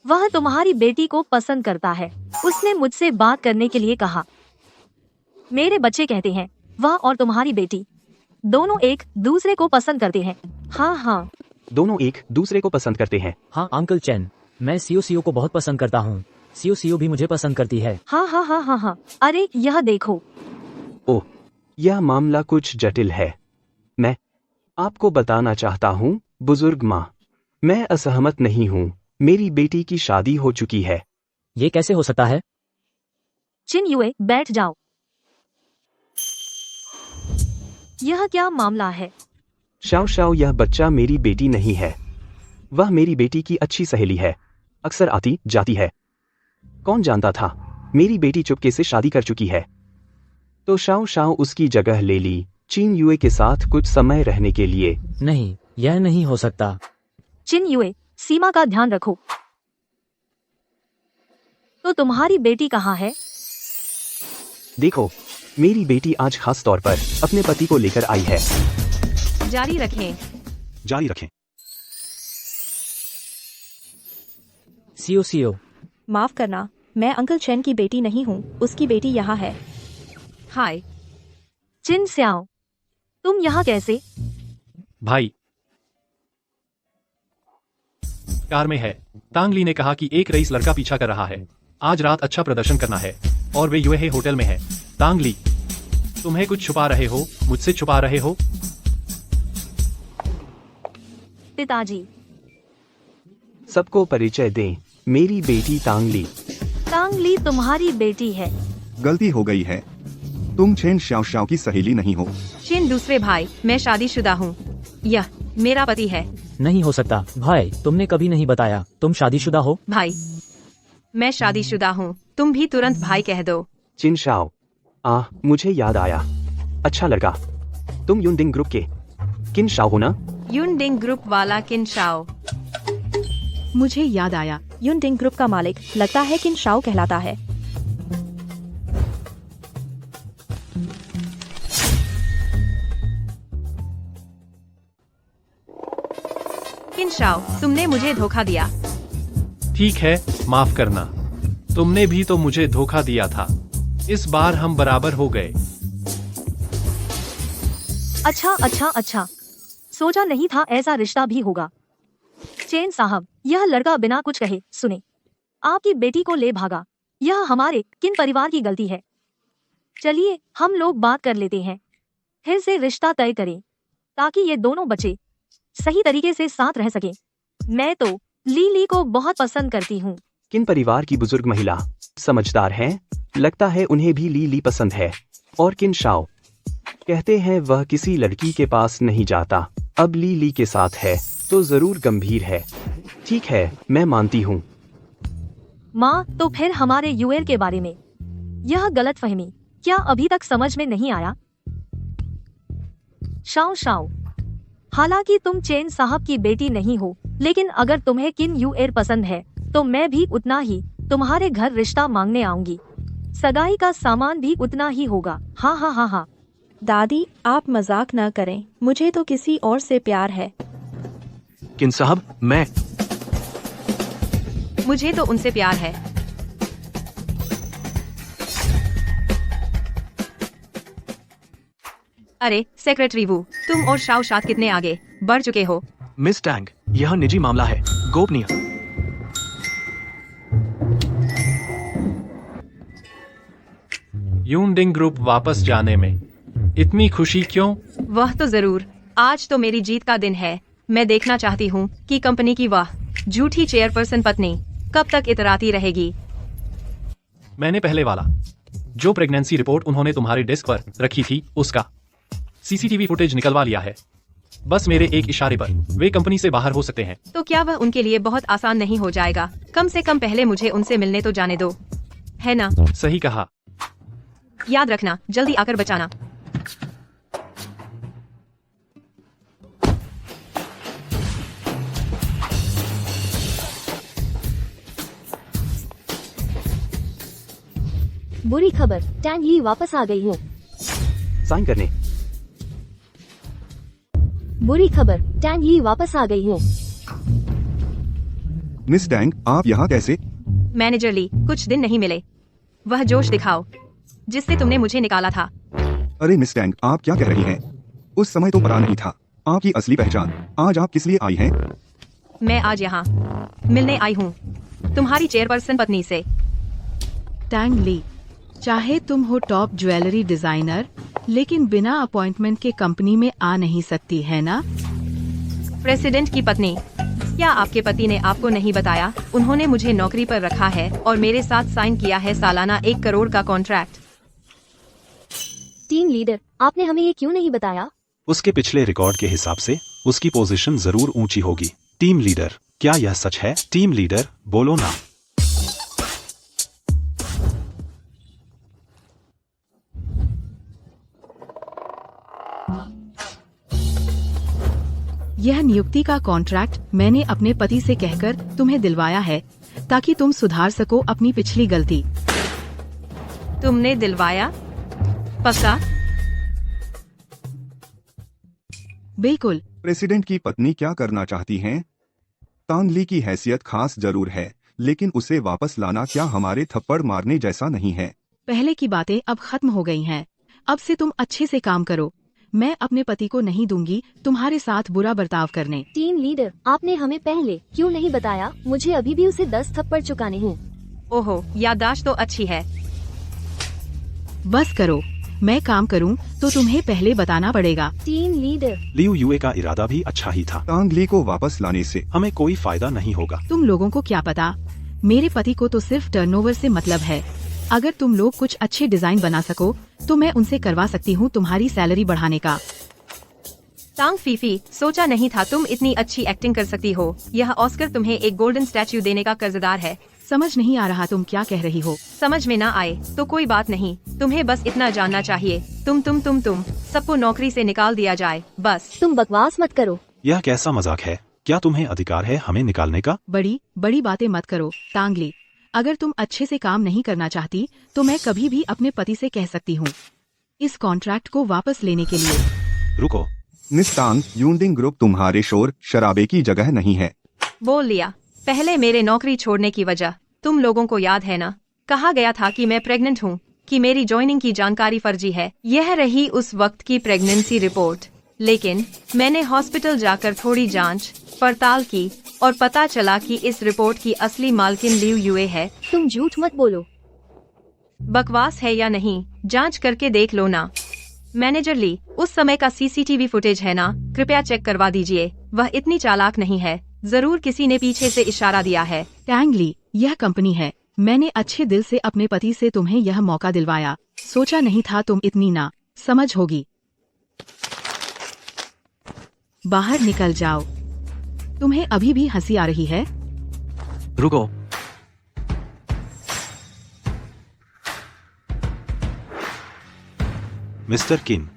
Speaker 11: वह तुम्हारी बेटी को पसंद करता है। उसने मुझसे बात करने के लिए कहा। मेरे बच्चे कहते हैं वह और तुम्हारी बेटी दोनों एक दूसरे को पसंद करते हैं। हाँ हाँ,
Speaker 2: दोनों एक दूसरे को पसंद करते हैं।
Speaker 10: हाँ अंकल चैन, मैं सीओ को बहुत पसंद करता हूँ। सीओ भी मुझे पसंद करती है।
Speaker 11: हाँ हाँ हाँ हाँ हाँ। अरे यह देखो।
Speaker 2: ओह, यह मामला कुछ जटिल है। मैं आपको बताना चाहता हूँ बुजुर्ग माँ, मैं असहमत नहीं हूँ। मेरी बेटी की शादी हो चुकी है।
Speaker 10: ये कैसे हो सकता है?
Speaker 11: चिन युए, बैठ जाओ। यह क्या मामला है?
Speaker 2: शाओ शाओ, यह बच्चा मेरी बेटी नहीं है। वह मेरी बेटी की अच्छी सहेली है। अक्सर आती जाती है। कौन जानता था मेरी बेटी चुपके से शादी कर चुकी है। तो शाओ शाओ उसकी जगह ले ली चीन युए के साथ कुछ समय रहने के लिए।
Speaker 10: नहीं, यह नहीं हो सकता।
Speaker 11: चिन युए, सीमा का ध्यान रखो। तो तुम्हारी बेटी कहाँ है?
Speaker 2: देखो, मेरी बेटी आज खास तौर पर अपने पति को लेकर आई है।
Speaker 1: जारी रखें।
Speaker 3: जारी रखें।
Speaker 10: सीओ
Speaker 9: माफ करना, मैं अंकल चैन की बेटी नहीं हूँ। उसकी बेटी यहाँ है।
Speaker 1: हाय,
Speaker 11: चिन स्याओ, तुम यहाँ कैसे?
Speaker 4: भाई कार में है। तांगली ने कहा कि एक रईस लड़का पीछा कर रहा है। आज रात अच्छा प्रदर्शन करना है और वे यूए होटल में है। तांगली, तुम्हें कुछ छुपा रहे हो? मुझसे छुपा रहे हो?
Speaker 11: पिताजी।
Speaker 2: सबको परिचय दें, मेरी बेटी तांगली।
Speaker 11: तांगली तुम्हारी बेटी है।
Speaker 7: गलती हो गई है। तुम चेन शाओ शाओ की सहेली नहीं हो।
Speaker 1: चिन दूसरे भाई, मैं शादीशुदा हूँ। यह मेरा पति है।
Speaker 10: नहीं हो सकता। भाई, तुमने कभी नहीं बताया तुम शादीशुदा हो।
Speaker 1: भाई, मैं शादीशुदा हूँ। तुम भी तुरंत भाई कह दो।
Speaker 2: चिन शाओ, मुझे याद आया। अच्छा लड़का, तुम युनडिंग ग्रुप के किन शाओ हो ना?
Speaker 1: युनडिंग ग्रुप वाला किन शाओ।
Speaker 6: मुझे याद आया।
Speaker 9: युनडिंग ग्रुप का मालिक लगता है किन शाओ कहलाता है।
Speaker 1: किन शाओ, तुमने मुझे धोखा दिया।
Speaker 4: ठीक है, माफ करना। तुमने भी तो मुझे धोखा दिया था। इस बार हम बराबर हो गए।
Speaker 11: अच्छा अच्छा अच्छा, सोचा नहीं था ऐसा रिश्ता भी होगा। चेन साहब, यह लड़का बिना कुछ कहे सुने आपकी बेटी को ले भागा। यह हमारे किन परिवार की गलती है? चलिए हम लोग बात कर लेते हैं, फिर से रिश्ता तय करें ताकि ये दोनों बच्चे सही तरीके से साथ रह सके। मैं तो ली को बहुत पसंद करती हूँ।
Speaker 2: किन परिवार की बुजुर्ग महिला समझदार हैं? लगता है उन्हें भी ली पसंद है। और किन शाओ कहते हैं वह किसी लड़की के पास नहीं जाता। अब ली के साथ है तो जरूर गंभीर है। ठीक है, मैं मानती हूँ।
Speaker 11: माँ, तो फिर हमारे यूएल के बारे में यह गलतफहमी क्या अभी तक समझ में नहीं आया? शाओ शाओ, हालांकि तुम चेन साहब की बेटी नहीं हो, लेकिन अगर तुम्हें किन यूएर पसंद है तो मैं भी उतना ही तुम्हारे घर रिश्ता मांगने आऊंगी। सगाई का सामान भी उतना ही होगा। हाँ हाँ हाँ हाँ।
Speaker 9: दादी, आप मजाक न करें। मुझे तो किसी और से प्यार है।
Speaker 5: किन साहब, मैं
Speaker 1: मुझे तो उनसे प्यार है। अरे सेक्रेटरी वू, तुम और शाओ शाद कितने आगे बढ़ चुके हो?
Speaker 5: मिस टैंग, यह निजी मामला है, गोपनीय।
Speaker 4: यूनडिंग ग्रुप वापस जाने में इतनी खुशी क्यों?
Speaker 1: वह तो जरूर। आज तो मेरी जीत का दिन है। मैं देखना चाहती हूँ कि कंपनी की वह झूठी चेयरपर्सन पत्नी कब तक इतराती रहेगी।
Speaker 4: मैंने पहले वाला जो प्रेगनेंसी रिपोर्ट उन्होंने तुम्हारे डेस्क पर रखी थी उसका सीसीटीवी फुटेज निकलवा लिया है। बस मेरे एक इशारे पर वे कंपनी से बाहर हो सकते हैं।
Speaker 1: तो क्या वह उनके लिए बहुत आसान नहीं हो जाएगा? कम से कम पहले मुझे उनसे मिलने तो जाने दो। है ना?
Speaker 4: सही कहा।
Speaker 1: याद रखना, जल्दी आकर बचाना।
Speaker 8: बुरी खबर, टैंग ली वापस आ गई है।
Speaker 2: साइन करने।
Speaker 8: बुरी खबर, टैंग ली वापस आ गई है।
Speaker 7: मिस टैंग, आप यहाँ कैसे?
Speaker 1: मैनेजर ली, कुछ दिन नहीं मिले। वह जोश दिखाओ जिससे तुमने मुझे निकाला था।
Speaker 7: अरे मिस टैंग, आप क्या कह रही हैं? उस समय तो पता नहीं था आपकी असली पहचान। आज आप किस लिए आई हैं?
Speaker 1: मैं आज यहाँ मिलने आई हूँ तुम्हारी चेयरपर्सन पत्नी से।
Speaker 6: टैंग ली, चाहे तुम हो टॉप ज्वेलरी डिजाइनर, लेकिन बिना अपॉइंटमेंट के कंपनी में आ नहीं सकती है ना?
Speaker 1: प्रेसिडेंट की पत्नी, क्या आपके पति ने आपको नहीं बताया? उन्होंने मुझे नौकरी पर रखा है और मेरे साथ साइन किया है सालाना 1 करोड़ का कॉन्ट्रैक्ट।
Speaker 8: टीम लीडर, आपने हमें ये क्यों नहीं बताया?
Speaker 3: उसके पिछले रिकॉर्ड के हिसाब से उसकी पोजीशन जरूर ऊंची होगी। टीम लीडर, क्या यह सच है? टीम लीडर, बोलो ना।
Speaker 6: यह नियुक्ति का कॉन्ट्रैक्ट मैंने अपने पति से कहकर तुम्हें दिलवाया है, ताकि तुम सुधार सको अपनी पिछली गलती।
Speaker 1: तुमने दिलवाया? पक्का?
Speaker 6: बिल्कुल।
Speaker 7: प्रेसिडेंट की पत्नी क्या करना चाहती हैं? तांग ली की हैसियत खास जरूर है, लेकिन उसे वापस लाना क्या हमारे थप्पड़ मारने जैसा नहीं है?
Speaker 6: पहले की बातें अब खत्म हो गई हैं। अब से तुम अच्छे से काम करो। मैं अपने पति को नहीं दूंगी तुम्हारे साथ बुरा बर्ताव करने।
Speaker 8: टीम लीडर, आपने हमें पहले क्यों नहीं बताया? मुझे अभी भी उसे 10 थप्पड़ चुकाने हैं।
Speaker 1: ओहो, याददाश्त तो अच्छी है।
Speaker 6: बस करो, मैं काम करूं तो तुम्हें पहले बताना पड़ेगा।
Speaker 8: टीम लीडर,
Speaker 3: लियू युए का इरादा भी अच्छा ही था।
Speaker 7: तांग ली को वापस लाने से
Speaker 3: हमें कोई फायदा नहीं होगा।
Speaker 6: तुम लोगों को क्या पता, मेरे पति को तो सिर्फ टर्नओवर से मतलब है। अगर तुम लोग कुछ अच्छे डिजाइन बना सको तो मैं उनसे करवा सकती हूँ तुम्हारी सैलरी बढ़ाने का।
Speaker 1: तांग फीफी, सोचा नहीं था तुम इतनी अच्छी एक्टिंग कर सकती हो। यह ऑस्कर तुम्हें एक गोल्डन स्टैच्यू देने का कर्जदार है।
Speaker 6: समझ नहीं आ रहा तुम क्या कह रही हो।
Speaker 1: समझ में ना आए तो कोई बात नहीं, तुम्हें बस इतना जानना चाहिए, तुम सबको नौकरी से निकाल दिया जाए बस।
Speaker 8: तुम बकवास मत करो।
Speaker 3: यह कैसा मजाक है? क्या तुम्हें अधिकार है हमें निकालने का?
Speaker 6: बड़ी बड़ी बातें मत करो तांगली। अगर तुम अच्छे से काम नहीं करना चाहती तो मैं कभी भी अपने पति से कह सकती हूँ इस कॉन्ट्रैक्ट को वापस लेने के लिए।
Speaker 3: रुको,
Speaker 7: मिस तांग, यूनडिंग ग्रुप तुम्हारे शोर शराबे की जगह नहीं है।
Speaker 1: बोल लिया। पहले मेरे नौकरी छोड़ने की वजह तुम लोगों को याद है ना? कहा गया था कि मैं प्रेग्नेंट हूँ, कि मेरी ज्वाइनिंग की जानकारी फर्जी है। यह रही उस वक्त की प्रेगनेंसी रिपोर्ट। लेकिन मैंने हॉस्पिटल जाकर थोड़ी जांच पड़ताल की और पता चला कि इस रिपोर्ट की असली मालकिन लियू युए है।
Speaker 8: तुम झूठ मत बोलो।
Speaker 1: बकवास है या नहीं, जांच करके देख लो ना। मैनेजर ली, उस समय का सीसीटीवी फुटेज है ना? कृपया चेक करवा दीजिए। वह इतनी चालाक नहीं है, जरूर किसी ने पीछे से इशारा दिया है।
Speaker 6: टैंग ली, यह कंपनी है। मैंने अच्छे दिल से अपने पति से तुम्हें यह मौका दिलवाया। सोचा नहीं था तुम इतनी ना समझ होगी। बाहर निकल जाओ। तुम्हें अभी भी हंसी आ रही है?
Speaker 5: रुको,
Speaker 3: मिस्टर किन।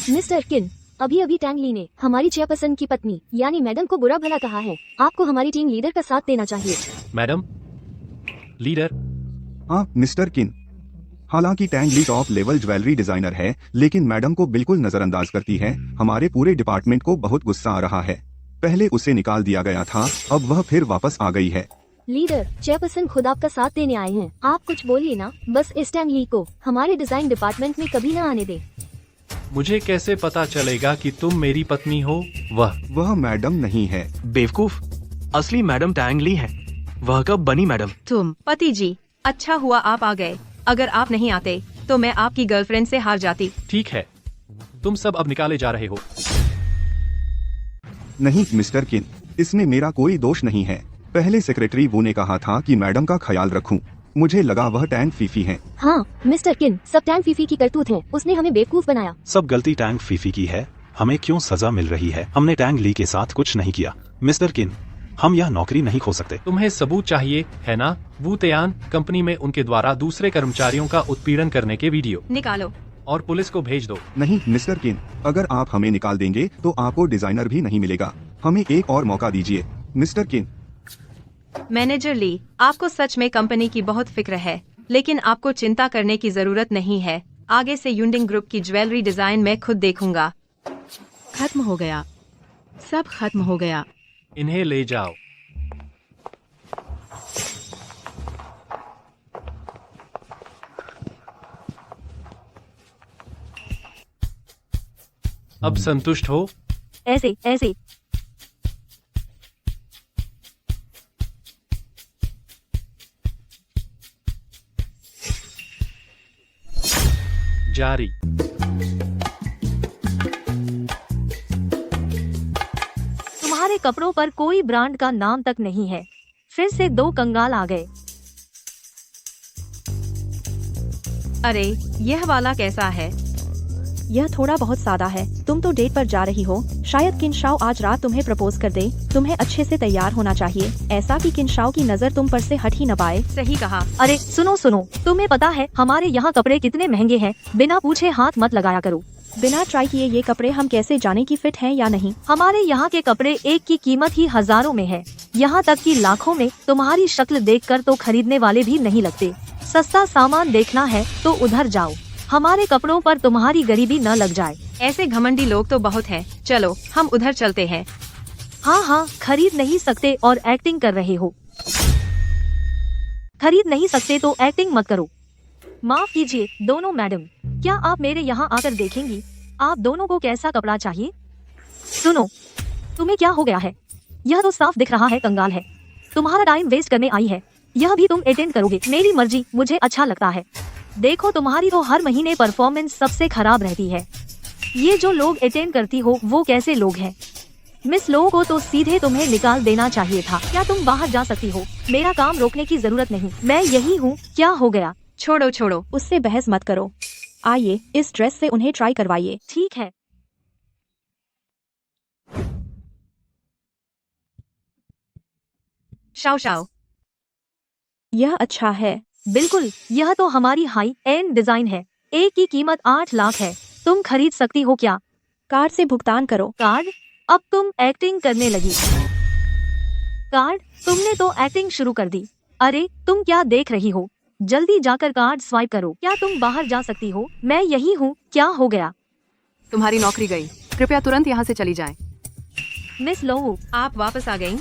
Speaker 8: मिस्टर किन, अभी टैंग ली ने हमारी चेयरपर्सन की पत्नी यानी मैडम को बुरा भला कहा है। आपको हमारी टीम लीडर का साथ देना चाहिए।
Speaker 4: मैडम लीडर,
Speaker 7: हाँ मिस्टर किन, हालांकि टैंग ली टॉप लेवल ज्वेलरी डिजाइनर है, लेकिन मैडम को बिल्कुल नजरअंदाज करती है। हमारे पूरे डिपार्टमेंट को बहुत गुस्सा आ रहा है। पहले उसे निकाल दिया गया था, अब वह फिर वापस आ गई है।
Speaker 8: लीडर, चेयरपर्सन खुद आपका साथ देने आए हैं। आप कुछ बोलिए ना। बस इस टैंग ली को हमारे डिजाइन डिपार्टमेंट में कभी न आने दे।
Speaker 4: मुझे कैसे पता चलेगा कि तुम मेरी पत्नी हो?
Speaker 7: वह मैडम नहीं है।
Speaker 5: बेवकूफ, असली मैडम टैंग ली है। वह कब बनी मैडम?
Speaker 6: तुम
Speaker 1: पति जी, अच्छा हुआ आप आ गए। अगर आप नहीं आते तो मैं आपकी गर्लफ्रेंड से हार जाती।
Speaker 4: ठीक है, तुम सब अब निकाले जा रहे हो।
Speaker 7: नहीं मिस्टर किन, इसमें मेरा कोई दोष नहीं है। पहले सेक्रेटरी वो ने कहा था कि मैडम का ख्याल रखूं। मुझे लगा वह टैंग फीफी है।
Speaker 8: हाँ मिस्टर किन, सब टैंग फीफी की करतूत है। उसने हमें बेवकूफ बनाया।
Speaker 3: सब गलती टैंग फीफी की है। हमें क्यों सजा मिल रही है? हमने टैंग ली के साथ कुछ नहीं किया। मिस्टर किन, हम यह नौकरी नहीं खो सकते।
Speaker 4: तुम्हें सबूत चाहिए है ना? वू तियान कंपनी में उनके द्वारा दूसरे कर्मचारियों का उत्पीड़न करने के वीडियो
Speaker 1: निकालो।
Speaker 4: और पुलिस को भेज दो।
Speaker 7: नहीं मिस्टर किन, अगर आप हमें निकाल देंगे तो आपको डिजाइनर भी नहीं मिलेगा। हमें एक और मौका दीजिए मिस्टर किन।
Speaker 1: मैनेजर ली, आपको सच में कंपनी की बहुत फिक्र है, लेकिन आपको चिंता करने की जरूरत नहीं है। आगे से यूनडिंग ग्रुप की ज्वेलरी डिजाइन मैं खुद देखूंगा।
Speaker 6: खत्म हो गया, सब खत्म हो गया।
Speaker 4: इन्हें ले जाओ। अब संतुष्ट हो?
Speaker 11: ऐसे ऐसे
Speaker 4: जारी।
Speaker 11: तुम्हारे कपड़ों पर कोई ब्रांड का नाम तक नहीं है। फिर से 2 कंगाल आ गए।
Speaker 1: अरे यह वाला कैसा है?
Speaker 9: यह थोड़ा बहुत सादा है। तुम तो डेट पर जा रही हो, शायद किन शाओ आज रात तुम्हें प्रपोज कर दे। तुम्हें अच्छे से तैयार होना चाहिए, ऐसा कि किन शाओ की नजर तुम पर से हट ही न पाए।
Speaker 1: सही कहा।
Speaker 11: अरे सुनो सुनो, तुम्हें पता है हमारे यहाँ कपड़े कितने महंगे हैं? बिना पूछे हाथ मत लगाया करो।
Speaker 9: बिना ट्राई किए ये कपड़े हम कैसे जाने की फिट हैं या नहीं?
Speaker 11: हमारे यहाँ के कपड़े एक की कीमत ही हजारों में है, यहाँ तक कि लाखों में। तुम्हारी शक्ल देखकर तो खरीदने वाले भी नहीं लगते। सस्ता सामान देखना है तो उधर जाओ, हमारे कपड़ों पर तुम्हारी गरीबी न लग जाए।
Speaker 1: ऐसे घमंडी लोग तो बहुत हैं। चलो हम उधर चलते हैं।
Speaker 11: हाँ हाँ, खरीद नहीं सकते और एक्टिंग कर रहे हो। खरीद नहीं सकते तो एक्टिंग मत करो। माफ कीजिए दोनों मैडम, क्या आप मेरे यहाँ आकर देखेंगी आप दोनों को कैसा कपड़ा चाहिए? सुनो, तुम्हें क्या हो गया है? यह तो साफ दिख रहा है कंगाल है। तुम्हारा टाइम वेस्ट करने आई है। यह भी तुम अटेंड करोगे? मेरी मर्जी, मुझे अच्छा लगता है। देखो तुम्हारी तो हर महीने परफॉर्मेंस सबसे खराब रहती है। ये जो लोग अटेंड करती हो वो कैसे लोग हैं? मिस लोगों को तो सीधे तुम्हें निकाल देना चाहिए था। क्या तुम बाहर जा सकती हो? मेरा काम रोकने की जरूरत नहीं, मैं यही हूँ। क्या हो गया?
Speaker 1: छोड़ो छोड़ो।
Speaker 9: उससे बहस मत करो। आइए इस ड्रेस से उन्हें ट्राई करवाइए।
Speaker 11: ठीक है।
Speaker 1: शाओ शाओ,
Speaker 9: यह अच्छा है।
Speaker 11: बिल्कुल, यह तो हमारी हाई एंड डिजाइन है। एक की कीमत 8 लाख है। तुम खरीद सकती हो क्या?
Speaker 9: कार्ड से भुगतान करो।
Speaker 11: कार्ड? अब तुम एक्टिंग करने लगी। कार्ड? तुमने तो एक्टिंग शुरू कर दी। अरे तुम क्या देख रही हो? जल्दी जाकर कार्ड स्वाइप करो। क्या तुम बाहर जा सकती हो? मैं यही हूँ। क्या हो गया?
Speaker 12: तुम्हारी नौकरी गई, कृपया तुरंत यहाँ से चली जाएं।
Speaker 11: मिस लो,
Speaker 1: आप वापस आ गईं?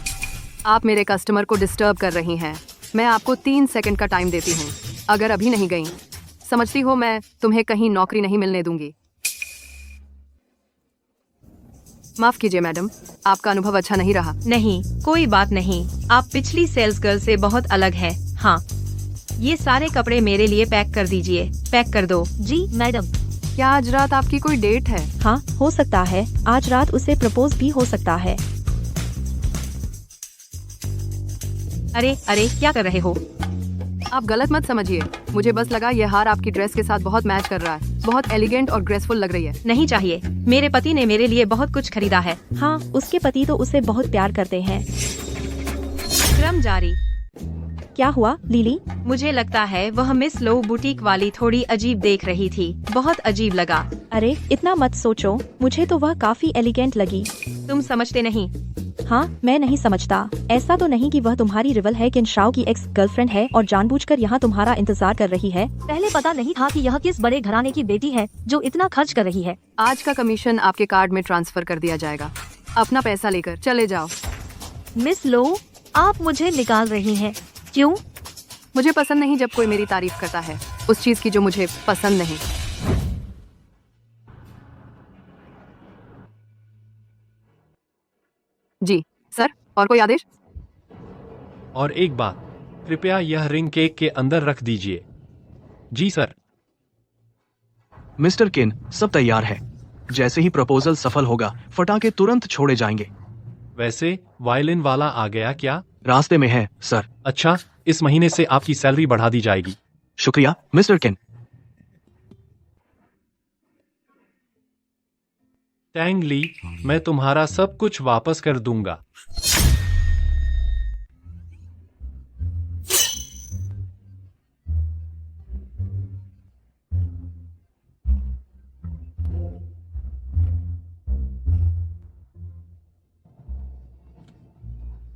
Speaker 12: आप मेरे कस्टमर को डिस्टर्ब कर रही हैं। मैं आपको 3 सेकंड का टाइम देती हूँ। अगर अभी नहीं गई, समझती हो मैं तुम्हें कहीं नौकरी नहीं मिलने दूंगी। माफ कीजिए मैडम, आपका अनुभव अच्छा नहीं रहा।
Speaker 1: नहीं, कोई बात नहीं। आप पिछली सेल्स गर्ल से बहुत अलग है। हाँ, ये सारे कपड़े मेरे लिए पैक कर दीजिए। पैक कर दो।
Speaker 11: जी मैडम।
Speaker 12: क्या आज रात आपकी कोई डेट है?
Speaker 9: हाँ हो सकता है, आज रात उसे प्रपोज भी हो सकता है।
Speaker 1: अरे अरे, क्या कर रहे हो?
Speaker 12: आप गलत मत समझिए, मुझे बस लगा यह हार आपकी ड्रेस के साथ बहुत मैच कर रहा है। बहुत एलिगेंट और ग्रेसफुल लग रही है।
Speaker 1: नहीं चाहिए, मेरे पति ने मेरे लिए बहुत कुछ खरीदा है।
Speaker 9: हाँ, उसके पति तो उसे बहुत प्यार करते हैं।
Speaker 1: क्रम जारी।
Speaker 9: क्या हुआ लिली?
Speaker 1: मुझे लगता है वह मिस लो बुटीक वाली थोड़ी अजीब देख रही थी। बहुत अजीब लगा।
Speaker 9: अरे इतना मत सोचो, मुझे तो वह काफी एलिगेंट लगी।
Speaker 1: तुम समझते नहीं।
Speaker 9: हाँ, मैं नहीं समझता। ऐसा तो नहीं कि वह तुम्हारी रिवल है, किन शाओ की एक्स गर्लफ्रेंड है और जानबूझकर यहाँ तुम्हारा इंतजार कर रही है।
Speaker 11: पहले पता नहीं था कि यह किस बड़े घराने की बेटी है जो इतना खर्च कर रही है।
Speaker 12: आज का कमीशन आपके कार्ड में ट्रांसफर कर दिया जाएगा। अपना पैसा लेकर चले जाओ।
Speaker 11: मिस लो, आप मुझे निकाल रही हैं। क्यों?
Speaker 12: मुझे पसंद नहीं जब कोई मेरी तारीफ करता है उस चीज की जो मुझे पसंद नहीं। जी सर, और कोई आदेश?
Speaker 4: और एक बात, कृपया यह रिंग केक के अंदर रख दीजिए। जी सर।
Speaker 5: मिस्टर किन, सब तैयार है। जैसे ही प्रपोजल सफल होगा, फटाके तुरंत छोड़े जाएंगे।
Speaker 4: वैसे वायलिन वाला आ गया क्या?
Speaker 5: रास्ते में है सर।
Speaker 4: अच्छा, इस महीने से आपकी सैलरी बढ़ा दी जाएगी।
Speaker 5: शुक्रिया मिस्टर किन।
Speaker 4: टैंग ली, मैं तुम्हारा सब कुछ वापस कर दूंगा।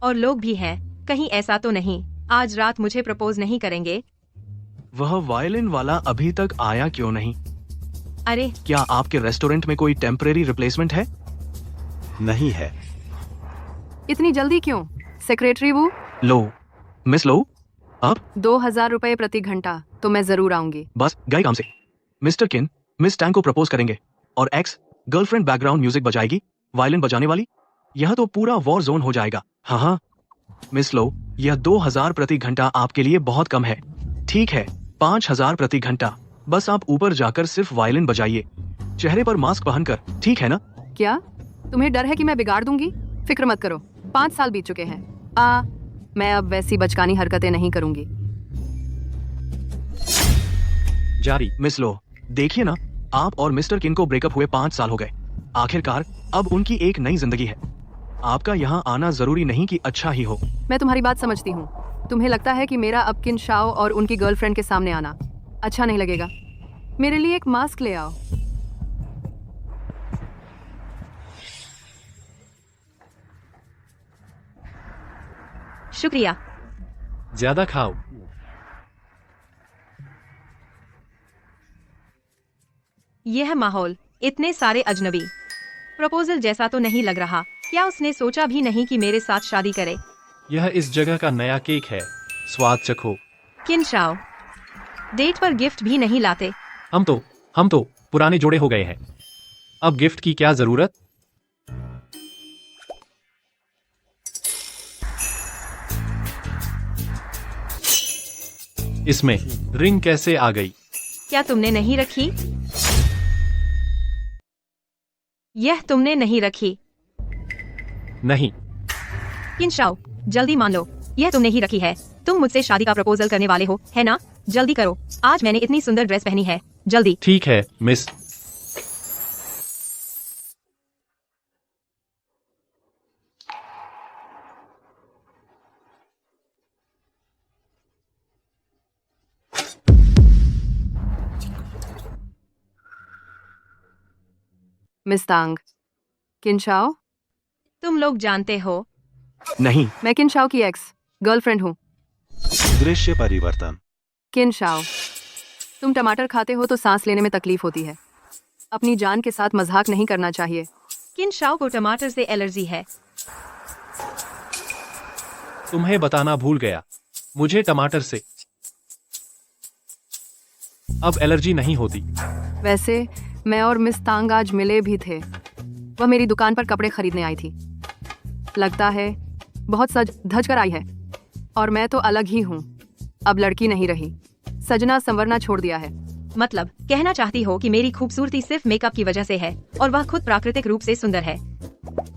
Speaker 1: और लोग भी हैं। कहीं ऐसा तो नहीं आज रात मुझे प्रपोज नहीं करेंगे?
Speaker 5: वह वायलिन वाला अभी तक आया क्यों नहीं?
Speaker 1: अरे
Speaker 5: क्या आपके रेस्टोरेंट में कोई टेम्परेरी रिप्लेसमेंट है?
Speaker 3: नहीं है।
Speaker 12: इतनी जल्दी क्यों? सेक्रेटरी वो
Speaker 5: लो मिस लो, अब
Speaker 12: 2000 रुपए प्रति घंटा तो मैं जरूर आऊंगी।
Speaker 5: बस गए काम से। मिस्टर किन मिस टैंग को प्रपोज करेंगे और एक्स गर्लफ्रेंड बैकग्राउंड म्यूजिक बजाएगी, वायलिन बजाने वाली। यह तो पूरा वॉर जोन हो जाएगा। हाँ हाँ मिस लो, यह 2000 प्रति घंटा आपके लिए बहुत कम है। ठीक है 5000 प्रति घंटा। बस आप ऊपर जाकर सिर्फ वायलिन बजाइए, चेहरे पर मास्क पहनकर, ठीक है ना?
Speaker 12: क्या तुम्हें डर है कि मैं बिगाड़ दूंगी? फिक्र मत करो, 5 साल बीत चुके हैं। मैं अब वैसी बचकानी हरकतें नहीं करूंगी।
Speaker 4: जारी।
Speaker 5: मिस लो देखिए ना, आप और मिस्टर किन को ब्रेकअप हुए 5 साल हो गए। आखिरकार अब उनकी एक नई जिंदगी है। आपका यहाँ आना जरूरी नहीं कि अच्छा ही हो।
Speaker 12: मैं तुम्हारी बात समझती हूँ। तुम्हें लगता है कि मेरा अब किन शाओ और उनकी गर्लफ्रेंड के सामने आना अच्छा नहीं लगेगा। मेरे लिए एक मास्क ले आओ।
Speaker 1: शुक्रिया।
Speaker 4: ज्यादा खाओ।
Speaker 1: यह माहौल, इतने सारे अजनबी। प्रपोजल जैसा तो नहीं लग रहा। क्या उसने सोचा भी नहीं कि मेरे साथ शादी करे?
Speaker 4: यह इस जगह का नया केक है, स्वाद चखो।
Speaker 1: किन शाओ डेट पर गिफ्ट भी नहीं लाते।
Speaker 4: हम तो पुराने जोड़े हो गए हैं। अब गिफ्ट की क्या जरूरत? इसमें रिंग कैसे आ गई?
Speaker 1: क्या तुमने नहीं रखी? यह तुमने नहीं रखी।
Speaker 4: नहीं।
Speaker 1: किन शाओ जल्दी मान लो, यह तुमने ही रखी है। तुम मुझसे शादी का प्रपोजल करने वाले हो, है ना? जल्दी करो, आज मैंने इतनी सुंदर ड्रेस पहनी है। जल्दी।
Speaker 4: ठीक है मिस।
Speaker 12: मिस तांग, किन शाओ?
Speaker 1: तुम लोग जानते हो?
Speaker 5: नहीं।
Speaker 12: मैं किन शाओ की एक्स गर्लफ्रेंड हूँ।
Speaker 3: दृश्य परिवर्तन।
Speaker 12: किन शाओ, तुम टमाटर खाते हो तो सांस लेने में तकलीफ होती है। अपनी जान के साथ मजाक नहीं करना चाहिए।
Speaker 1: किन शाओ को टमाटर से एलर्जी है।
Speaker 4: तुम्हें बताना भूल गया, मुझे टमाटर से अब एलर्जी नहीं होती।
Speaker 12: वैसे मैं और मिस तांग आज मिले भी थे। वह मेरी दुकान पर कपड़े खरीदने आई थी। लगता है बहुत सज धज कर आई है। और मैं तो अलग ही हूँ, अब लड़की नहीं रही। सजना संवरना छोड़ दिया है।
Speaker 1: मतलब कहना चाहती हो कि मेरी खूबसूरती सिर्फ मेकअप की वजह से है और वह खुद प्राकृतिक रूप से सुंदर है।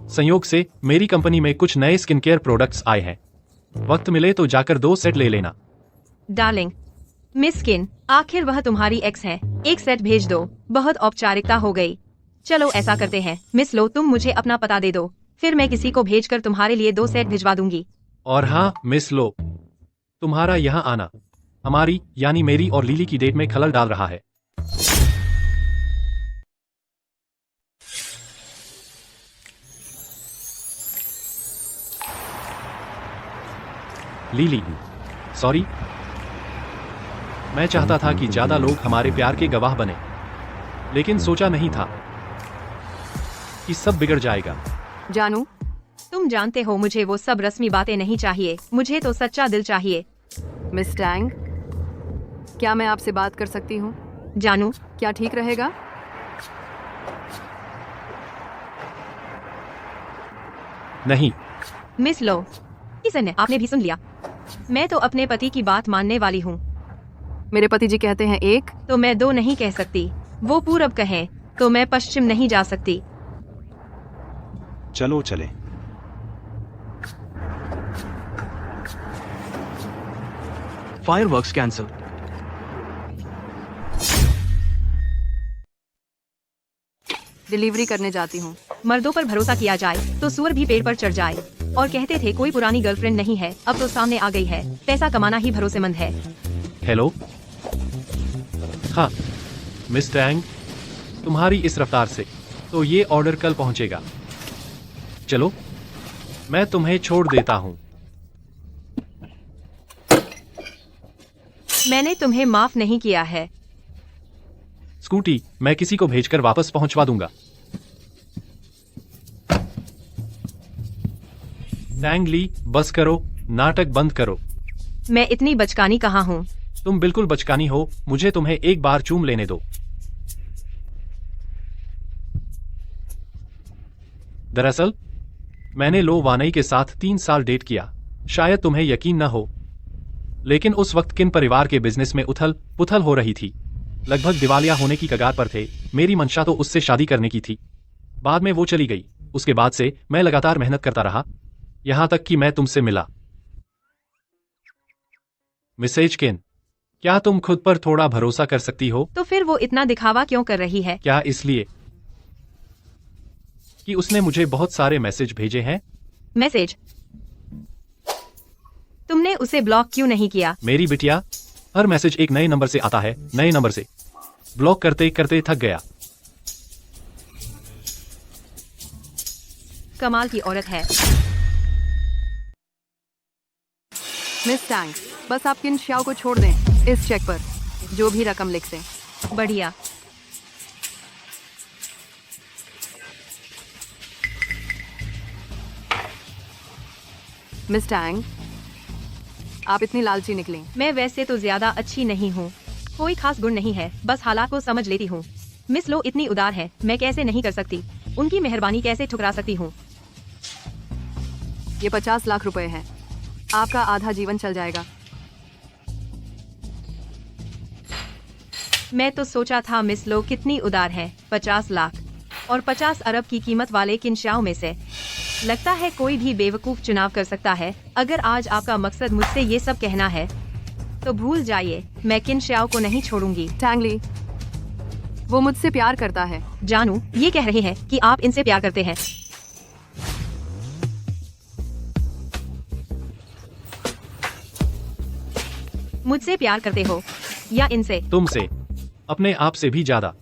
Speaker 4: संयोग से मेरी कंपनी में कुछ नए स्किन केयर प्रोडक्ट्स आए हैं। वक्त मिले तो जाकर 2 सेट ले लेना।
Speaker 1: डार्लिंग, मिस किन, आखिर वह तुम्हारी एक्स है। एक सेट भेज दो, बहुत औपचारिकता हो गई। चलो ऐसा करते हैं, मिस लो तुम मुझे अपना पता दे दो, फिर मैं किसी को भेजकर तुम्हारे लिए 2 सेट भिजवा दूंगी।
Speaker 4: और हाँ मिस लो, तुम्हारा यहाँ आना हमारी यानी मेरी और लिली की डेट में खलल डाल रहा है। Lily, sorry. मैं चाहता था कि ज्यादा लोग हमारे प्यार के गवाह बने, लेकिन सोचा नहीं था कि सब बिगड़ जाएगा।
Speaker 12: जानू,
Speaker 1: तुम जानते हो मुझे वो सब रस्मी बातें नहीं चाहिए, मुझे तो सच्चा दिल चाहिए।
Speaker 12: मिस टैंग, क्या मैं आपसे बात कर सकती हूँ?
Speaker 1: जानू,
Speaker 12: क्या ठीक रहेगा?
Speaker 4: नहीं।
Speaker 1: मिस लो, किसने आपने भी सुन लिया। मैं तो अपने पति की बात मानने वाली हूँ।
Speaker 12: मेरे पति जी कहते हैं 1
Speaker 1: तो मैं 2 नहीं कह सकती। वो पूरब कहें तो मैं पश्चिम नहीं जा सकती।
Speaker 3: चलो चले।
Speaker 5: Fireworks cancel.
Speaker 12: डिलीवरी करने जाती हूँ।
Speaker 1: मर्दों पर भरोसा किया जाए तो सुअर भी पेड़ पर चढ़ जाए। और कहते थे कोई पुरानी गर्लफ्रेंड नहीं है, अब तो सामने आ गई है। पैसा कमाना ही भरोसेमंद है।
Speaker 4: हेलो। हाँ मिस टैंग, तुम्हारी इस रफ्तार से तो ये ऑर्डर कल पहुंचेगा। चलो। मैं तुम्हें छोड़ देता हूँ।
Speaker 1: मैंने तुम्हें माफ नहीं किया है।
Speaker 4: स्कूटी, मैं किसी को भेजकर वापस पहुंचवा दूंगा। टैंग ली, बस करो, नाटक बंद करो।
Speaker 1: मैं इतनी बचकानी कहाँ हूँ?
Speaker 4: तुम बिल्कुल बचकानी हो, मुझे तुम्हें एक बार चूम लेने दो। दरअसल मैंने लो वानई के साथ 3 साल डेट किया। शायद तुम्हें यकीन न हो, लेकिन उस वक्त किन परिवार के बिजनेस में उथल पुथल हो रही थी। लगभग दिवालिया होने की कगार पर थे। मेरी मंशा तो उससे शादी करने की थी। बाद में वो चली गई। उसके बाद से मैं लगातार मेहनत करता रहा, यहां तक कि मैं तुमसे मिला। मिसेज किन, क्या तुम खुद पर थोड़ा भरोसा कर सकती हो?
Speaker 1: तो फिर वो इतना दिखावा क्यों कर रही है?
Speaker 4: क्या इसलिए कि उसने मुझे बहुत सारे मैसेज भेजे हैं?
Speaker 1: मैसेज? तुमने उसे ब्लॉक क्यों नहीं किया?
Speaker 4: मेरी बिटिया, हर मैसेज एक नए नंबर से आता है, नए नंबर से। ब्लॉक करते करते थक गया।
Speaker 1: कमाल की औरत है।
Speaker 12: मिस टैंग, बस आप किन श्याओ को छोड़ दें इस चेक पर जो भी रकम लिख दें।
Speaker 1: बढ़िया।
Speaker 12: मिस टैंग, आप इतनी लालची निकलें।
Speaker 1: मैं वैसे तो ज्यादा अच्छी नहीं हूँ, कोई खास गुण नहीं है, बस हालात को समझ लेती हूँ। मिस लो इतनी उदार है, मैं कैसे नहीं कर सकती, उनकी मेहरबानी कैसे ठुकरा सकती हूँ।
Speaker 12: ये 50 लाख रुपए हैं, आपका आधा जीवन चल जाएगा।
Speaker 1: मैं तो सोचा था मिस लो कितनी उदार है। 50 लाख और 50 अरब की कीमत वाले किनशाओं में से लगता है कोई भी बेवकूफ चुनाव कर सकता है। अगर आज आपका मकसद मुझसे ये सब कहना है तो भूल जाइए, मैं किनशाओ को नहीं छोड़ूंगी।
Speaker 12: टैंगली, वो मुझसे प्यार करता है।
Speaker 1: जानू ये कह रहे हैं कि आप इनसे प्यार करते हैं। मुझसे प्यार करते हो या इनसे?
Speaker 4: तुमसे, अपने आप से भी ज्यादा।